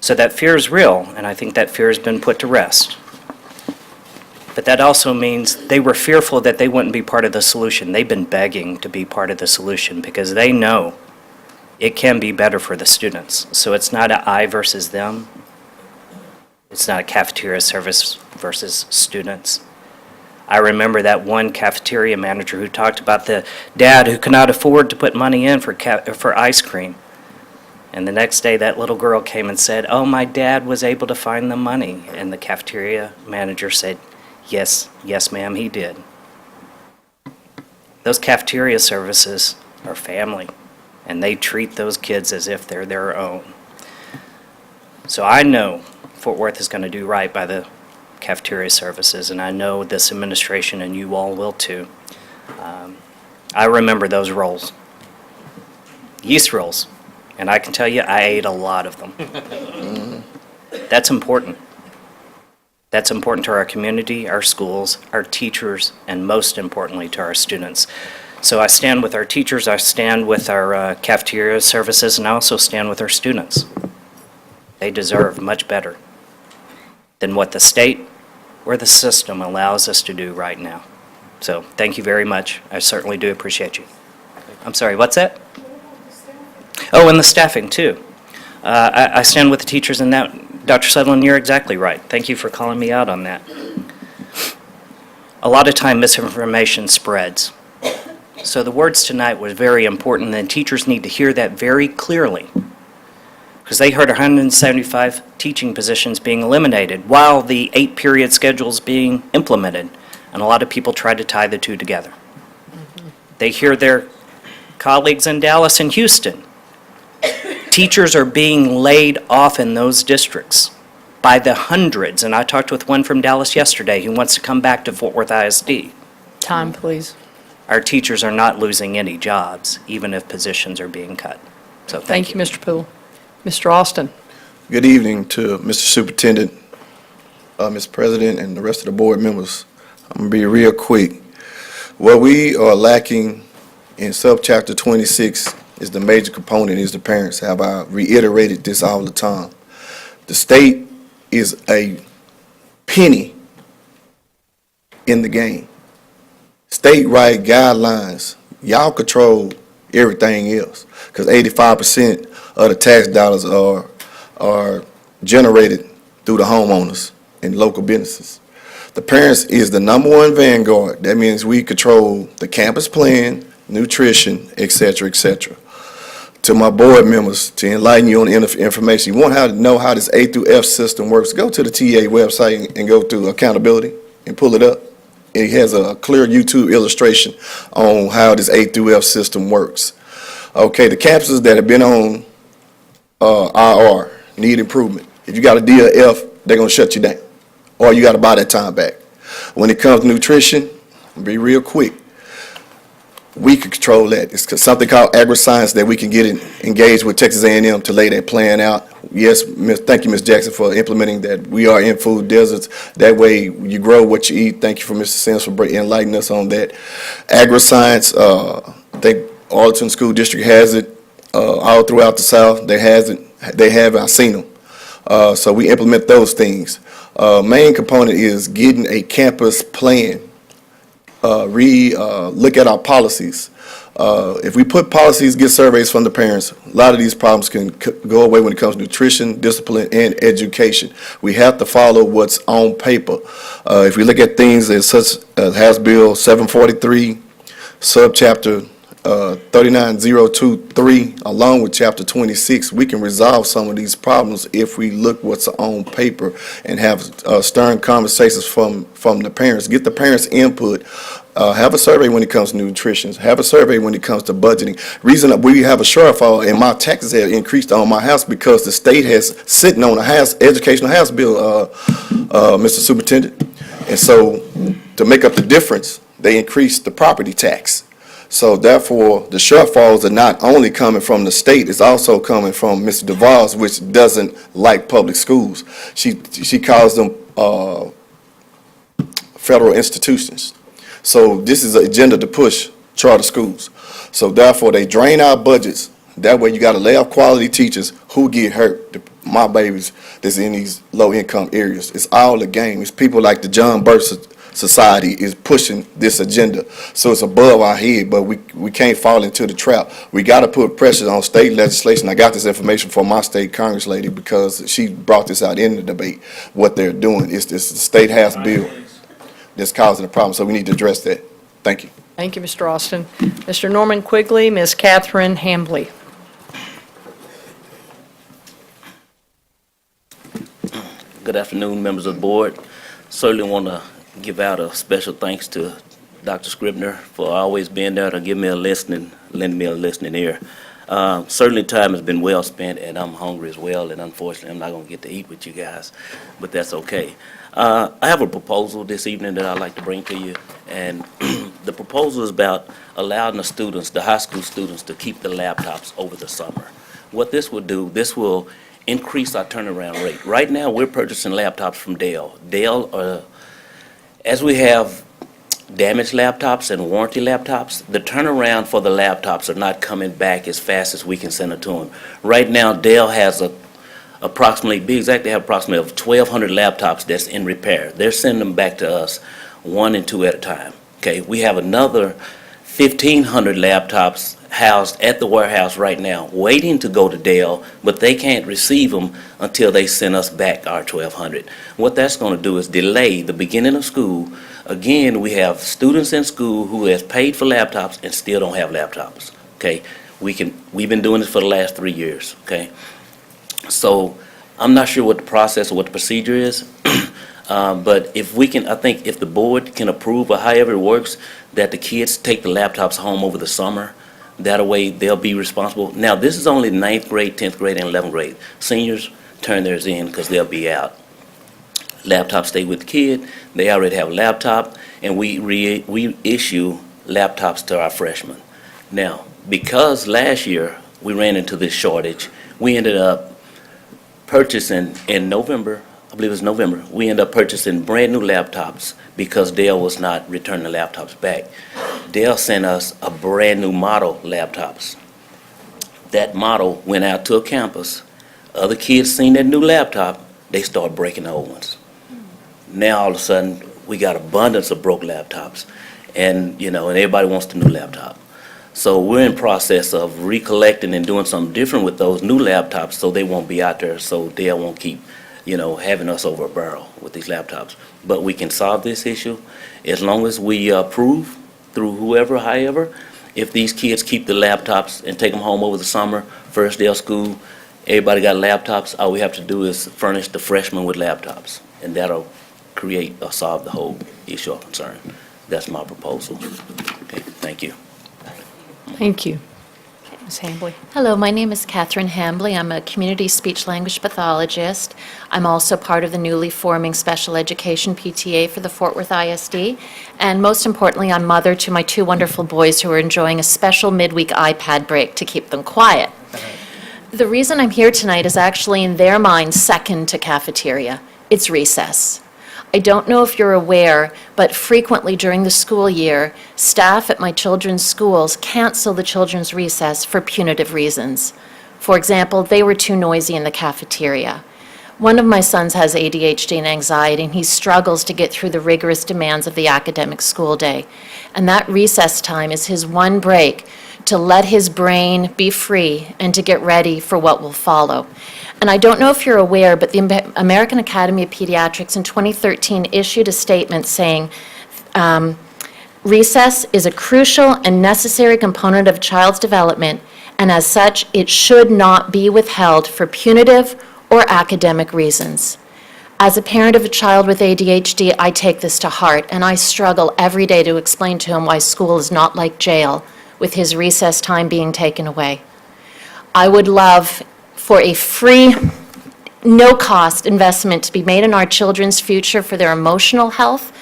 So that fear is real, and I think that fear has been put to rest. But that also means they were fearful that they wouldn't be part of the solution. They've been begging to be part of the solution because they know it can be better for the students. So it's not an I versus them. It's not a cafeteria service versus students. I remember that one cafeteria manager who talked about the dad who could not afford to put money in for ice cream. And the next day, that little girl came and said, "Oh, my dad was able to find the money." And the cafeteria manager said, "Yes, yes, ma'am, he did." Those cafeteria services are family, and they treat those kids as if they're their own. So I know Fort Worth is going to do right by the cafeteria services, and I know this administration and you all will too. I remember those rolls, yeast rolls, and I can tell you I ate a lot of them. That's important. That's important to our community, our schools, our teachers, and most importantly to our students. So I stand with our teachers, I stand with our cafeteria services, and I also stand with our students. They deserve much better than what the state or the system allows us to do right now. So thank you very much. I certainly do appreciate you. I'm sorry, what's that? Oh, and the staffing too. I stand with the teachers in that. Dr. Sutherland, you're exactly right. Thank you for calling me out on that. A lot of time misinformation spreads. So the words tonight were very important, and teachers need to hear that very clearly, because they heard 175 teaching positions being eliminated while the 8-period schedule is being implemented, and a lot of people try to tie the two together. They hear their colleagues in Dallas and Houston. Teachers are being laid off in those districts by the hundreds, and I talked with one from Dallas yesterday who wants to come back to Fort Worth ISD. Time, please. Our teachers are not losing any jobs, even if positions are being cut. So Thank you, Mr. Poole. Mr. Austin. Good evening to Mr. Superintendent, Mr. President, and the rest of the board members. I'm going to be real quick. What we are lacking in subchapter 26 is the major component is the parents. Have I reiterated this all the time? The state is a penny in the game. State write guidelines. Y'all control everything else, because 85% of the tax dollars are generated through the homeowners and local businesses. The parents is the #1 vanguard. That means we control the campus plan, nutrition, et cetera, et cetera. To my board members, to enlighten you on the information, you want to know how this A through F system works, go to the TA website and go to accountability and pull it up. It has a clear YouTube illustration on how this A through F system works. Okay, the campuses that have been on IR need improvement. If you got a D or F, they're going to shut you down, or you got to buy that time back. When it comes to nutrition, I'll be real quick. We can control that. It's something called agri-science that we can get engaged with Texas A&M to lay that plan out. Yes, thank you, Ms. Jackson, for implementing that. We are in food deserts. That way you grow what you eat. Thank you for Mr. Sims for enlightening us on that. Agri-science, I think Arlington School District has it all throughout the South. They have it. I've seen them. So we implement those things. Main component is getting a campus plan. Look at our policies. If we put policies, get surveys from the parents, a lot of these problems can go away when it comes to nutrition, discipline, and education. We have to follow what's on paper. If we look at things as such as House Bill 743, subchapter 39023, along with chapter 26, we can resolve some of these problems if we look what's on paper and have stern conversations from the parents. Get the parents' input Have a survey when it comes to nutrition. Have a survey when it comes to budgeting. Reason that we have a shortfall and my taxes have increased on my house because the state has sitting on a house, educational house bill, Mr. Superintendent. And so to make up the difference, they increased the property tax. So therefore, the shortfalls are not only coming from the state, it's also coming from Mr. DeVos, which doesn't like public schools. She calls them federal institutions. So this is an agenda to push charter schools. So therefore, they drain our budgets. That way you got to lay off quality teachers who get hurt. My babies that's in these low-income areas. It's all a game. It's people like the John Birch Society is pushing this agenda. So it's above our head, but we can't fall into the trap. We got to put pressure on state legislation. I got this information from my state Congress lady because she brought this out in the debate. What they're doing is this state house bill that's causing the problem, so we need to address that. Thank you. Thank you, Mr. Austin. Mr. Norman Quigley, Ms. Catherine Hambley. Good afternoon, members of the board. Certainly want to give out a special thanks to Dr. Scribner for always being there to give me a listening, lend me a listening ear. Certainly time has been well spent, and I'm hungry as well, and unfortunately I'm not going to get to eat with you guys, but that's okay. I have a proposal this evening that I'd like to bring to you, and the proposal is about allowing the students, the high school students, to keep the laptops over the summer. What this will do, this will increase our turnaround rate. Right now, we're purchasing laptops from Dell. Dell, as we have damaged laptops and warranty laptops, the turnaround for the laptops are not coming back as fast as we can send it to them. Right now, Dell has approximately 1,200 laptops that's in repair. They're sending them back to us 1 and 2 at a time. Okay, we have another 1,500 laptops housed at the warehouse right now, waiting to go to Dell, but they can't receive them until they send us back our 1,200. What that's going to do is delay the beginning of school. Again, we have students in school who has paid for laptops and still don't have laptops. Okay, we've been doing this for the last 3 years. Okay, so I'm not sure what the process or what the procedure is, but if we can, I think if the board can approve or however it works, that the kids take the laptops home over the summer. That way they'll be responsible. Now, this is only 9th grade, 10th grade, and 11th grade. Seniors turn theirs in because they'll be out. Laptops stay with the kid. They already have a laptop, and we issue laptops to our freshmen. Now, because last year we ran into this shortage, we ended up purchasing in November, I believe it was November, we ended up purchasing brand new laptops because Dell was not returning the laptops back. Dell sent us a brand new model laptops. That model went out to a campus. Other kids seen that new laptop, they start breaking the old ones. Now all of a sudden we got abundance of broke laptops, and and everybody wants the new laptop. So we're in process of recollecting and doing something different with those new laptops so they won't be out there, so Dell won't keep having us over a barrel with these laptops. But we can solve this issue as long as we approve through whoever, however. If these kids keep the laptops and take them home over the summer, first day of school, everybody got laptops, all we have to do is furnish the freshmen with laptops, and that'll create or solve the whole issue or concern. That's my proposal. Okay, thank you. Thank you. Ms. Hambley. Hello, my name is Catherine Hambley. I'm a community speech-language pathologist. I'm also part of the newly forming special education PTA for the Fort Worth ISD. And most importantly, I'm mother to my 2 wonderful boys who are enjoying a special midweek iPad break to keep them quiet. The reason I'm here tonight is actually in their minds second to cafeteria. It's recess. I don't know if you're aware, but frequently during the school year, staff at my children's schools cancel the children's recess for punitive reasons. For example, they were too noisy in the cafeteria. One of my sons has ADHD and anxiety, and he struggles to get through the rigorous demands of the academic school day. And that recess time is his one break to let his brain be free and to get ready for what will follow. And I don't know if you're aware, but the American Academy of Pediatrics in 2013 issued a statement saying, recess is a crucial and necessary component of a child's development, and as such, it should not be withheld for punitive or academic reasons. As a parent of a child with ADHD, I take this to heart, and I struggle every day to explain to him why school is not like jail, with his recess time being taken away. I would love for a free, no-cost investment to be made in our children's future for their emotional health,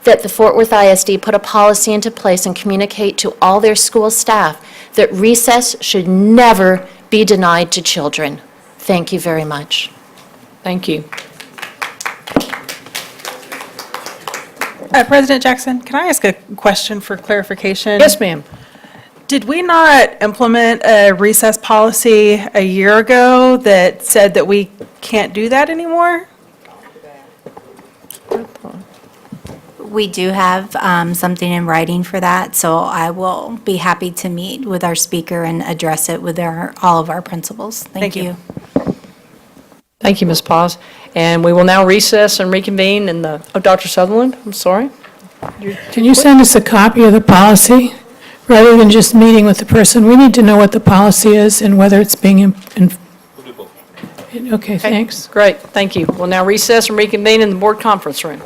that the Fort Worth ISD put a policy into place and communicate to all their school staff that recess should never be denied to children. Thank you very much. Thank you. President Jackson, can I ask a question for clarification? Yes, ma'am. Did we not implement a recess policy a year ago that said that we can't do that anymore? We do have something in writing for that, so I will be happy to meet with our speaker and address it with all of our principals. Thank you. Thank you, Ms. Paz. And we will now recess and reconvene in the, oh, Dr. Sutherland, I'm sorry. Can you send us a copy of the policy, rather than just meeting with the person? We need to know what the policy is and whether it's being, okay, thanks. Great, thank you. We'll now recess and reconvene in the board conference room.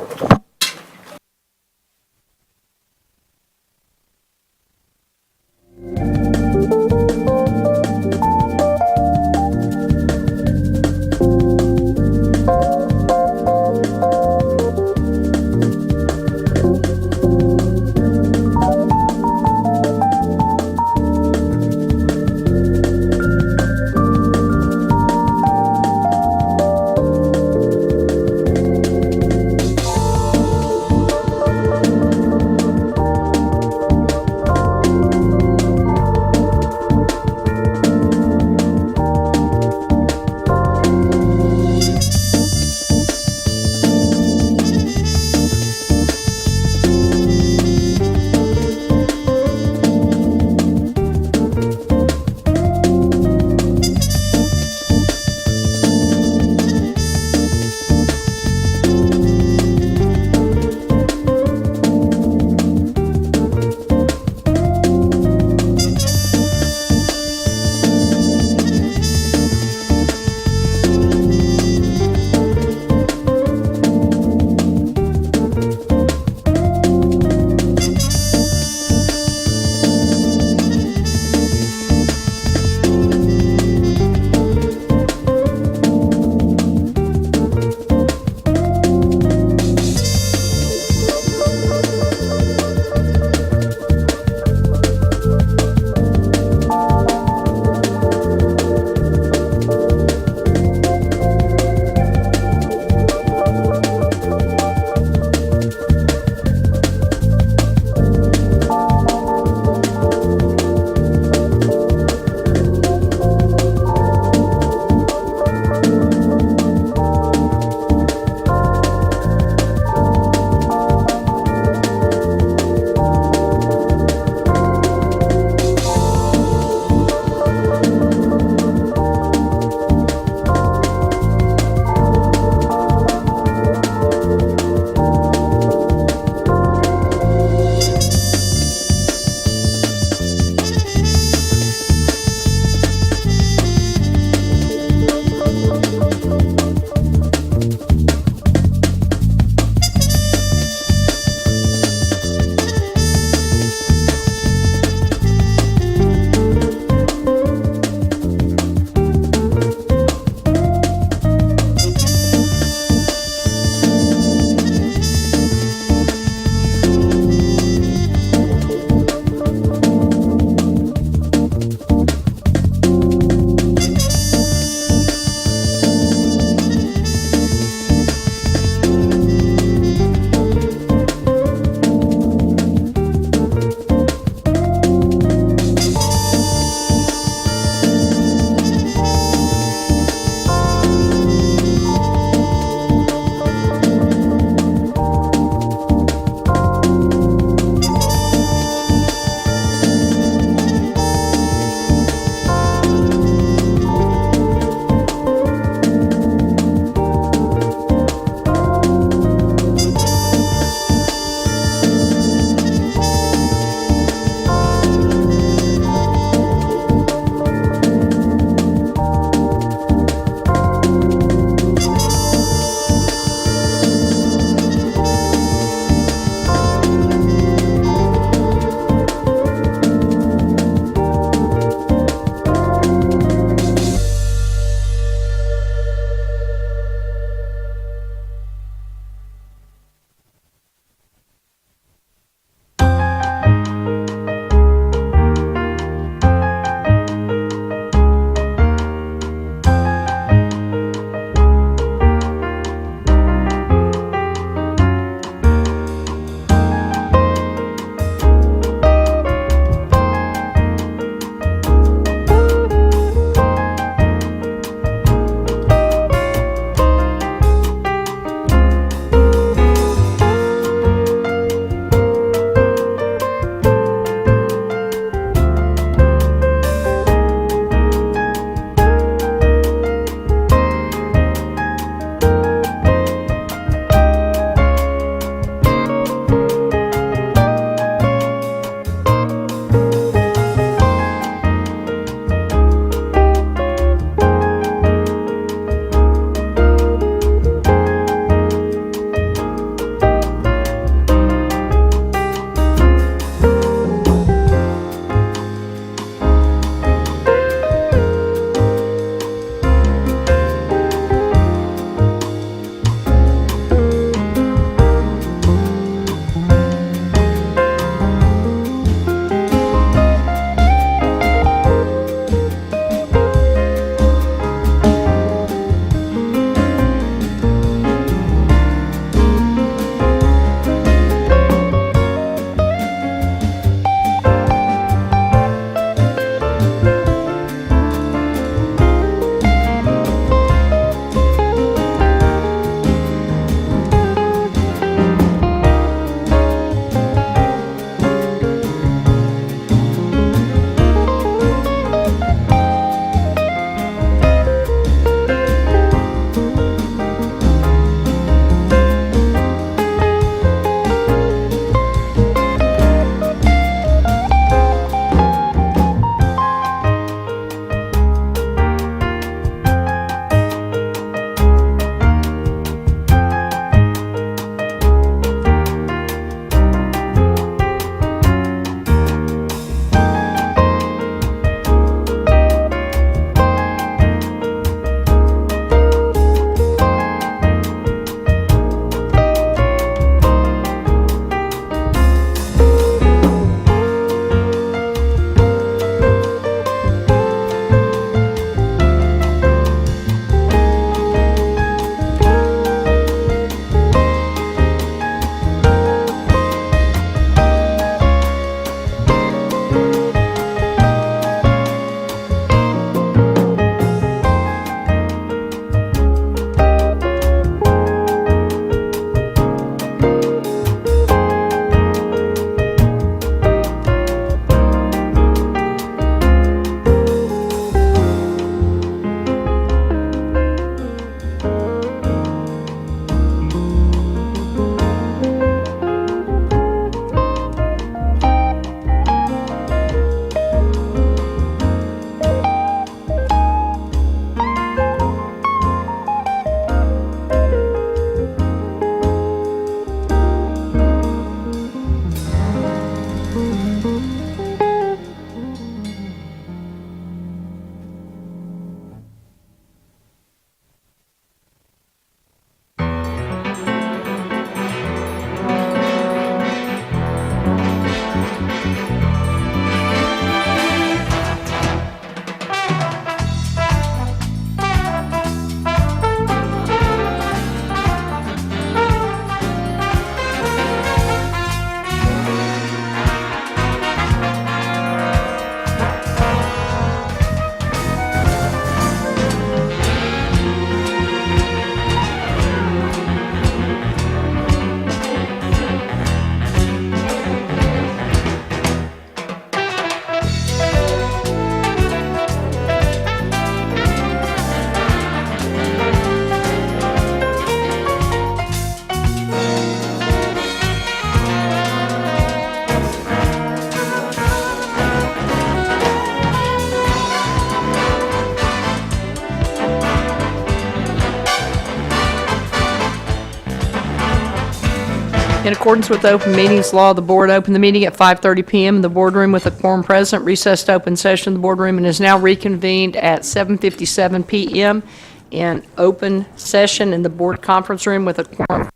In accordance with the open meetings law, the board opened the meeting at 5:30 PM in the boardroom with a quorum present, recessed to open session in the boardroom, and is now reconvened at 7:57 PM in open session in the board conference room with a quorum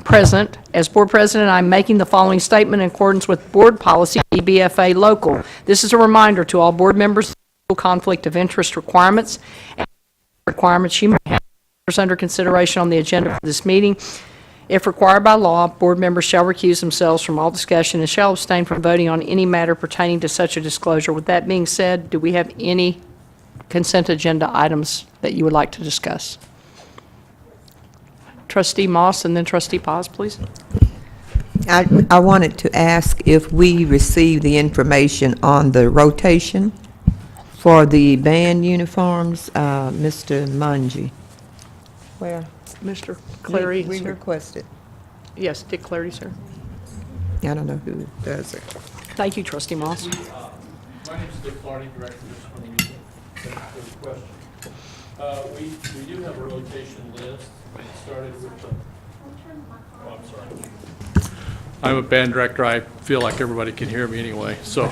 present. As board president, I'm making the following statement in accordance with board policy BFA local. This is a reminder to all board members of conflict of interest requirements and requirements you may have under consideration on the agenda for this meeting. If required by law, board members shall recuse themselves from all discussion and shall abstain from voting on any matter pertaining to such a disclosure. With that being said, do we have any consent agenda items that you would like to discuss? Trustee Moss and then Trustee Paz, please. I wanted to ask if we received the information on the rotation for the band uniforms, Mr. Mungie. Where? Mr. Clary, We sir. requested. Yes, Dick Clary, sir. I don't know who does it. Thank you, Trustee Moss. My name is Dick Clardy, Director of Municipal Media. Thank you for the question. We do have a rotation list. It started with the, oh, I'm sorry. I'm a band director. I feel like everybody can hear me anyway, so.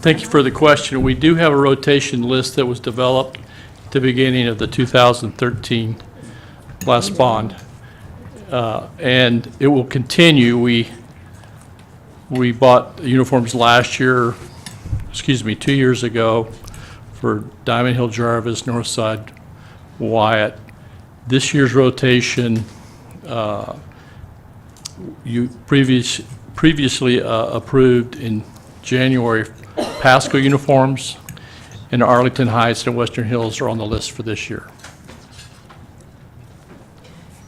Thank you for the question. We do have a rotation list that was developed at the beginning of the 2013 last bond. And it will continue. We bought uniforms last year, 2 years ago, for Diamond Hill Jarvis, Northside Wyatt. This year's rotation, you previously approved in January Pasco uniforms, and Arlington Heights and Western Hills are on the list for this year.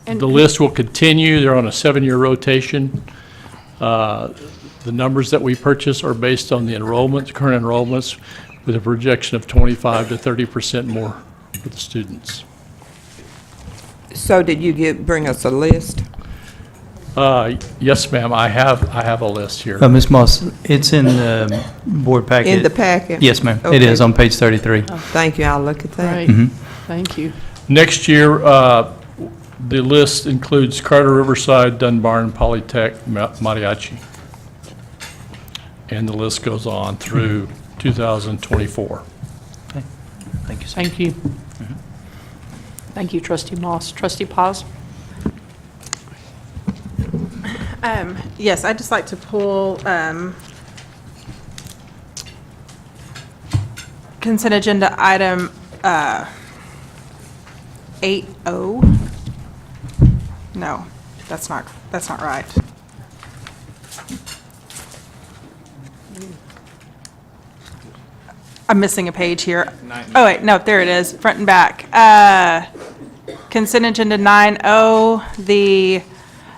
And the list will continue. They're on a 7-year rotation. The numbers that we purchase are based on the enrollments, current enrollments, with a projection of 25 to 30% more for the students. So did you bring us a list? Yes, ma'am. I have a list here. Ms. Moss, it's in the board packet. In the packet? Yes, ma'am. It Okay. is on page 33. Thank you, I'll look at that. Great, thank you. Next year, the list includes Carter, Riverside, Dunbar, and Polytech, Mariachi. And the list goes on through 2024. Thank you, sir. Thank you. Thank you, Trustee Moss. Trustee Paz? Yes, I'd just like to pull consent agenda item 8O. No, that's not right. I'm missing a page here. Oh, wait, no, there it is, front and back. Consent agenda 9O, the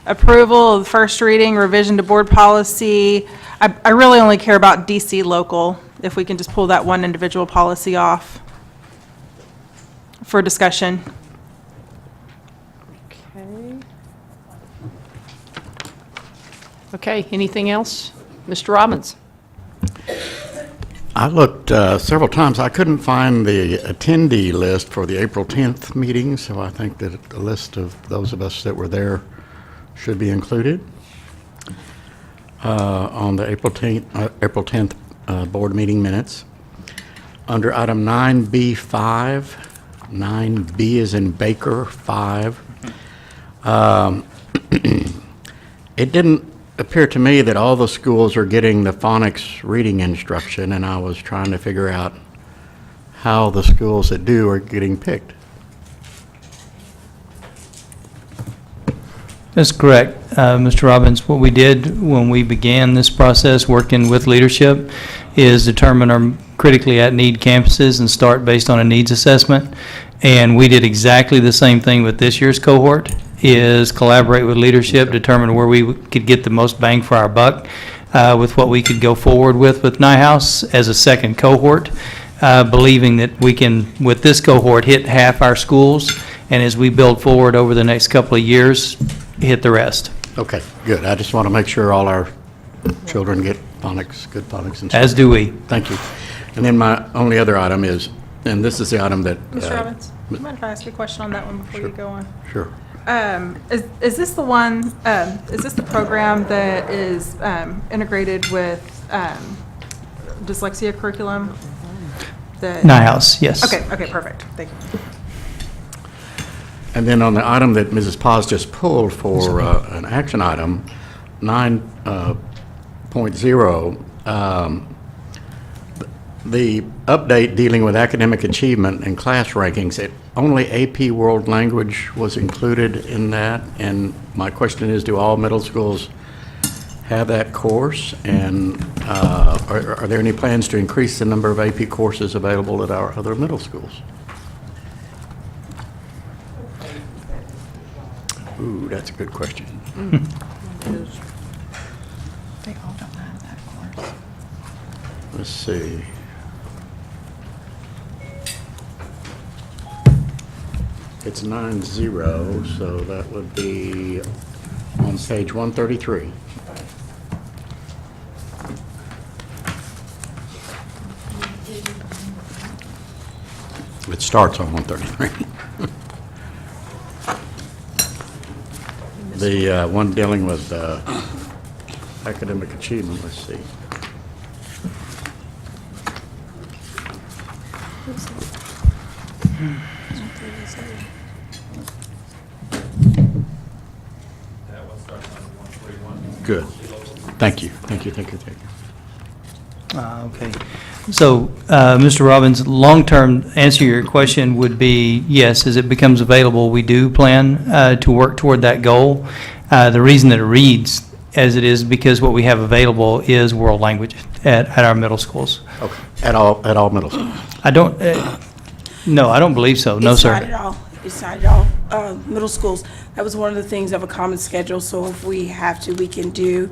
approval of the first reading, revision to board policy. I really only care about DC local, if we can just pull that one individual policy off for discussion. Okay, anything else? Mr. Robbins? I looked several times. I couldn't find the attendee list for the April 10th meeting, so I think that the list of those of us that were there should be included on the April 10th board meeting minutes. Under item 9B5, 9B is in Baker, 5. It didn't appear to me that all the schools are getting the phonics reading instruction, and I was trying to figure out how the schools that do are getting picked. That's correct, Mr. Robbins. What we did when we began this process, working with leadership, is determine our critically at-need campuses and start based on a needs assessment. And we did exactly the same thing with this year's cohort, is collaborate with leadership, determine where we could get the most bang for our buck with what we could go forward with NIHouse as a second cohort, believing that we can, with this cohort, hit half our schools, and as we build forward over the next couple of years, hit the rest. Okay, good. I just want to make sure all our children get phonics, good phonics instruction. As do we. Thank you. And then my only other item is, and this is the item that... Mr. Robbins, do you mind if I ask you a question on that one before you go on? Sure. Is this the one, is this the program that is integrated with dyslexia curriculum? NIHouse, yes. Okay, perfect. Thank you. And then on the item that Mrs. Paz just pulled for an action item, 9.0, the update dealing with academic achievement and class rankings, only AP World Language was included in that. And my question is, do all middle schools have that course? And are there any plans to increase the number of AP courses available at our other middle schools? Ooh, that's a good question. They all don't have that course. Let's see. It's 9-0, so that would be on page 133. It starts on 133. The one dealing with academic achievement, let's see. Good. Thank you. Okay. So, Mr. Robbins, long-term answer to your question would be yes, as it becomes available, we do plan to work toward that goal. The reason that it reads as it is because what we have available is world language at our middle schools. Okay. At all middle schools? I don't, no, I don't believe so. No, sir. It's not at all. It's not at all. Middle schools, that was one of the things of a common schedule, so if we have to, we can do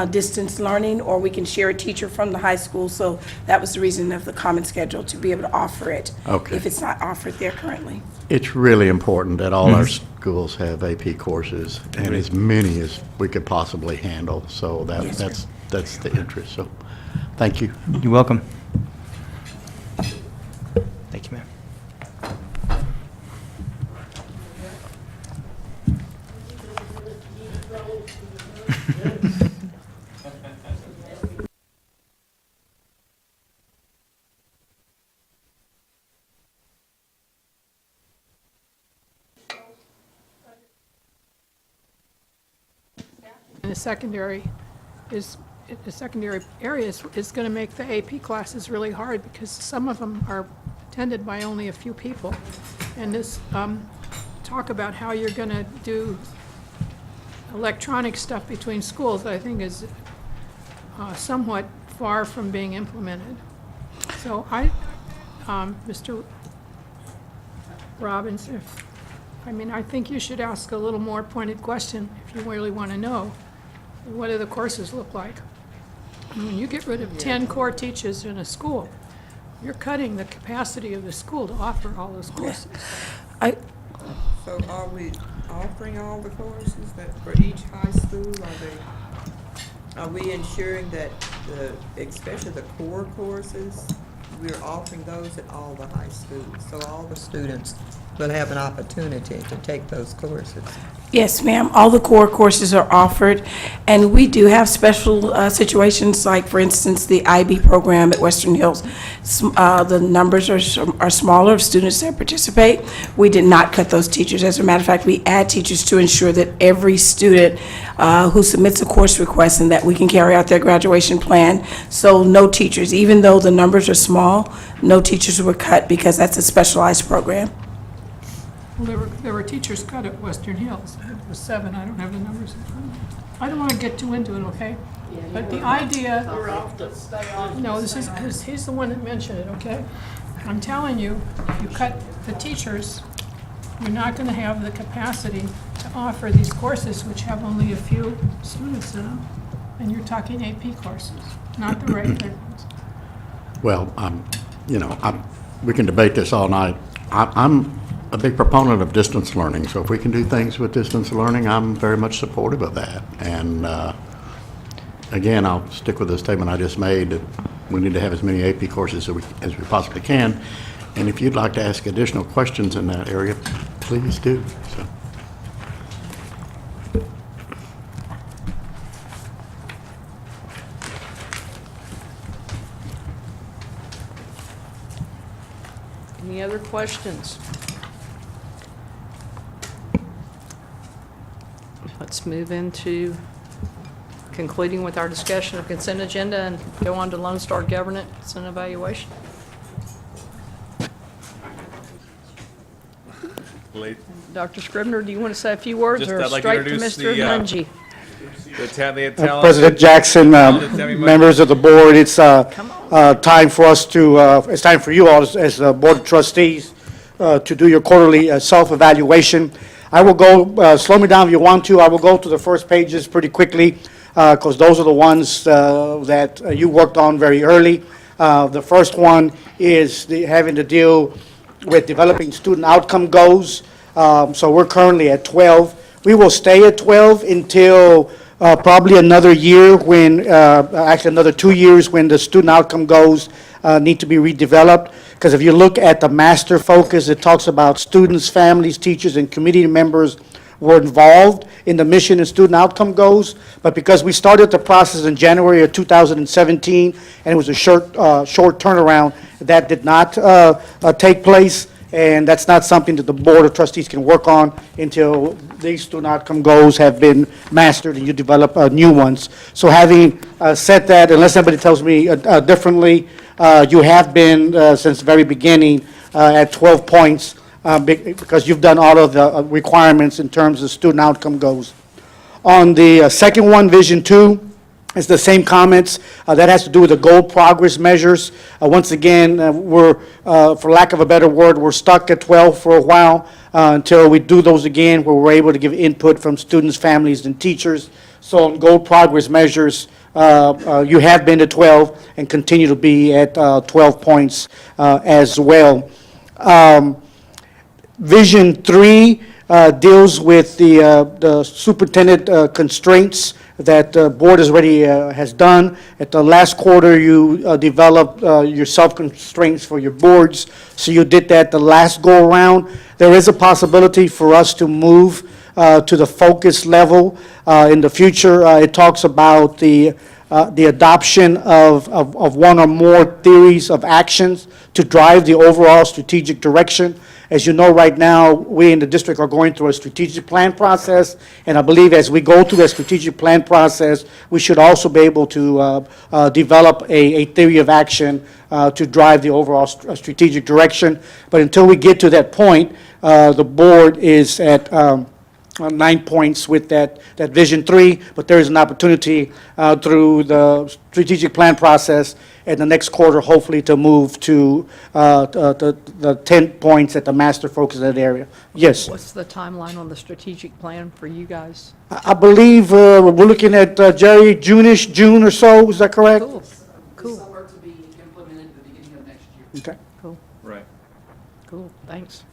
distance learning, or we can share a teacher from the high school, so that was the reason of the common schedule, to be able to offer it. Okay. If it's not offered there currently. It's really important that all our schools have AP courses, and as many as we could possibly handle, so that's the interest, so, thank you. You're welcome. Thank you, ma'am. In the secondary areas is going to make the AP classes really hard because some of them are attended by only a few people. And this talk about how you're going to do electronic stuff between schools, I think is somewhat far from being implemented. So Mr. Robbins, I think you should ask a little more pointed question if you really want to know. What do the courses look like? When you get rid of 10 core teachers in a school, you're cutting the capacity of the school to offer all those courses. So are we offering all the courses that for each high school? Are we ensuring that especially the core courses, we're offering those at all the high schools? So all the students will have an opportunity to take those courses. Yes, ma'am. All the core courses are offered, and we do have special situations, like, for instance, the IB program at Western Hills. The numbers are smaller of students that participate. We did not cut those teachers. As a matter of fact, we add teachers to ensure that every student who submits a course request and that we can carry out their graduation plan. So no teachers, even though the numbers are small, no teachers were cut because that's a specialized program. Well, there were teachers cut at Western Hills. It was 7. I don't have the numbers in front of me. I don't want to get too into it, okay? But the idea... No, he's the one that mentioned it, okay? I'm telling you, you cut the teachers, you're not going to have the capacity to offer these courses, which have only a few students in them. And you're talking AP courses, not the regular ones. Well, we can debate this all night. I'm a big proponent of distance learning, so if we can do things with distance learning, I'm very much supportive of that. And again, I'll stick with the statement I just made, that we need to have as many AP courses as we possibly can. And if you'd like to ask additional questions in that area, please do. So, other questions? Let's move into concluding with our discussion of consent agenda and go on to Lone Star Governance and Evaluation. Dr. Scribner, do you want to say a few words Just, or I'd like to straight to introduce Mr. Mungie? President Jackson, members of the board, it's time for us to, it's time for you all as Board of Trustees to do your quarterly self-evaluation. I will go, slow me down if you want to, I will go to the first pages pretty quickly because those are the ones that you worked on very early. The first one is having to deal with developing student outcome goals. So we're currently at 12. We will stay at 12 until probably another year when, actually another 2 years when the student outcome goals need to be redeveloped. Because if you look at the master focus, it talks about students, families, teachers, and community members were involved in the mission and student outcome goals. But because we started the process in January of 2017, and it was a short turnaround, that did not take place. And that's not something that the Board of Trustees can work on until these student outcome goals have been mastered and you develop new ones. So having said that, unless anybody tells me differently, you have been, since the very beginning, at 12 points because you've done all of the requirements in terms of student outcome goals. On the second one, Vision 2, it's the same comments. That has to do with the goal progress measures. Once again, we're, for lack of a better word, we're stuck at 12 for a while until we do those again, where we're able to give input from students, families, and teachers. So on goal progress measures, you have been to 12 and continue to be at 12 points as well. Vision 3 deals with the superintendent constraints that the board has done. At the last quarter, you developed your self-constraints for your boards, so you did that the last go-around. There is a possibility for us to move to the focus level in the future. It talks about the adoption of one or more theories of actions to drive the overall strategic direction. As you know, right now, we in the district are going through a strategic plan process, and I believe as we go through that strategic plan process, we should also be able to develop a theory of action to drive the overall strategic direction. But until we get to that point, the board is at 9 points with that Vision 3, but there is an opportunity through the strategic plan process in the next quarter, hopefully, to move to the 10 points at the master focus of that area. Yes. What's the timeline on the strategic plan for you guys? I believe we're looking at, Jerry, June or so, is that correct? Cool. Cool. Summer to be implemented at the beginning of next year. Okay. Cool. Right. Cool, thanks.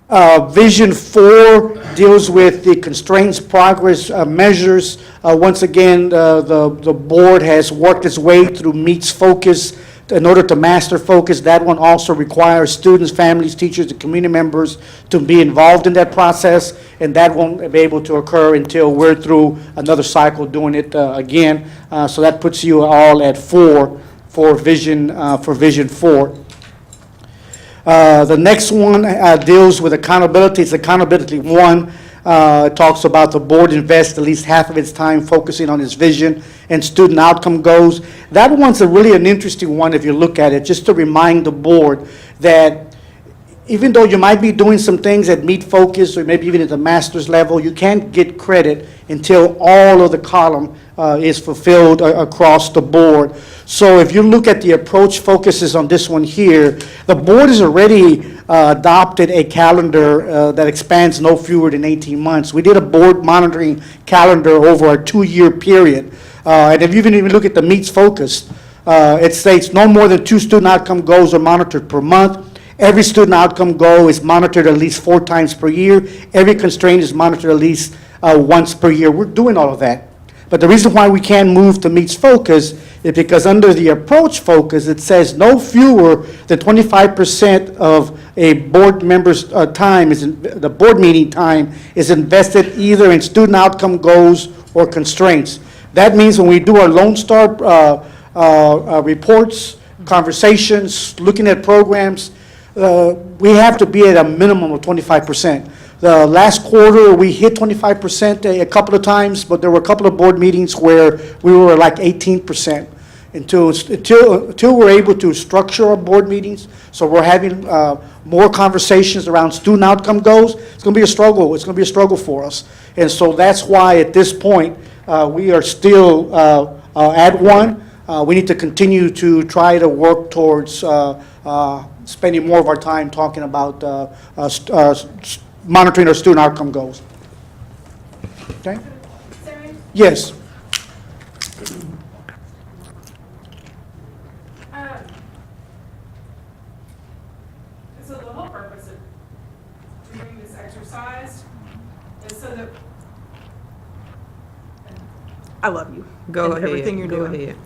Vision 4 deals with the constraints progress measures. Once again, the board has worked its way through meets focus. In order to master focus, that one also requires students, families, teachers, and community members to be involved in that process, and that won't be able to occur until we're through another cycle doing it again. So that puts you all at 4 for Vision 4. The next one deals with accountability. It's accountability 1. It talks about the board invests at least half of its time focusing on its vision and student outcome goals. That one's really an interesting one if you look at it, just to remind the board that even though you might be doing some things that meet focus or maybe even at the master's level, you can't get credit until all of the column is fulfilled across the board. So if you look at the approach focuses on this one here, the board has already adopted a calendar that expands no fewer than 18 months. We did a board monitoring calendar over a 2-year period. And if you even look at the meets focus, it states no more than 2 student outcome goals are monitored per month. Every student outcome goal is monitored at least 4 times per year. Every constraint is monitored at least once per year. We're doing all of that. But the reason why we can't move to meets focus is because under the approach focus, it says no fewer than 25% of a board member's time, the board meeting time, is invested either in student outcome goals or constraints. That means when we do our Lone Star reports, conversations, looking at programs, we have to be at a minimum of 25%. The last quarter, we hit 25% a couple of times, but there were a couple of board meetings where we were like 18% until we're able to structure our board meetings. So we're having more conversations around student outcome goals. It's going to be a struggle. It's going to be a struggle for us. And so that's why at this point, we are still at one. We need to continue to try to work towards spending more of our time talking about monitoring our student outcome goals. Okay? Yes. So the whole purpose of doing this exercise is so that, I love you. Go and ahead. everything you're Go doing. ahead.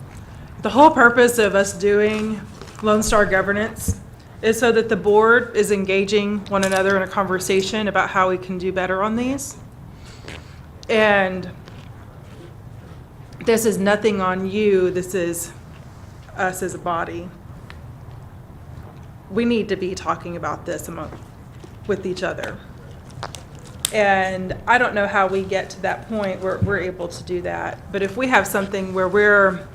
The whole purpose of us doing Lone Star governance is so that the board is engaging one another in a conversation about how we can do better on these. And this is nothing on you, this is us as a body. We need to be talking about this with each other. And I don't know how we get to that point where we're able to do that. But if we have something where we're,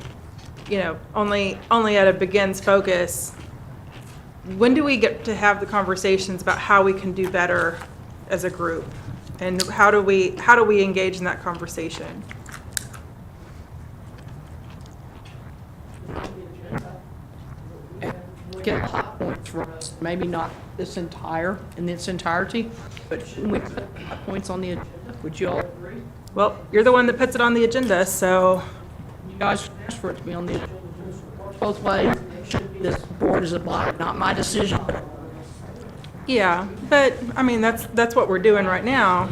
only at a begins focus, when do we get to have the conversations about how we can do better as a group? And how do we engage in that conversation? Get hot points for us, maybe not in its entirety, but shouldn't we put hot points on the agenda? Would you all agree? Well, you're the one that puts it on the agenda, so. You guys asked for it to be on the agenda. Both ways, this board is a body, not my decision. Yeah, but, I mean, that's what we're doing right now.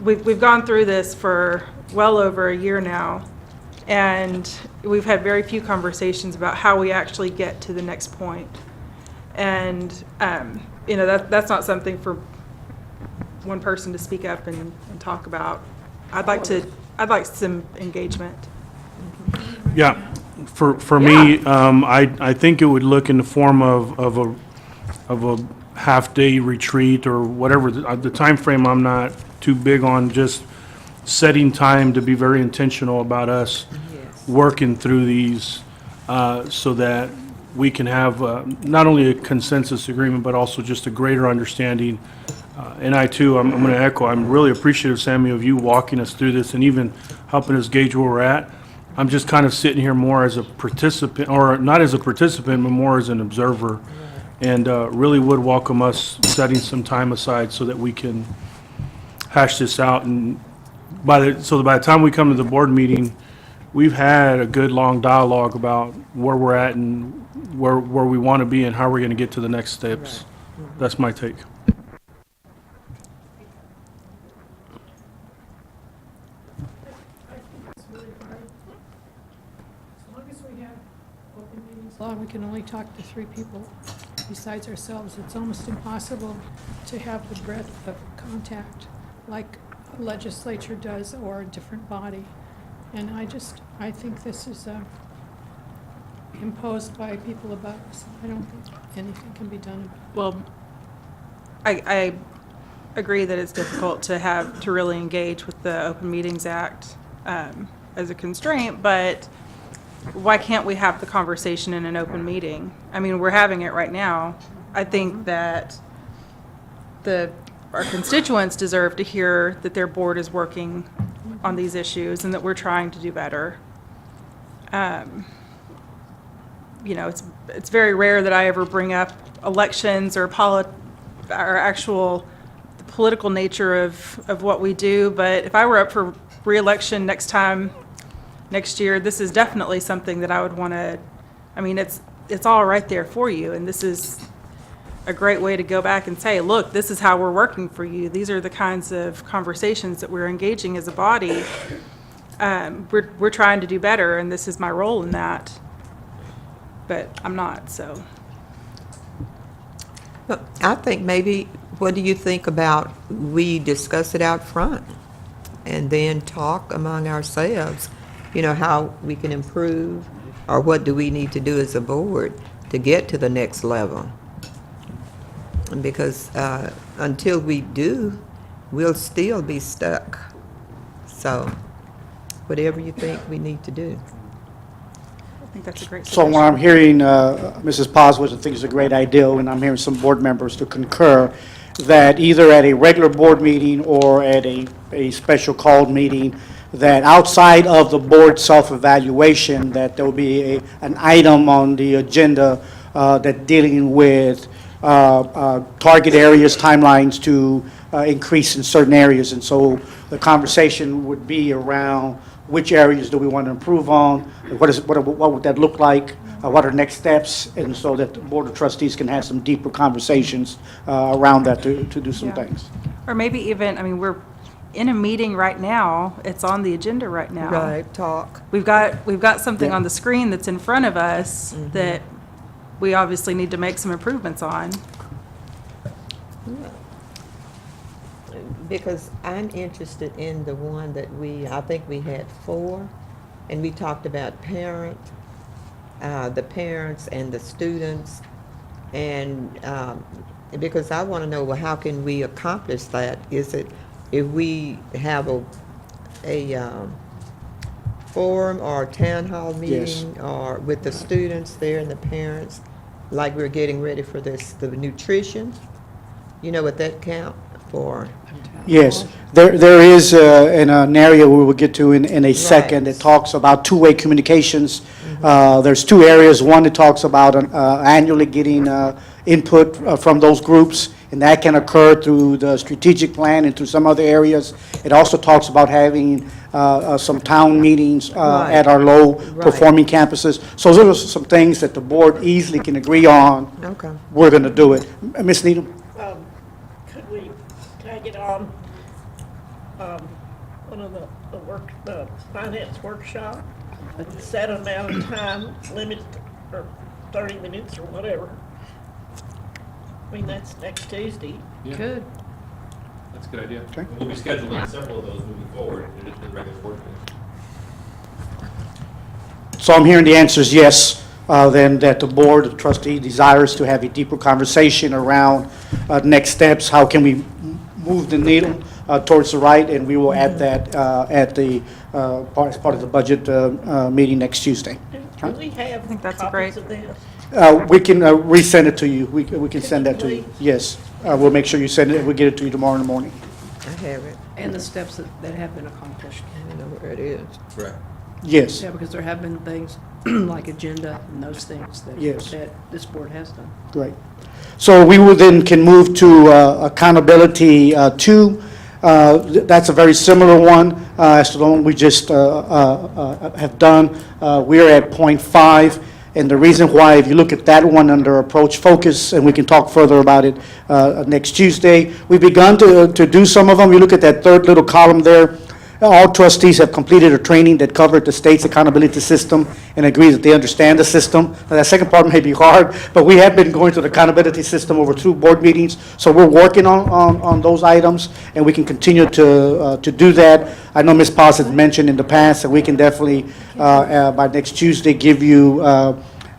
We've gone through this for well over a year now, and we've had very few conversations about how we actually get to the next point. And, that's not something for one person to speak up and talk about. I'd like some engagement. Yeah, for me, I think it would look in the form of a half-day retreat or whatever. The time frame I'm not too big on, just setting time to be very intentional about us working through these so that we can have not only a consensus agreement, but also just a greater understanding. And I too, I'm going to echo, I'm really appreciative, Sammy, of you walking us through this and even helping us gauge where we're at. I'm just kind of sitting here more as a participant, or not as a participant, but more as an observer. And really would welcome us setting some time aside so that we can hash this out. And by the time we come to the board meeting, we've had a good long dialogue about where we're at and where we want to be and how we're going to get to the next steps. That's my take. Law, we can only talk to 3 people besides ourselves. It's almost impossible to have the breadth of contact like a legislature does or a different body. And I think this is imposed by people above us. I don't think anything can be done about it. Well, I agree that it's difficult to really engage with the Open Meetings Act as a constraint, but why can't we have the conversation in an open meeting? I mean, we're having it right now. I think that our constituents deserve to hear that their board is working on these issues and that we're trying to do better. It's very rare that I ever bring up elections or actual the political nature of what we do, but if I were up for re-election next year, this is definitely something that I would want to, it's all right there for you, and this is a great way to go back and say, look, this is how we're working for you. These are the kinds of conversations that we're engaging as a body. We're trying to do better, and this is my role in that, but I'm not, so. I think maybe, what do you think about we discuss it out front and then talk among ourselves? how we can improve, or what do we need to do as a board to get to the next level? Because until we do, we'll still be stuck. So whatever you think we need to do. I think that's a great So suggestion. when I'm hearing Mrs. Bosworth, I think it's a great idea, and I'm hearing some board members to concur that either at a regular board meeting or at a special called meeting, that outside of the board self-evaluation, that there will be an item on the agenda that dealing with target areas, timelines to increase in certain areas. And so the conversation would be around which areas do we want to improve on, what would that look like, what are next steps, and so that the Board of Trustees can have some deeper conversations around that to do some Yeah. things. Or maybe even, I mean, we're in a meeting right now, it's on the agenda right now. Right, talk. We've got something Yeah. on the screen that's in front of us that we obviously need to make some improvements on. Because I'm interested in the one that I think we had 4, and we talked about the parents and the students, and because I want to know, well, how can we accomplish that? Is it if we have a forum or a town hall meeting, or with the students there and the parents, like we're getting ready for the nutrition? Would that count for? Yes, there is an area we will get to in a second that talks about two-way communications. There's 2 areas. One, it talks about annually getting input from those groups, and that can occur through the strategic plan and through some other areas. It also talks about having some town meetings at our low-performing campuses. So those are some things that the board easily can agree on. Okay. We're going to do it. Ms. Needham? Could we tag it on one of the finance workshop, a set amount of time, limit, or 30 minutes or whatever? I mean, that's next Tuesday. Good. That's a good idea. Okay. We'll be scheduling several of those moving forward in the regular board meeting. So I'm hearing the answer is yes, then that the Board of Trustees desires to have a deeper conversation around next steps, how can we move the needle towards the right, and we will add that as part of the budget meeting next Tuesday. Do we have copies of this? We can resend it to you. We can send that to you. Yes. We'll make sure you send it, we'll get it to you tomorrow in the morning. I have it. And the steps that have been accomplished. I know where it is. Right. Yes. Yeah, because there have been things like agenda and those things Yes. that this board has done. Great. So we will then can move to accountability 2. That's a very similar one as to the one we just have done. We're at point 5. And the reason why, if you look at that one under approach focus, and we can talk further about it next Tuesday, we've begun to do some of them. You look at that third little column there. All trustees have completed a training that covered the state's accountability system and agree that they understand the system. Now, that second part may be hard, but we have been going through the accountability system over 2 board meetings, so we're working on those items, and we can continue to do that. I know Ms. Paz has mentioned in the past that we can definitely, by next Tuesday, give you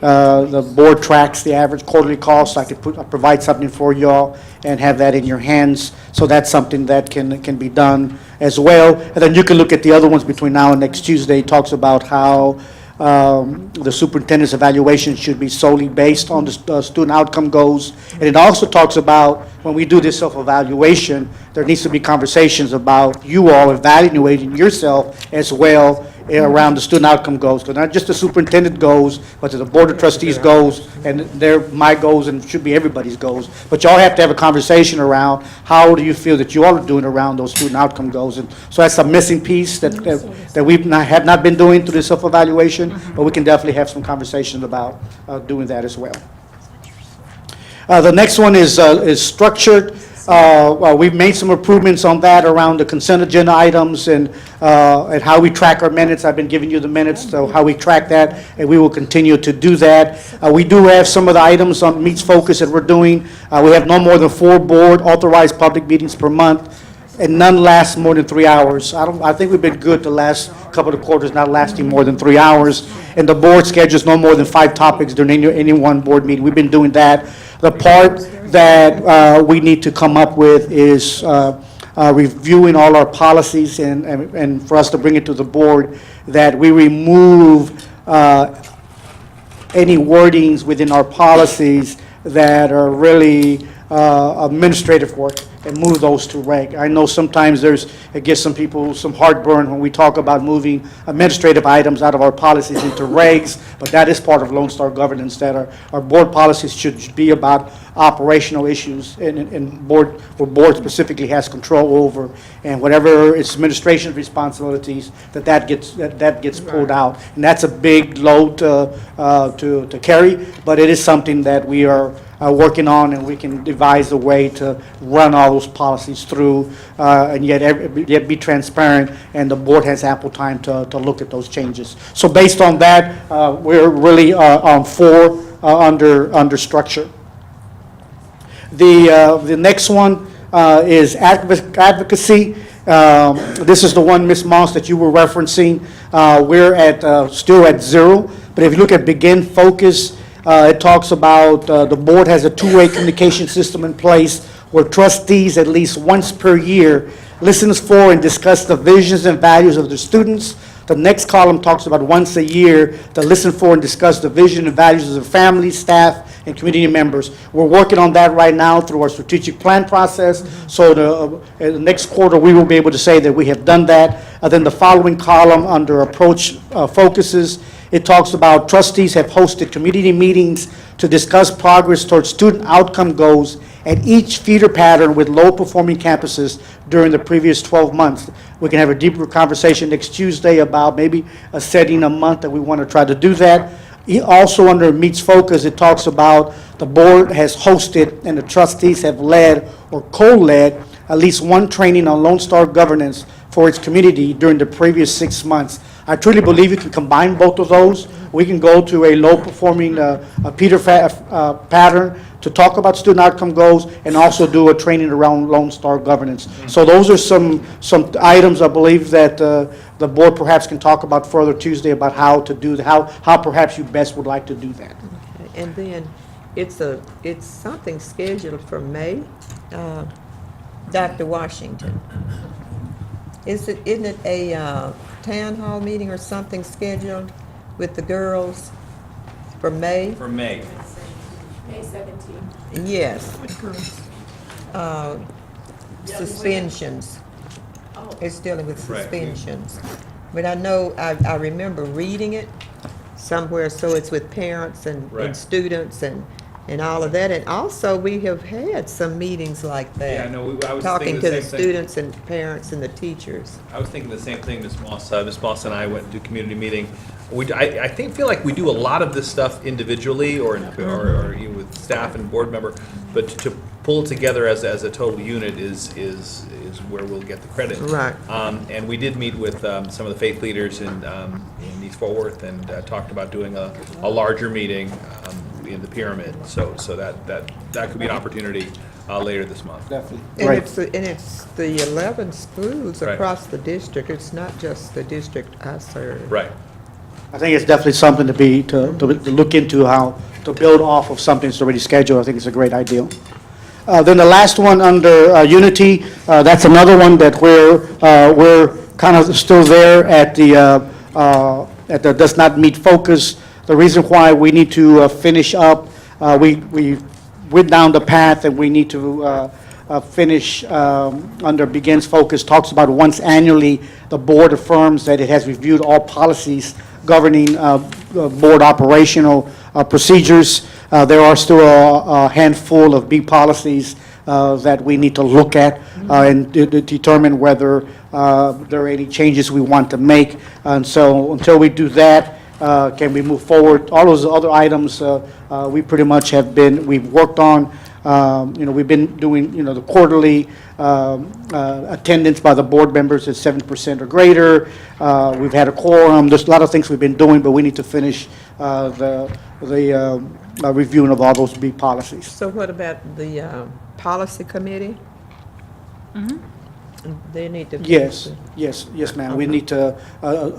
the board tracks the average quarterly costs. I could provide something for y'all and have that in your hands. So that's something that can be done as well. And then you can look at the other ones between now and next Tuesday. It talks about how the superintendent's evaluation should be solely based on the student outcome goals. And it also talks about when we do this self-evaluation, there needs to be conversations about you all evaluating yourself as well around the student outcome goals. So not just the superintendent goals, but the board of trustees goals, and they're my goals and should be everybody's goals. But y'all have to have a conversation around how do you feel that you all are doing around those student outcome goals. And so that's a missing piece that we have not been doing through the self-evaluation, but we can definitely have some conversations about doing that as well. The next one is structured. We've made some improvements on that around the consent agenda items and how we track our minutes. I've been giving you the minutes, so how we track that, and we will continue to do that. We do have some of the items on meets focus that we're doing. We have no more than 4 board authorized public meetings per month. and none last more than 3 hours. I think we've been good the last couple of quarters, not lasting more than 3 hours. And the board schedules no more than 5 topics during any one board meeting. We've been doing that. The part that we need to come up with is reviewing all our policies and for us to bring it to the board, that we remove any wordings within our policies that are really administrative work, and move those to reg. I know sometimes it gives some people some heartburn when we talk about moving administrative items out of our policies into regs, but that is part of Lone Star governance, that our board policies should be about operational issues and where board specifically has control over, and whatever its administration responsibilities, that gets pulled out. And that's a big load to carry, but it is something that we are working on, and we can devise a way to run all those policies through, and yet be transparent, and the board has ample time to look at those changes. So based on that, we're really on 4 under structure. The next one is advocacy. This is the one, Ms. Moss, that you were referencing. We're still at 0, but if you look at begin focus, it talks about the board has a 2-way communication system in place where trustees at least once per year listens for and discuss the visions and values of the students. The next column talks about once a year to listen for and discuss the vision and values of the family, staff, and community members. We're working on that right now through our strategic plan process. So the next quarter, we will be able to say that we have done that. Then the following column under approach focuses, it talks about trustees have hosted community meetings to discuss progress towards student outcome goals at each feeder pattern with low-performing campuses during the previous 12 months. We can have a deeper conversation next Tuesday about maybe setting a month that we want to try to do that. Also under Meets Focus, it talks about the board has hosted and the trustees have led or co-led at least one training on Lone Star governance for its community during the previous 6 months. I truly believe you can combine both of those. We can go to a low-performing pattern to talk about student outcome goals and also do a training around Lone Star governance. So those are some items I believe that the board perhaps can talk about further Tuesday about how to do, how perhaps you best would like to do that. Okay. And then it's something scheduled for May. Dr. Washington, isn't it a town hall meeting or something scheduled with the girls for May? For May. May 17th. Yes. Suspensions. It's dealing with suspensions. But I know, I remember reading it somewhere, so it's with parents and students and all of that. And also, we have had some meetings like that. Yeah, no, I was talking thinking to the the same thing. students and parents and the teachers. I was thinking the same thing, Ms. Moss. Ms. Moss and I went to community meeting. I feel like we do a lot of this stuff individually or with staff and board member, but to pull it together as a total unit is where we'll get the credit. Right. And we did meet with some of the faith leaders in East Fort Worth and talked about doing a larger meeting in the pyramid. So that could be an opportunity later this month. Definitely. And it's the 11 schools Right. across the district. It's not just the district I serve. Right. I think it's definitely something to look into, how to build off of something that's already scheduled. I think it's a great idea. Then the last one under Unity, that's another one that we're kind of still there at the does not meet focus. The reason why we need to finish up, we went down the path and we need to finish under begins focus, talks about once annually, the board affirms that it has reviewed all policies governing board operational procedures. There are still a handful of B policies that we need to look at and determine whether there are any changes we want to make. And so until we do that, can we move forward? All those other items we pretty much we've worked on. We've been doing, the quarterly attendance by the board members at 7% or greater. We've had a quorum. There's a lot of things we've been doing, but we need to finish the reviewing of all those B policies. So what about the policy committee? They need to. Yes, yes, ma'am. We need to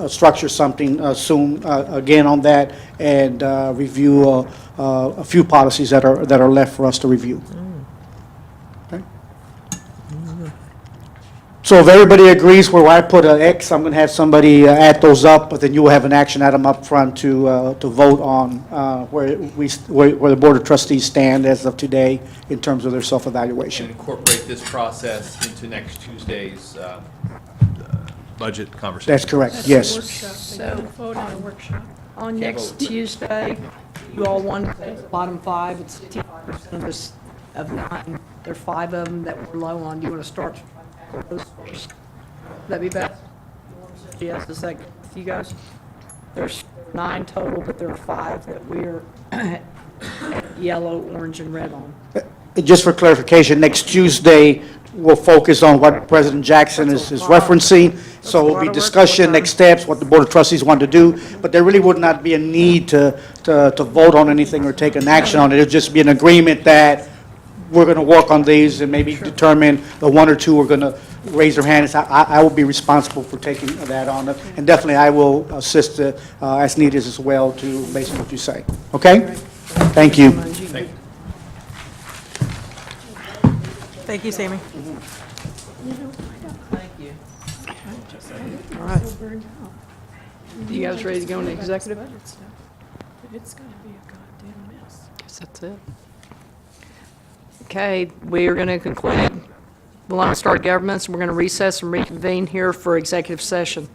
structure something soon, again on that, and review a few policies that are left for us to review. Okay? So if everybody agrees where I put an X, I'm going to have somebody add those up, but then you will have an action item up front to vote on where the Board of Trustees stand as of today in terms of their self-evaluation. And incorporate this process into next Tuesday's budget conversation. That's correct, yes. So, vote on a workshop. On next Tuesday, you all want the bottom five, it's 55% of this, of 9. There are 5 of them that we're low on. Do you want to start with those first? That'd be best? Yes, is that good with you guys? There's 9 total, but there are 5 that we're yellow, orange, and red on. Just for clarification, next Tuesday, we'll focus on what President Jackson is referencing. So it'll be discussion, next steps, what the Board of Trustees want to do, but there really would not be a need to vote on anything or take an action on it. It'll just be an agreement that we're going to work on these and maybe determine the 1 or 2 are going to raise their hands. I will be responsible for taking that on, and definitely I will assist as needed as well to, based on what you say. Okay? Thank you. Thank you. Thank you, Sammy. All right. You guys ready to go into executive? It's going to be a goddamn mess. Guess that's it. Okay, we are going to conclude. We'll now start governments. We're going to recess and reconvene here for executive session.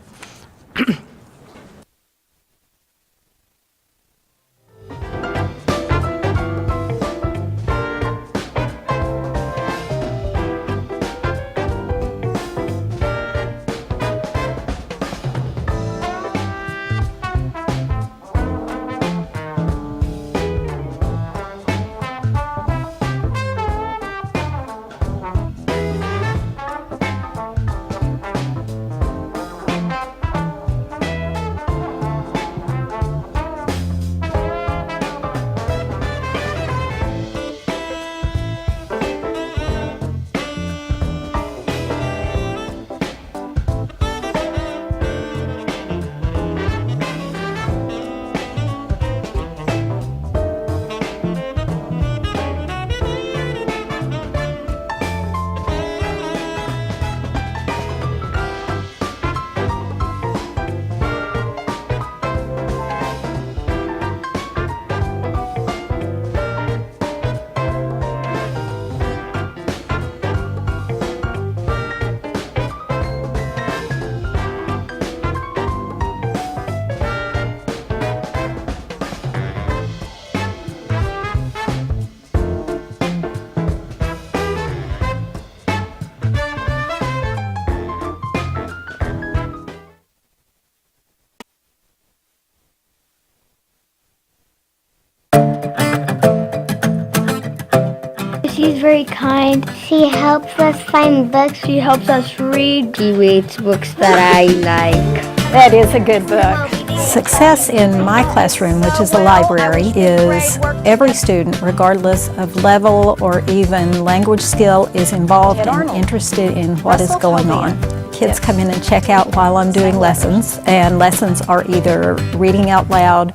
She's very kind. She helps us find books. She helps us read. She reads books that I like. That is a good book. Success in my classroom, which is a library, is every student, regardless of level or even language skill, is involved and interested in what is going on. Kids come in and check out while I'm doing lessons, and lessons are either reading out loud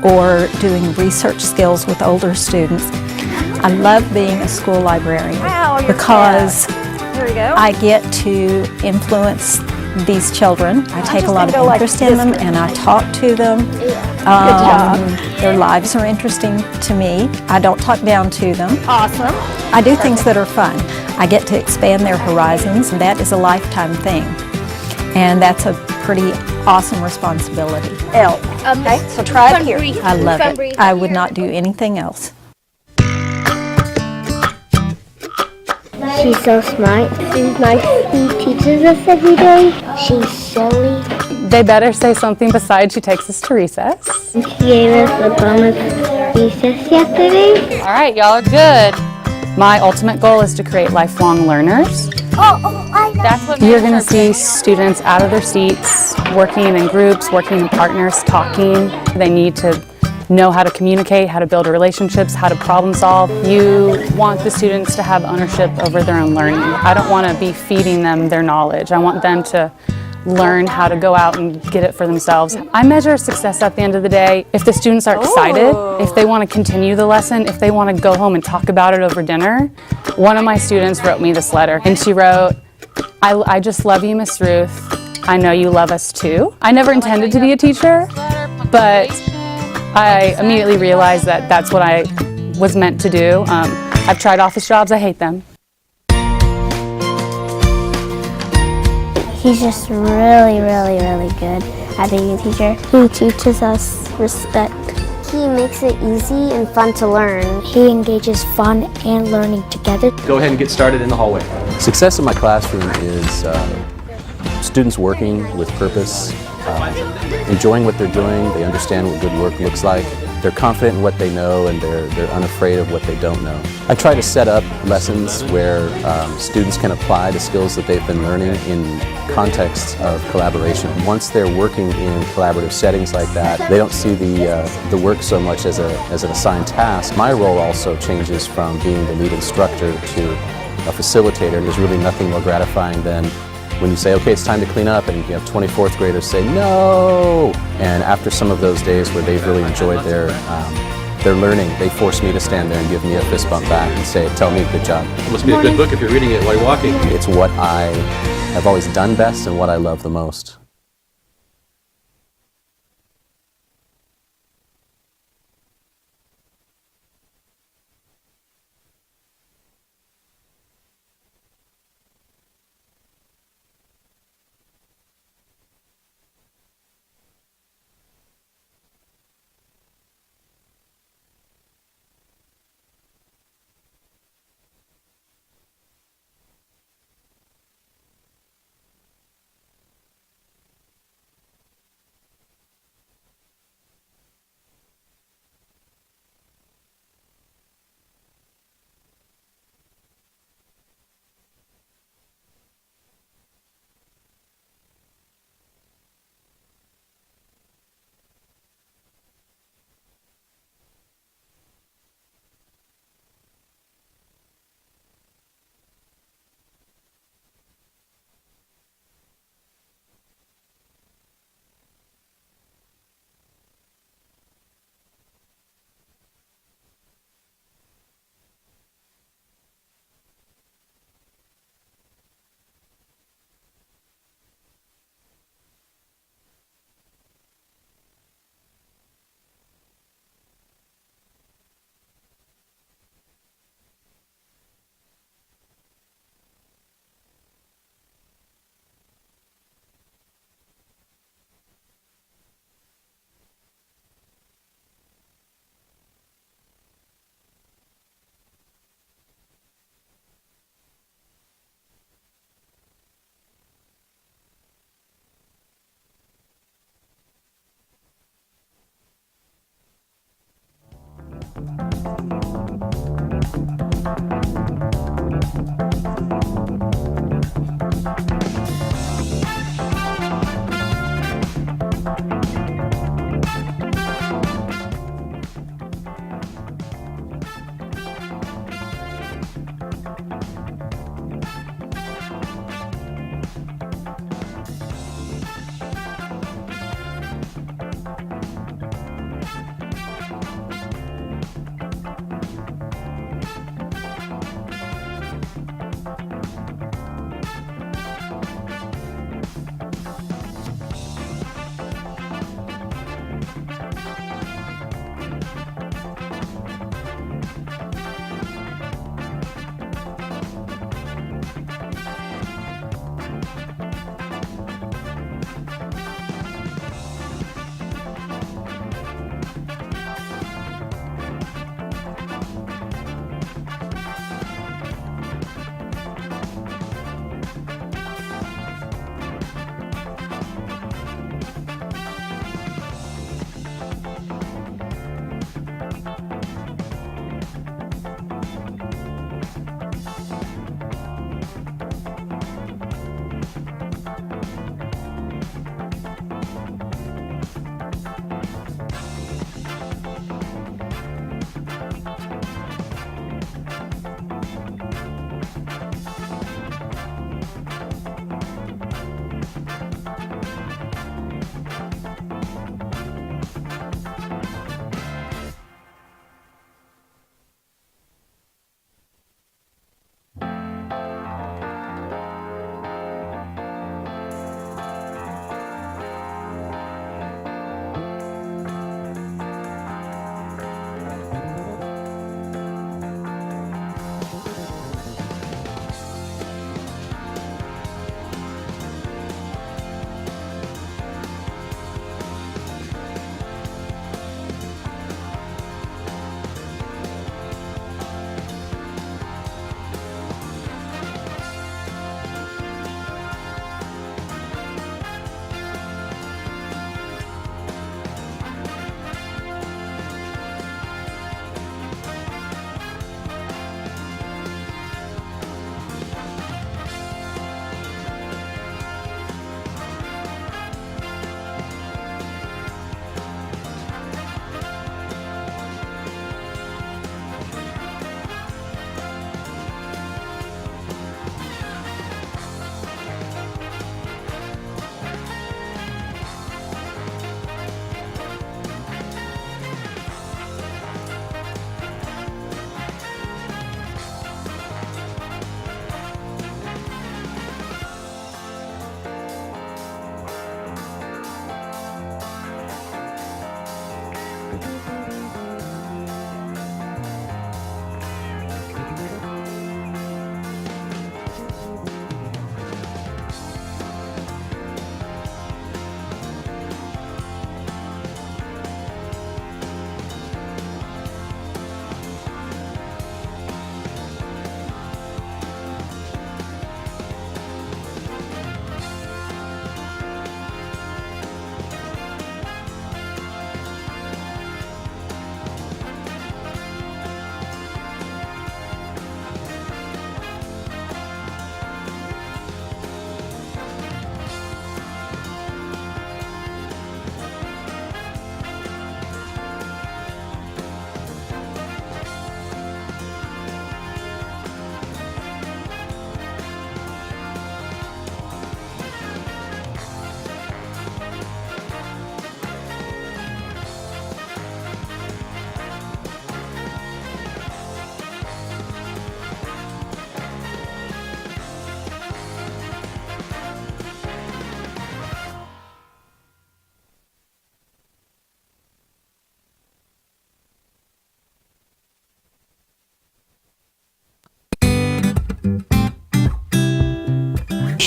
or doing research skills with older students. I love being a school librarian because I get to influence these children. I take a lot of interest in them and I talk to them. Their lives are interesting to me. I don't talk down to them. Awesome. I do things that are fun. I get to expand their horizons, and that is a lifetime thing. And that's a pretty awesome responsibility. Okay, So try it here. I love it. I would not do anything else. She's so smart. She's nice. She teaches us every day. She's silly. They better say something besides she takes us to recess. She gave us a promise recess yesterday. All right, y'all are good. My ultimate goal is to create lifelong learners. That's what You're going to see students out of their seats, working in groups, working in partners, talking. They need to know how to communicate, how to build relationships, how to problem solve. You want the students to have ownership over their own learning. I don't want to be feeding them their knowledge. I want them to learn how to go out and get it for themselves. I measure success at the end of the day if the students are excited, if they want to continue the lesson, if they want to go home and talk about it over dinner. One of my students wrote me this letter, and she wrote, I just love you, Miss Ruth. I know you love us too. I never intended to be a teacher, but I immediately realized that that's what I was meant to do. I've tried office jobs, I hate them. He's just really, really, really good at being a teacher. He teaches us respect. He makes it easy and fun to learn. He engages fun and learning together. Go ahead and get started in the hallway. Success in my classroom is students working with purpose, enjoying what they're doing. They understand what good work looks like. They're confident in what they know, and they're unafraid of what they don't know. I try to set up lessons where students can apply the skills that they've been learning in contexts of collaboration. Once they're working in collaborative settings like that, they don't see the work so much as an assigned task. My role also changes from being the lead instructor to a facilitator, and there's really nothing more gratifying than when you say, okay, it's time to clean up, and you have 24th graders say, no! And after some of those days where they've really enjoyed their learning, they force me to stand there and give me a fist bump back and say, tell me, good job. It must be a good book if you're reading it while you're walking. It's what I have always done best and what I love the most.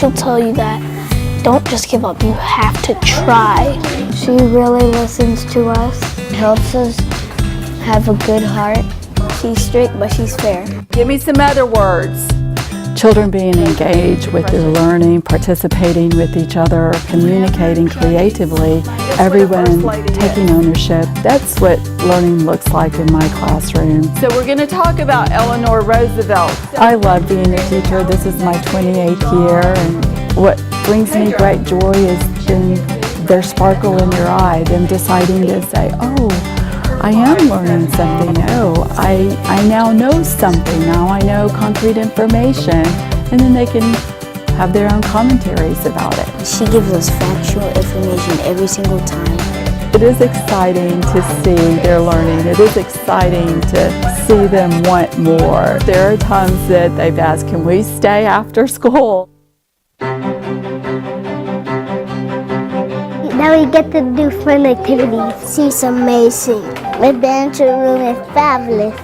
she'll tell you that don't just give up, you have to try. She really listens to us, helps us have a good heart. She's strict, but she's fair. Give me some other words. Children being engaged with their learning, participating with each other, communicating creatively, everyone taking ownership. That's what learning looks like in my classroom. So we're going to talk about Eleanor Roosevelt. I love being a teacher. This is my 28th year, and what brings me great joy is their sparkle in your eye, them deciding to say, oh, I am learning something. Oh, I now know something. Now I know concrete information. And then they can have their own commentaries about it. She gives us factual information every single time. It is exciting to see their learning. It is exciting to see them want more. There are times that they've asked, can we stay after school? Now we get to do fun activities. She's amazing. The dancer room is fabulous.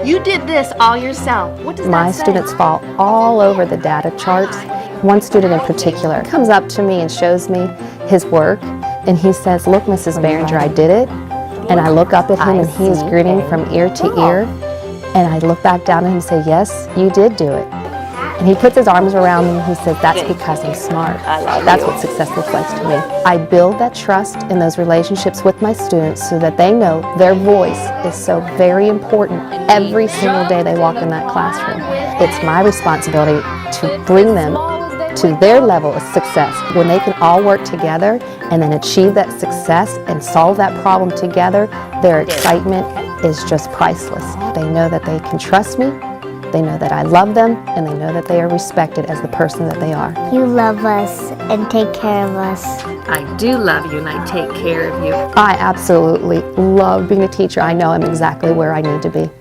You did this all yourself. What does My that say? students fall all over the data charts. One student in particular comes up to me and shows me his work, and he says, look, Mrs. Behringer, I did it. And I look up at him and he's grinning from ear to ear. And I look back down at him and say, yes, you did do it. And he puts his arms around me and he says, that's because I'm smart. That's what success looks like to me. I build that trust in those relationships with my students so that they know their voice is so very important every single day they walk in that classroom. It's my responsibility to bring them to their level of success when they can all work together and then achieve that success and solve that problem together. Their excitement is just priceless. They know that they can trust me. They know that I love them, and they know that they are respected as the person that they are. You love us and take care of us. I do love you and I take care of you. I absolutely love being a teacher. I know I'm exactly where I need to be.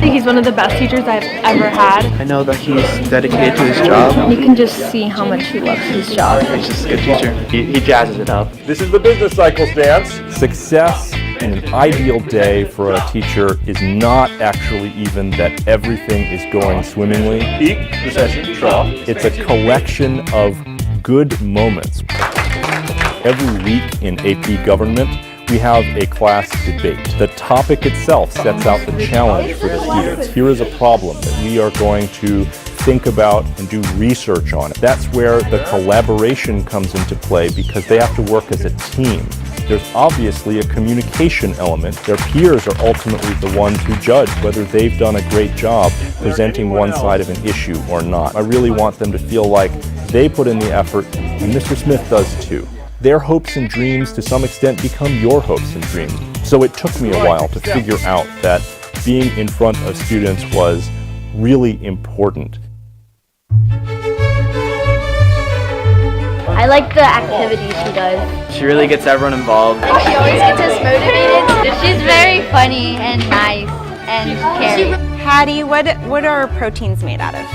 He's one of the best teachers I've ever had. I know that he's dedicated to his job. You can just see how much he loves his job. He's just a good teacher. He jazzes it up. This is the business cycle stance. Success in an ideal day for a teacher is not actually even that everything is going swimmingly. Peak, recession, trough. It's a collection of good moments. Every week in AP Government, we have a class debate. The topic itself sets out the challenge for the students. Here is a problem that we are going to think about and do research on. That's where the collaboration comes into play because they have to work as a team. There's obviously a communication element. Their peers are ultimately the ones who judge whether they've done a great job presenting one side of an issue or not. I really want them to feel like they put in the effort, and Mr. Smith does too. Their hopes and dreams to some extent become your hopes and dreams. So it took me a while to figure out that being in front of students was really important. I like the activities she does. She really gets everyone involved. She always gets us motivated. She's very funny and nice and caring. Hattie, what are proteins made out of?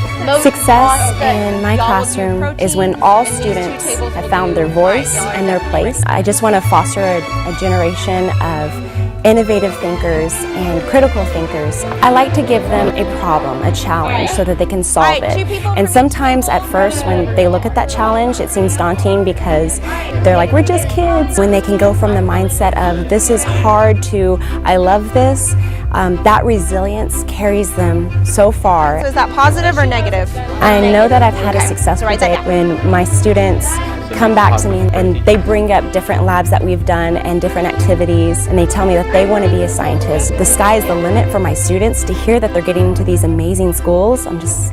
Success in my classroom is when all students have found their voice and their place. I just want to foster a generation of innovative thinkers and critical thinkers. I like to give them a problem, a challenge, so that they can solve it. And sometimes at first when they look at that challenge, it seems daunting because they're like, we're just kids. When they can go from the mindset of this is hard to I love this, that resilience carries them so far. So is that positive or negative? I know that I've had a successful day when my students come back to me and they bring up different labs that we've done and different activities, and they tell me that they want to be a scientist. The sky is the limit for my students. To hear that they're getting into these amazing schools, I'm just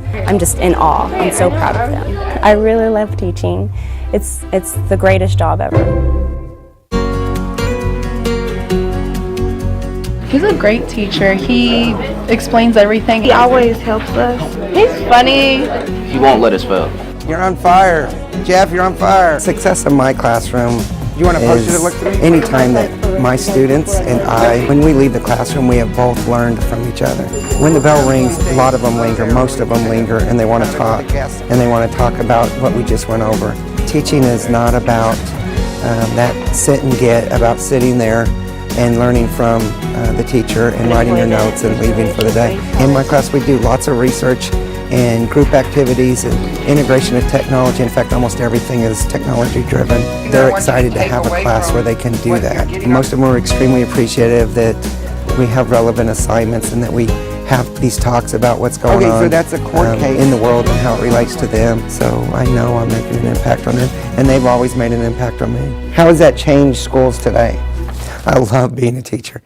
in awe. I'm so proud of them. I really love teaching. It's the greatest job ever. He's a great teacher. He explains everything. He always helps us. He's funny. He won't let us fail. You're on fire. Jeff, you're on fire. Success in my classroom. You want a poster to look through? Anytime that My students and I, when we leave the classroom, we have both learned from each other. When the bell rings, a lot of them linger, most of them linger, and they want to talk. And they want to talk about what we just went over. Teaching is not about that sit and get, about sitting there and learning from the teacher and writing your notes and leaving for the day. In my class, we do lots of research and group activities and integration of technology. In fact, almost everything is technology driven. They're excited to have a class where they can do that. Most of them are extremely appreciative that we have relevant assignments and that we have these talks about what's going on so that's a court case. in the world and how it relates to them. So I know I'm making an impact on them, and they've always made an impact on me. How has that changed schools today? I love being a teacher.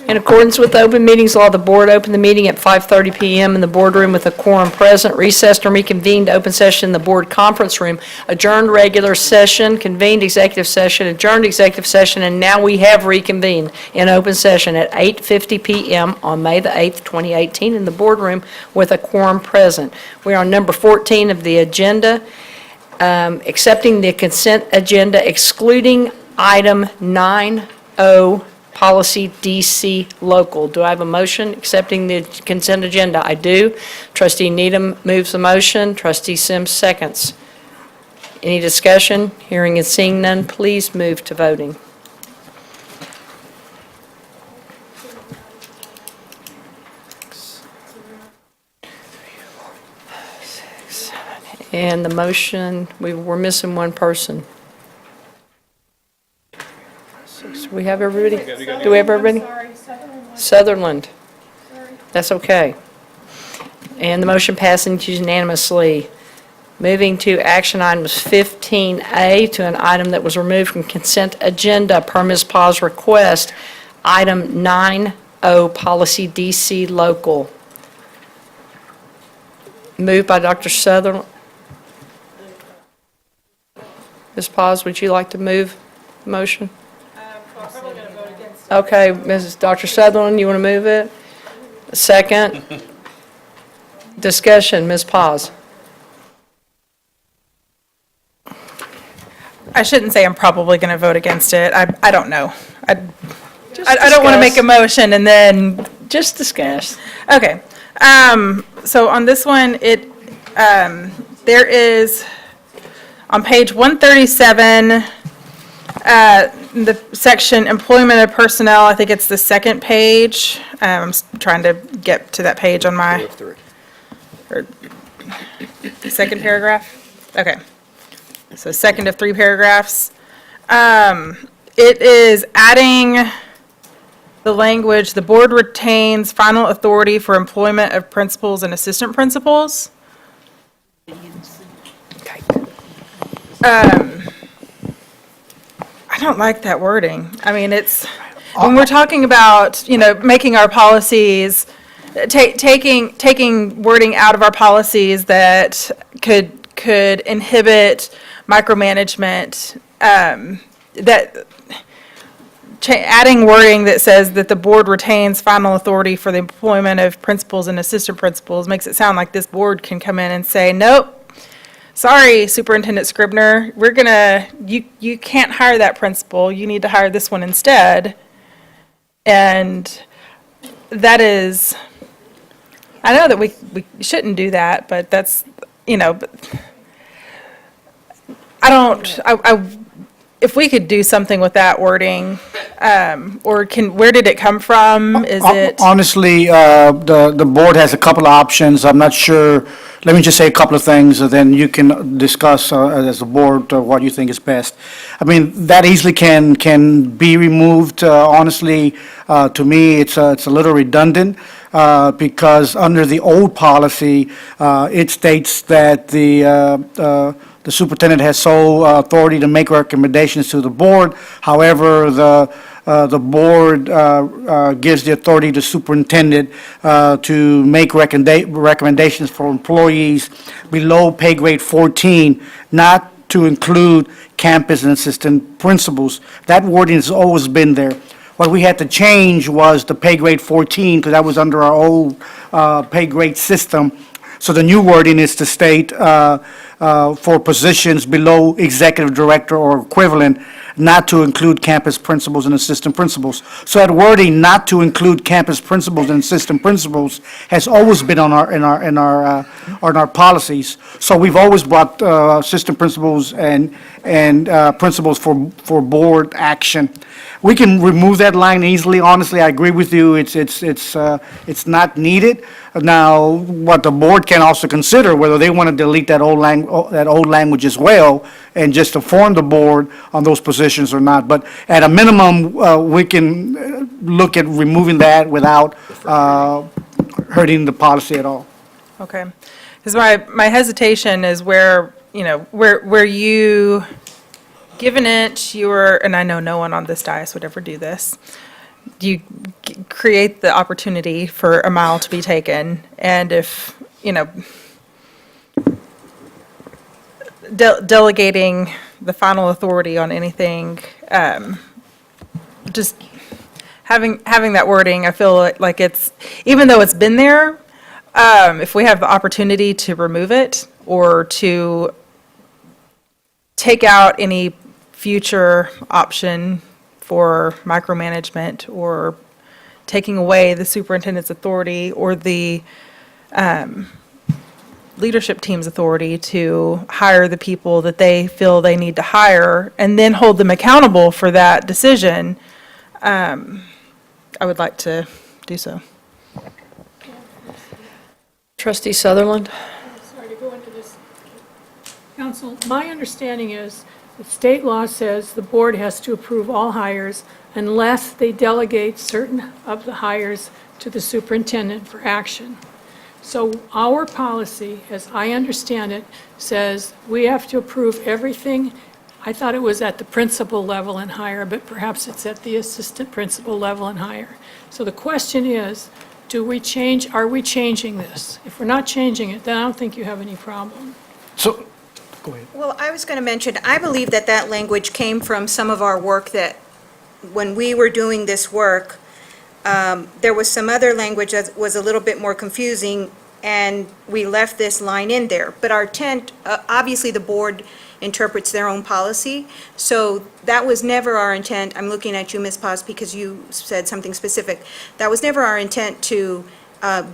In accordance with the open meetings law, the board opened the meeting at 5:30 PM in the boardroom with a quorum present, recessed and reconvened open session in the board conference room, adjourned regular session, convened executive session, adjourned executive session, and now we have reconvened in open session at 8:50 PM on May the 8th, 2018 in the boardroom with a quorum present. We are on number 14 of the agenda, accepting the consent agenda excluding item 9O, policy DC local. Do I have a motion accepting the consent agenda? I do. Trustee Needham moves the motion. Trustee Sims seconds. Any discussion? Hearing and seeing none, please move to voting. And the motion, we're missing one person. Do we have everybody? Do we have everybody? Sutherland. That's okay. And the motion passes unanimously. Moving to action items 15A, to an item that was removed from consent agenda per Ms. Pa's request, item 9O, policy DC local. Moved by Dr. Sutherland. Ms. Paz, would you like to move the motion? Okay, Dr. Sutherland, you want to move it? Second. Discussion, Ms. Paz. I shouldn't say I'm probably going to vote against it. I don't know. I don't want to make a motion and then. Just discuss. Okay. So on this one, there is, on page 137, the section employment of personnel, I think it's the second page. I'm trying to get to that page on my. Or second paragraph? Okay. So second of 3 paragraphs. It is adding the language, the board retains final authority for employment of principals and assistant principals. I don't like that wording. I mean, it's, when we're talking about, making our policies, taking wording out of our policies that could inhibit micromanagement, adding wording that says that the board retains final authority for the employment of principals and assistant principals makes it sound like this board can come in and say, nope, sorry, Superintendent Scribner, you can't hire that principal, you need to hire this one instead. And that is, I know that we shouldn't do that, but that's, if we could do something with that wording, where did it come from? Is it? Honestly, the board has a couple of options. I'm not sure. Let me just say a couple of things, and then you can discuss as a board what you think is best. I mean, that easily can be removed. Honestly, to me, it's a little redundant because under the old policy, it states that the superintendent has sole authority to make recommendations to the board. However, the board gives the authority to superintendent to make recommendations for employees below pay grade 14, not to include campus and assistant principals. That wording has always been there. What we had to change was the pay grade 14, because that was under our old pay grade system. So the new wording is to state for positions below executive director or equivalent, not to include campus principals and assistant principals. So that wording, not to include campus principals and assistant principals, has always been on our policies. So we've always brought assistant principals and principals for board action. We can remove that line easily. Honestly, I agree with you. It's not needed. Now, what the board can also consider, whether they want to delete that old language as well, and just inform the board on those positions or not. But at a minimum, we can look at removing that without hurting the policy at all. Give an inch, and I know no one on this dais would ever do this, you create the opportunity for a mile to be taken, and if, delegating the final authority on anything, just having that wording, I feel like it's, even though it's been there, if we have the opportunity to remove it or to take out any future option for micromanagement or taking away the superintendent's authority or the leadership team's authority to hire the people that they feel they need to hire and then hold them accountable for that decision, I would like to do so. Trustee Sutherland? Sorry to go into this. Council, my understanding is that state law says the board has to approve all hires unless they delegate certain of the hires to the superintendent for action. So our policy, as I understand it, says we have to approve everything. I thought it was at the principal level and higher, but perhaps it's at the assistant principal level and higher. So the question is, are we changing this? If we're not changing it, then I don't think you have any problem. So, go ahead. Well, I was going to mention, I believe that language came from some of our work that, when we were doing this work, there was some other language that was a little bit more confusing, and we left this line in there. But our intent, obviously the board interprets their own policy, so that was never our intent. I'm looking at you, Ms. Paz, because you said something specific. That was never our intent to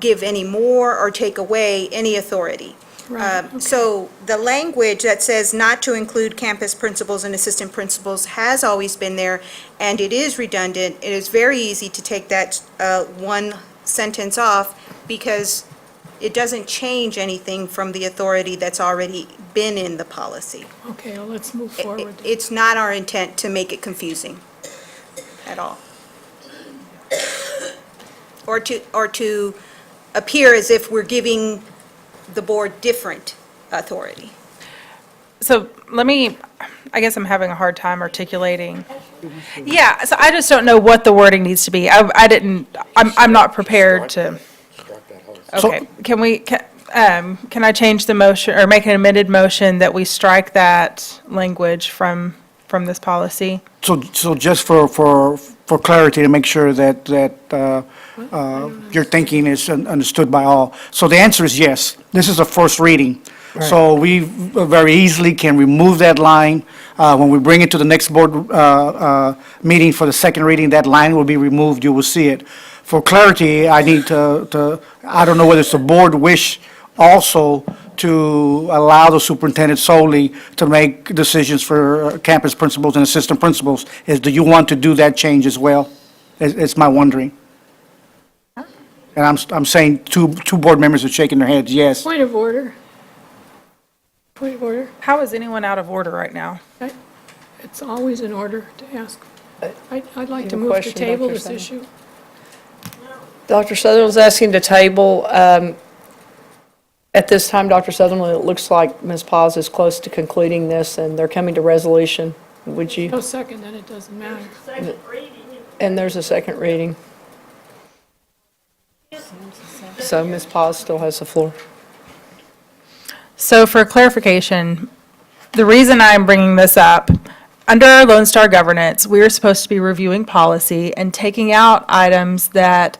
give any more or take away any authority. Right, okay. So the language that says not to include campus principals and assistant principals has always been there, and it is redundant. It is very easy to take that one sentence off because it doesn't change anything from the authority that's already been in the policy. Okay, well, let's move forward. It's not our intent to make it confusing at all. Or to appear as if we're giving the board different authority. So I guess I'm having a hard time articulating. Yeah, so I just don't know what the wording needs to be. I'm not prepared to. Okay, can I change the motion or make an amended motion that we strike that language from this policy? So just for clarity, to make sure that your thinking is understood by all. So the answer is yes. This is a first reading. So we very easily can remove that line. When we bring it to the next board meeting for the second reading, that line will be removed. You will see it. For clarity, I need to I don't know whether it's the board wish also to allow the superintendent solely to make decisions for campus principals and assistant principals. Do you want to do that change as well? It's my wondering. And I'm saying two board members are shaking their heads, yes. Point of order. Point of order. How is anyone out of order right now? It's always in order to ask. I'd like to have a move to question, table Dr. this Sutherland? issue. Dr. Sutherland's asking to table. At this time, Dr. Sutherland, it looks like Ms. Paz is close to concluding this, and they're coming to resolution. Would you? No second, then it doesn't matter. And there's a second reading. So Ms. Paz still has the floor. So for clarification, the reason I'm bringing this up, under our Lone Star governance, we are supposed to be reviewing policy and taking out items that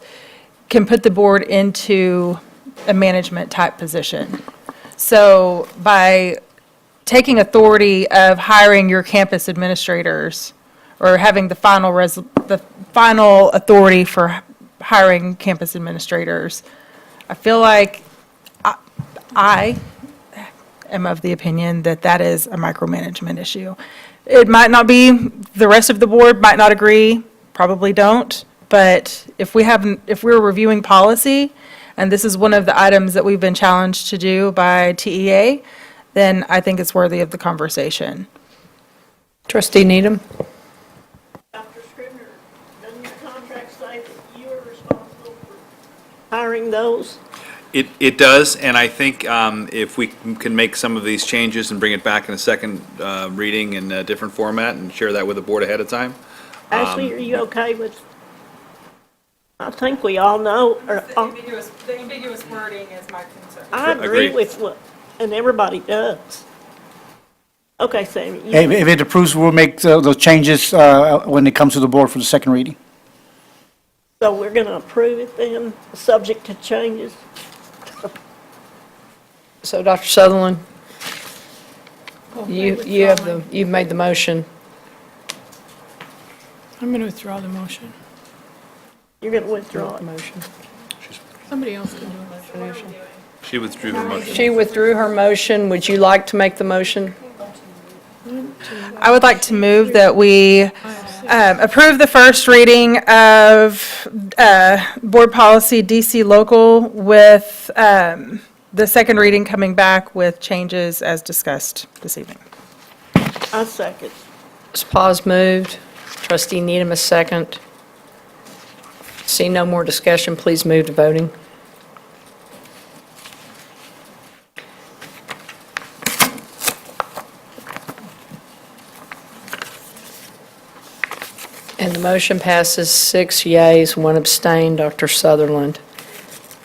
can put the board into a management type position. So by taking authority of hiring your campus administrators or having the final authority for hiring campus administrators, I feel like I am of the opinion that that is a micromanagement issue. It might not be, the rest of the board might not agree, probably don't, but if we're reviewing policy, and this is one of the items that we've been challenged to do by TEA, then I think it's worthy of the conversation. Trustee Needham? Dr. Scribner, doesn't the contract say that you are responsible for hiring those? It does, and I think if we can make some of these changes and bring it back in a second reading in a different format and share that with the board ahead of time. Ashley, are you okay with, I think we all know, or, The ambiguous wording is my concern. I agree Agreed. with what, and everybody does. Okay, Sammy. If it approves, we'll make those changes when it comes to the board for the second reading. So we're going to approve it then, subject to changes? So, Dr. Sutherland, you've made the motion. I'm going to withdraw the motion. You're going to withdraw it? Motion. Somebody else can do it. She withdrew her motion. She withdrew her motion. Would you like to make the motion? I would like to move that we approve the first reading of Board Policy DC Local with the second reading coming back with changes as discussed this evening. I second. Ms. Pause moved. Trustee Needham, a second. See no more discussion, please move to voting. And the motion passes 6 yeas, 1 abstain, Dr. Sutherland.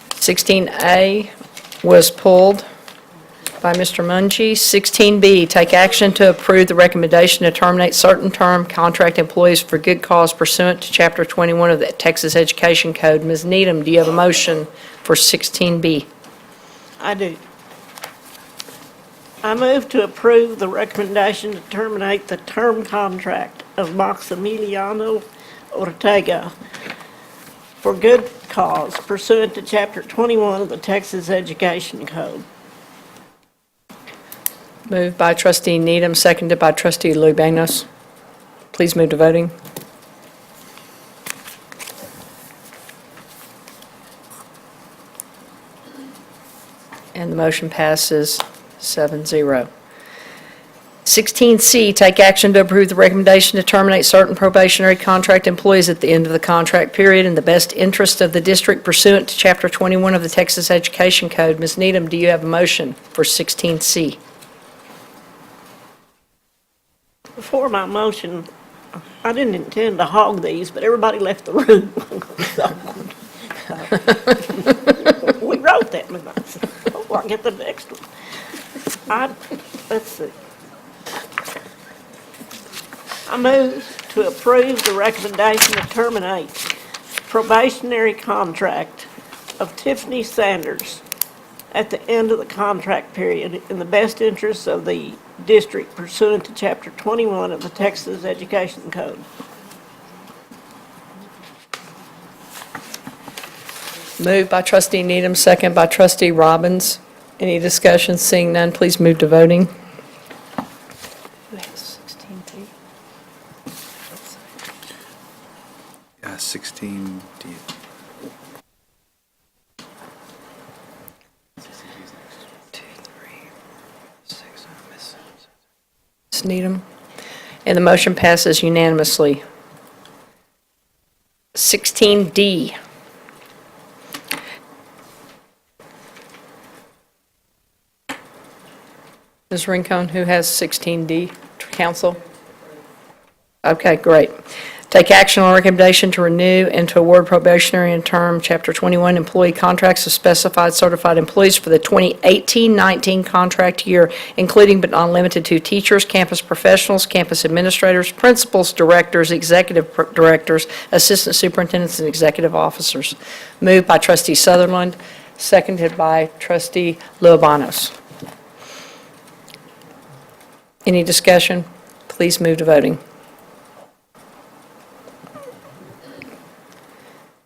16A was pulled by Mr. Mungie. 16B, take action to approve the recommendation to terminate certain term contract employees for good cause pursuant to Chapter 21 of the Texas Education Code. Ms. Needham, do you have a motion for 16B? I do. I move to approve the recommendation to terminate the term contract of Maximiliano Ortega for good cause pursuant to Chapter 21 of the Texas Education Code. Moved by Trustee Needham, seconded by Trustee Lubanos. Please move to voting. And the motion passes 7-0. 16C, take action to approve the recommendation to terminate certain probationary contract employees at the end of the contract period in the best interest of the district pursuant to Chapter 21 of the Texas Education Code. Ms. Needham, do you have a motion for 16C? Before my motion, I didn't intend to hog these, but everybody left the room. We wrote that, and I said, oh, I'll get the next one. Let's see. I move to approve the recommendation to terminate probationary contract of Tiffany Sanders at the end of the contract period in the best interests of the district pursuant to Chapter 21 of the Texas Education Code. Moved by Trustee Needham, second by Trustee Robbins. Any discussion? Seeing none, please move to voting. Yeah, 16D. Ms. Needham. And the motion passes unanimously. 16D. Ms. Rincon, who has 16D? Council? Okay, great. Take action on recommendation to renew and to award probationary and term Chapter 21 employee contracts of specified certified employees for the 2018-19 contract year, including but not limited to teachers, campus professionals, campus administrators, principals, directors, executive directors, assistant superintendents, and executive officers. Moved by Trustee Sutherland, seconded by Trustee Lubanos. Any discussion? Please move to voting.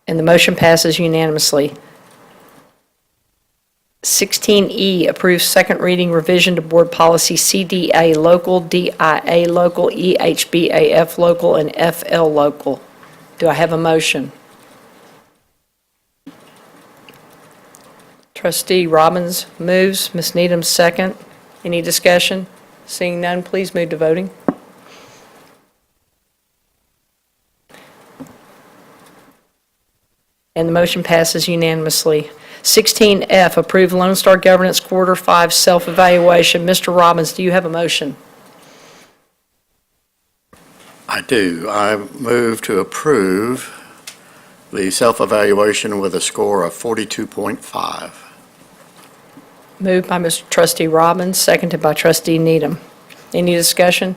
And the motion passes unanimously. 16E, approves second reading revision to Board Policy CDA Local, DIA Local, EHBAF Local, and FL Local. Do I have a motion? Trustee Robbins moves. Ms. Needham, second. Any discussion? Seeing none, please move to voting. And the motion passes unanimously. 16F, approve Lone Star Governance Quarter 5 self-evaluation. Mr. Robbins, do you have a motion? I do. I move to approve the self-evaluation with a score of 42.5. Moved by Mr. Trustee Robbins, seconded by Trustee Needham. Any discussion?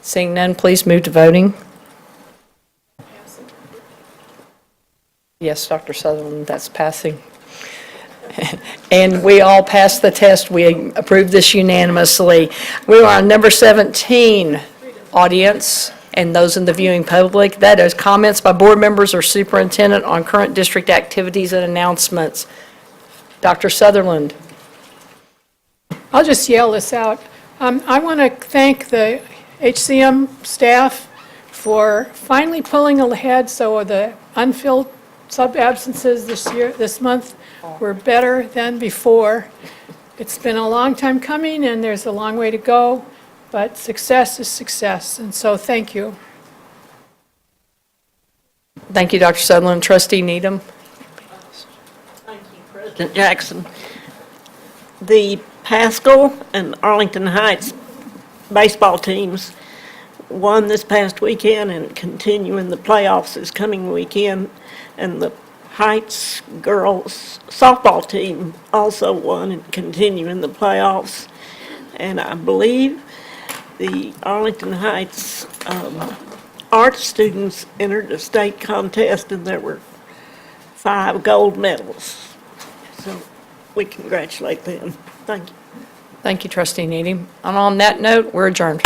Seeing none, please move to voting. Yes, Dr. Sutherland, that's passing. And we all passed the test. We approved this unanimously. We are on number 17, audience, and those in the viewing public. That is comments by board members or superintendent on current district activities and announcements. Dr. Sutherland. I'll just yell this out. I want to thank the HCM staff for finally pulling ahead, so the unfilled sub-absences this month were better than before. It's been a long time coming, and there's a long way to go, but success is success, and so thank you. Thank you, Dr. Sutherland. Trustee Needham. President Jackson. The Pascal and Arlington Heights baseball teams won this past weekend and continue in the playoffs this coming weekend. And the Heights girls softball team also won and continue in the playoffs. And I believe the Arlington Heights art students entered a state contest, and there were 5 gold medals. So we congratulate them. Thank you. Thank you, Trustee Needham. And on that note, we're adjourned.